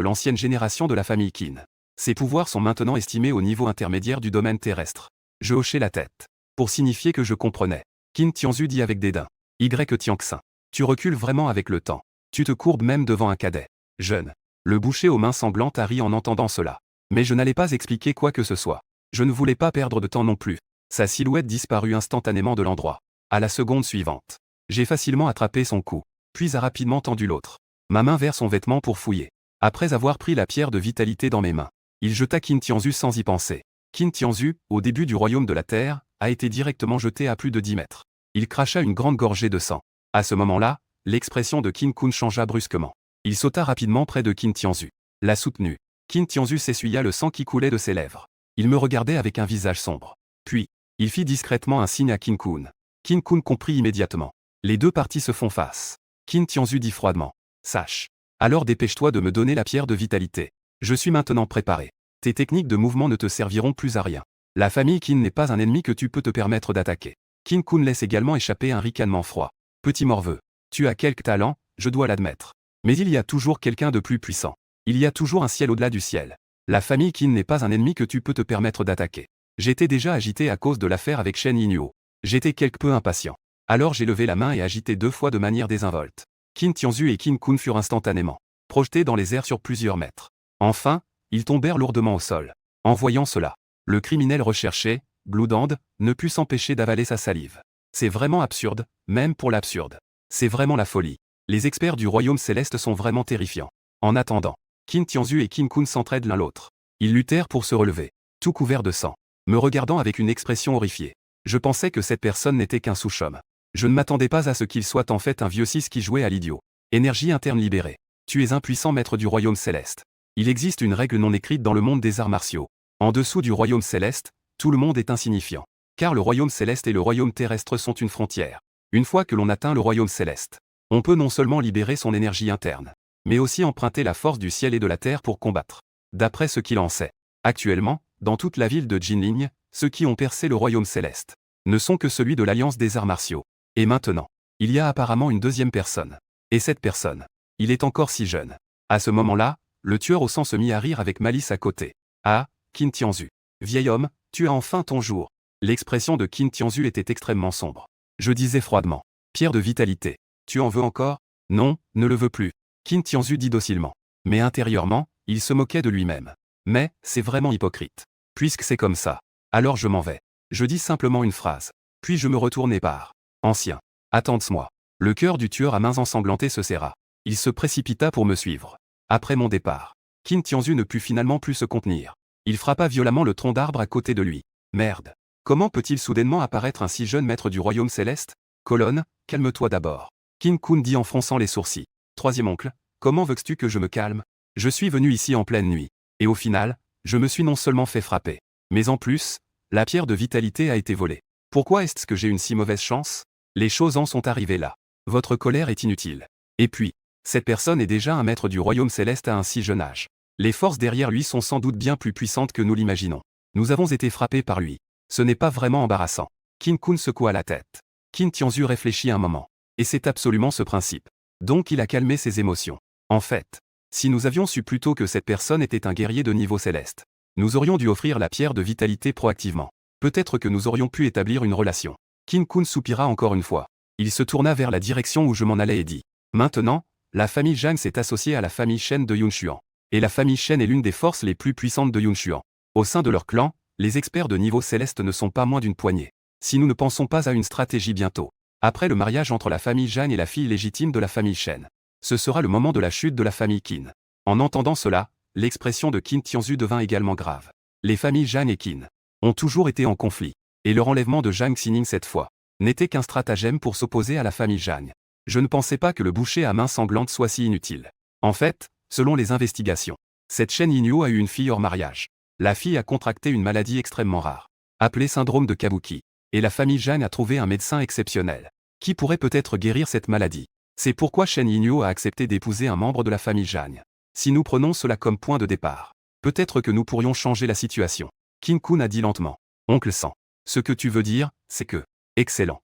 l'ancienne génération de la famille Qin. Ses pouvoirs sont maintenant estimés au niveau intermédiaire du domaine terrestre. Je hochai la tête. Pour signifier que je comprenais. Qin Tianzu dit avec dédain. Y Tianxin. Tu recules vraiment avec le temps. Tu te courbes même devant un cadet. Jeune. Le boucher aux mains sanglantes a ri en entendant cela. Mais je n'allais pas expliquer quoi que ce soit. Je ne voulais pas perdre de temps non plus. Sa silhouette disparut instantanément de l'endroit. À la seconde suivante. J'ai facilement attrapé son cou, puis a rapidement tendu l'autre. Ma main vers son vêtement pour fouiller. Après avoir pris la pierre de vitalité dans mes mains, il jeta Qin Tianzu sans y penser. Qin Tianzu, au début du royaume de la terre, a été directement jeté à plus de 10 mètres. Il cracha une grande gorgée de sang. À ce moment-là, l'expression de Qin Kun changea brusquement. Il sauta rapidement près de Qin Tianzu. L'a soutenu. Qin Tianzu s'essuya le sang qui coulait de ses lèvres. Il me regardait avec un visage sombre. Puis, il fit discrètement un signe à Qin Kun. Qin Kun comprit immédiatement. Les deux parties se font face. Qin Tianzu dit froidement. Sache. Alors dépêche-toi de me donner la pierre de vitalité. Je suis maintenant préparé. Tes techniques de mouvement ne te serviront plus à rien. La famille Qin n'est pas un ennemi que tu peux te permettre d'attaquer. Qin Kun laisse également échapper un ricanement froid. Petit morveux. Tu as quelque talent, je dois l'admettre. Mais il y a toujours quelqu'un de plus puissant. Il y a toujours un ciel au-delà du ciel. La famille Qin n'est pas un ennemi que tu peux te permettre d'attaquer. J'étais déjà agité à cause de l'affaire avec Shen Yinhuo. J'étais quelque peu impatient. Alors j'ai levé la main et agité 2 fois de manière désinvolte. Qin Tianzu et Qin Kun furent instantanément projetés dans les airs sur plusieurs mètres. Enfin, ils tombèrent lourdement au sol. En voyant cela, le criminel recherché, Bloodhand, ne put s'empêcher d'avaler sa salive. C'est vraiment absurde, même pour l'absurde. C'est vraiment la folie. Les experts du royaume céleste sont vraiment terrifiants. En attendant, Qin Tianzu et Qin Kun s'entraident l'un l'autre. Ils luttèrent pour se relever, tout couverts de sang, me regardant avec une expression horrifiée. Je pensais que cette personne n'était qu'un sous-homme. Je ne m'attendais pas à ce qu'il soit en fait un vieux 6 qui jouait à l'idiot. Énergie interne libérée. Tu es un puissant maître du royaume céleste. Il existe une règle non écrite dans le monde des arts martiaux. En dessous du royaume céleste, tout le monde est insignifiant. Car le royaume céleste et le royaume terrestre sont une frontière. Une fois que l'on atteint le royaume céleste, on peut non seulement libérer son énergie interne, mais aussi emprunter la force du ciel et de la terre pour combattre. D'après ce qu'il en sait. Actuellement, dans toute la ville de Jinling, ceux qui ont percé le royaume céleste ne sont que celui de l'Alliance des arts martiaux. Et maintenant, il y a apparemment une deuxième personne. Et cette personne, il est encore si jeune. À ce moment-là, le tueur au sang se mit à rire avec malice à côté. Ah, Qin Tianzu. Vieil homme, tu as enfin ton jour. L'expression de Qin Tianzu était extrêmement sombre. Je disais froidement. Pierre de vitalité. Tu en veux encore? Non, ne le veux plus. Qin Tianzu dit docilement. Mais intérieurement, il se moquait de lui-même. Mais, c'est vraiment hypocrite. Puisque c'est comme ça, alors je m'en vais. Je dis simplement une phrase. Puis je me retournai par. Ancien. Attends-moi. Le cœur du tueur à mains ensanglantées se serra. Il se précipita pour me suivre. Après mon départ, Qin Tianzu ne put finalement plus se contenir. Il frappa violemment le tronc d'arbre à côté de lui. Merde. Comment peut-il soudainement apparaître un si jeune maître du royaume céleste? Colonne, calme-toi d'abord. Qin Kun dit en fronçant les sourcils. Troisième oncle, comment veux-tu que je me calme? Je suis venu ici en pleine nuit. Et au final, je me suis non seulement fait frapper, mais en plus, la pierre de vitalité a été volée. Pourquoi est-ce que j'ai une si mauvaise chance? Les choses en sont arrivées là. Votre colère est inutile. Et puis, cette personne est déjà un maître du royaume céleste à un si jeune âge. Les forces derrière lui sont sans doute bien plus puissantes que nous l'imaginons. Nous avons été frappés par lui. Ce n'est pas vraiment embarrassant. Qin Kun secoua la tête. Qin Tianzu réfléchit un moment. Et c'est absolument ce principe. Donc il a calmé ses émotions. En fait, si nous avions su plus tôt que cette personne était un guerrier de niveau céleste, nous aurions dû offrir la pierre de vitalité proactivement. Peut-être que nous aurions pu établir une relation. Qin Kun soupira encore une fois. Il se tourna vers la direction où je m'en allais et dit. Maintenant, la famille Zhang s'est associée à la famille Shen de Yunshuan. Et la famille Shen est l'une des forces les plus puissantes de Yunshuan. Au sein de leur clan, les experts de niveau céleste ne sont pas moins d'une poignée. Si nous ne pensons pas à une stratégie bientôt, après le mariage entre la famille Zhang et la fille légitime de la famille Shen, ce sera le moment de la chute de la famille Qin. En entendant cela, l'expression de Qin Tianzu devint également grave. Les familles Zhang et Qin ont toujours été en conflit, et leur enlèvement de Zhang Xining cette fois n'était qu'un stratagème pour s'opposer à la famille Zhang. Je ne pensais pas que le boucher à main sanglante soit si inutile. En fait, selon les investigations, cette Shen Yinhuo a eu une fille hors mariage. La fille a contracté une maladie extrêmement rare, appelée syndrome de Kabuki, et la famille Zhang a trouvé un médecin exceptionnel, qui pourrait peut-être guérir cette maladie. C'est pourquoi Shen Yinhuo a accepté d'épouser un membre de la famille Zhang. Si nous prenons cela comme point de départ, peut-être que nous pourrions changer la situation. Qin Kun a dit lentement. Oncle San. Ce que tu veux dire, c'est que... Excellent.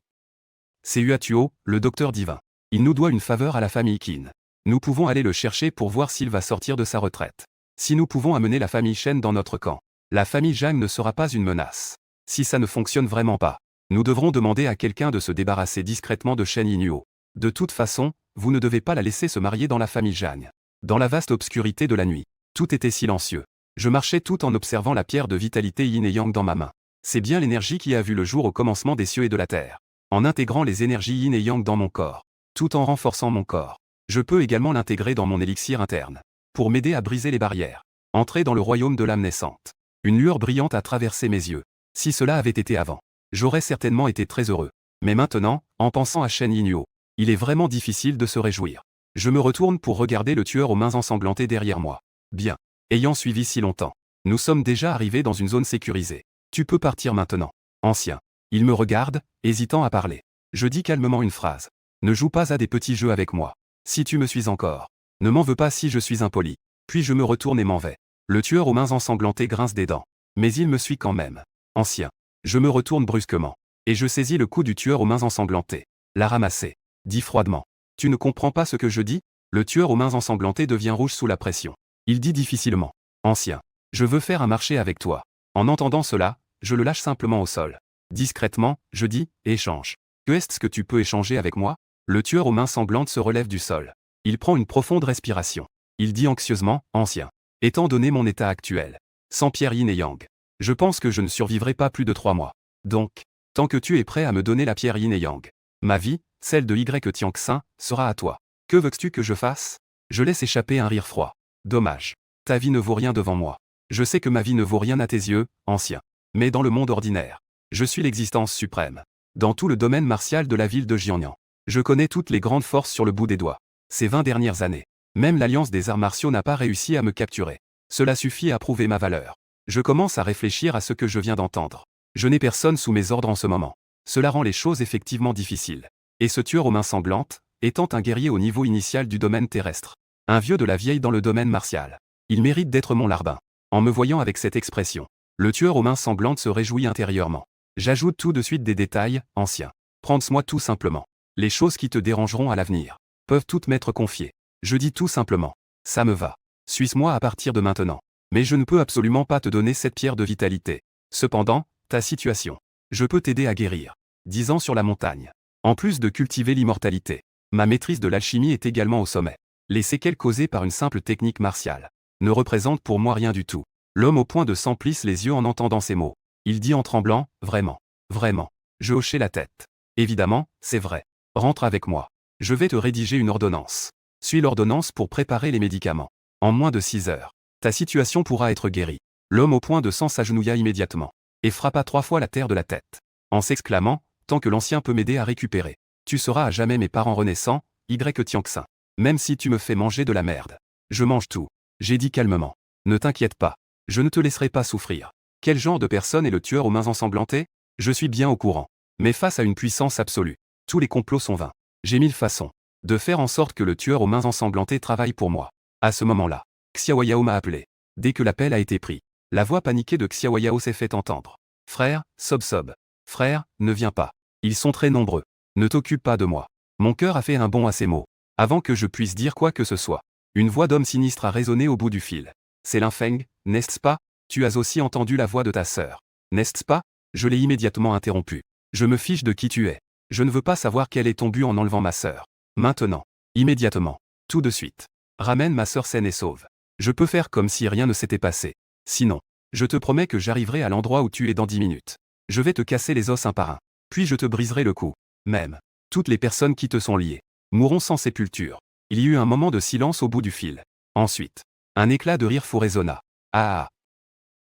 C'est Huatuo, le docteur divin. Il nous doit une faveur à la famille Qin. Nous pouvons aller le chercher pour voir s'il va sortir de sa retraite. Si nous pouvons amener la famille Shen dans notre camp, la famille Zhang ne sera pas une menace. Si ça ne fonctionne vraiment pas, nous devrons demander à quelqu'un de se débarrasser discrètement de Shen Yinuo. De toute façon, vous ne devez pas la laisser se marier dans la famille Zhang. Dans la vaste obscurité de la nuit, tout était silencieux. Je marchais tout en observant la pierre de vitalité yin et yang dans ma main. C'est bien l'énergie qui a vu le jour au commencement des cieux et de la terre. En intégrant les énergies yin et yang dans mon corps, tout en renforçant mon corps, je peux également l'intégrer dans mon élixir interne, pour m'aider à briser les barrières. Entrer dans le royaume de l'âme naissante. Une lueur brillante a traversé mes yeux. Si cela avait été avant, j'aurais certainement été très heureux. Mais maintenant, en pensant à Shen Yinuo, il est vraiment difficile de se réjouir. Je me retourne pour regarder le tueur aux mains ensanglantées derrière moi. Bien. Ayant suivi si longtemps, nous sommes déjà arrivés dans une zone sécurisée. Tu peux partir maintenant. Ancien. Il me regarde, hésitant à parler. Je dis calmement une phrase. Ne joue pas à des petits jeux avec moi. Si tu me suis encore, ne m'en veux pas si je suis impoli. Puis je me retourne et m'en vais. Le tueur aux mains ensanglantées grince des dents. Mais il me suit quand même. Ancien. Je me retourne brusquement. Et je saisis le cou du tueur aux mains ensanglantées. La ramasser. Dit froidement. Tu ne comprends pas ce que je dis? Le tueur aux mains ensanglantées devient rouge sous la pression. Il dit difficilement. Ancien. Je veux faire un marché avec toi. En entendant cela, je le lâche simplement au sol. Discrètement, je dis, échange. Que est-ce que tu peux échanger avec moi? Le tueur aux mains sanglantes se relève du sol. Il prend une profonde respiration. Il dit anxieusement, ancien. Étant donné mon état actuel, sans pierre yin et yang, je pense que je ne survivrai pas plus de 3 mois. Donc, tant que tu es prêt à me donner la pierre yin et yang, ma vie, celle de Y Tianxin, sera à toi. Que veux-tu que je fasse? Je laisse échapper un rire froid. Dommage. Ta vie ne vaut rien devant moi. Je sais que ma vie ne vaut rien à tes yeux, ancien. Mais dans le monde ordinaire, je suis l'existence suprême. Dans tout le domaine martial de la ville de Jiangnan, je connais toutes les grandes forces sur le bout des doigts. Ces 20 dernières années, même l'Alliance des arts martiaux n'a pas réussi à me capturer. Cela suffit à prouver ma valeur. Je commence à réfléchir à ce que je viens d'entendre. Je n'ai personne sous mes ordres en ce moment. Cela rend les choses effectivement difficiles. Et ce tueur aux mains sanglantes, étant un guerrier au niveau initial du domaine terrestre, un vieux de la vieille dans le domaine martial, il mérite d'être mon larbin. En me voyant avec cette expression, le tueur aux mains sanglantes se réjouit intérieurement. J'ajoute tout de suite des détails, ancien. Prends-moi tout simplement. Les choses qui te dérangeront à l'avenir peuvent toutes m'être confiées. Je dis tout simplement. Ça me va. Suis-moi à partir de maintenant. Mais je ne peux absolument pas te donner cette pierre de vitalité. Cependant, ta situation. Je peux t'aider à guérir. 10 ans sur la montagne. En plus de cultiver l'immortalité, ma maîtrise de l'alchimie est également au sommet. Les séquelles causées par une simple technique martiale ne représentent pour moi rien du tout. L'homme au point de sang plisse les yeux en entendant ces mots. Il dit en tremblant, vraiment, vraiment. Je hochai la tête. Évidemment, c'est vrai. Rentre avec moi. Je vais te rédiger une ordonnance. Suis l'ordonnance pour préparer les médicaments. En moins de 6 heures, ta situation pourra être guérie. L'homme au point de sang s'agenouilla immédiatement et frappa 3 fois la terre de la tête, en s'exclamant, tant que l'ancien peut m'aider à récupérer. Tu seras à jamais mes parents renaissants, Y Tianxin. Même si tu me fais manger de la merde. Je mange tout. J'ai dit calmement. Ne t'inquiète pas. Je ne te laisserai pas souffrir. Quel genre de personne est le tueur aux mains ensanglantées? Je suis bien au courant. Mais face à une puissance absolue, tous les complots sont vains. J'ai 1000 façons de faire en sorte que le tueur aux mains ensanglantées travaille pour moi. À ce moment-là, Xiaoyao m'a appelé. Dès que l'appel a été pris, la voix paniquée de Xiaoyao s'est fait entendre. Frère, sob. Frère, ne viens pas. Ils sont très nombreux. Ne t'occupe pas de moi. Mon cœur a fait un bond à ces mots. Avant que je puisse dire quoi que ce soit, une voix d'homme sinistre a résonné au bout du fil. C'est Linfeng, n'est-ce pas? Tu as aussi entendu la voix de ta sœur, n'est-ce pas? Je l'ai immédiatement interrompu. Je me fiche de qui tu es. Je ne veux pas savoir quel est ton but en enlevant ma sœur. Maintenant. Immédiatement. Tout de suite. Ramène ma sœur saine et sauve. Je peux faire comme si rien ne s'était passé. Sinon, je te promets que j'arriverai à l'endroit où tu es dans 10 minutes. Je vais te casser les os un par un. Puis je te briserai le cou. Même. Toutes les personnes qui te sont liées mourront sans sépulture. Il y eut un moment de silence au bout du fil. Ensuite, un éclat de rire fou résonna. Ah.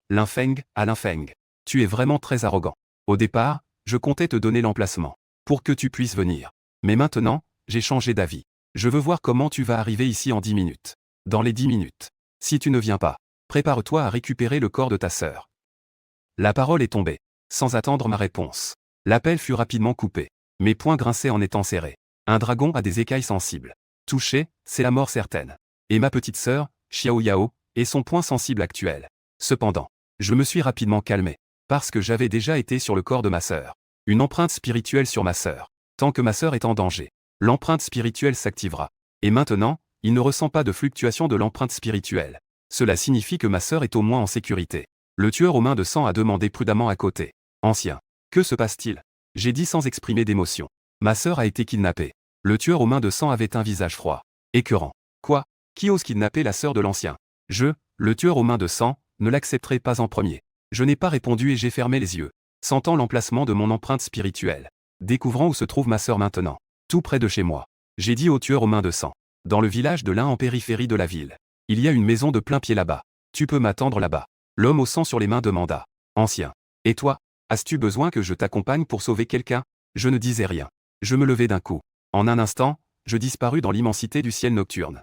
Linfeng, ah Linfeng. Tu es vraiment très arrogant. Au départ, je comptais te donner l'emplacement pour que tu puisses venir. Mais maintenant, j'ai changé d'avis. Je veux voir comment tu vas arriver ici en 10 minutes. Dans les 10 minutes. Si tu ne viens pas, prépare-toi à récupérer le corps de ta sœur. La parole est tombée. Sans attendre ma réponse. L'appel fut rapidement coupé. Mes poings grinçaient en étant serrés. Un dragon a des écailles sensibles. Touché, c'est la mort certaine. Et ma petite sœur, Xiao Yao, est son point sensible actuel. Cependant, je me suis rapidement calmé. Parce que j'avais déjà été sur le corps de ma sœur. Une empreinte spirituelle sur ma sœur. Tant que ma sœur est en danger, l'empreinte spirituelle s'activera. Et maintenant, il ne ressent pas de fluctuation de l'empreinte spirituelle. Cela signifie que ma sœur est au moins en sécurité. Le tueur aux mains de sang a demandé prudemment à côté. Ancien. Que se passe-t-il? J'ai dit sans exprimer d'émotion. Ma sœur a été kidnappée. Le tueur aux mains de sang avait un visage froid. Écœurant. Quoi? Qui ose kidnapper la sœur de l'ancien? Le tueur aux mains de sang, ne l'accepterai pas en premier. Je n'ai pas répondu et j'ai fermé les yeux, sentant l'emplacement de mon empreinte spirituelle. Découvrant où se trouve ma sœur maintenant. Tout près de chez moi. J'ai dit au tueur aux mains de sang. Dans le village de l'Ain en périphérie de la ville. Il y a une maison de plein pied là-bas. Tu peux m'attendre là-bas. L'homme au sang sur les mains demanda. Ancien. Et toi? As-tu besoin que je t'accompagne pour sauver quelqu'un? Je ne disais rien. Je me levai d'un coup. En un instant, je disparus dans l'immensité du ciel nocturne.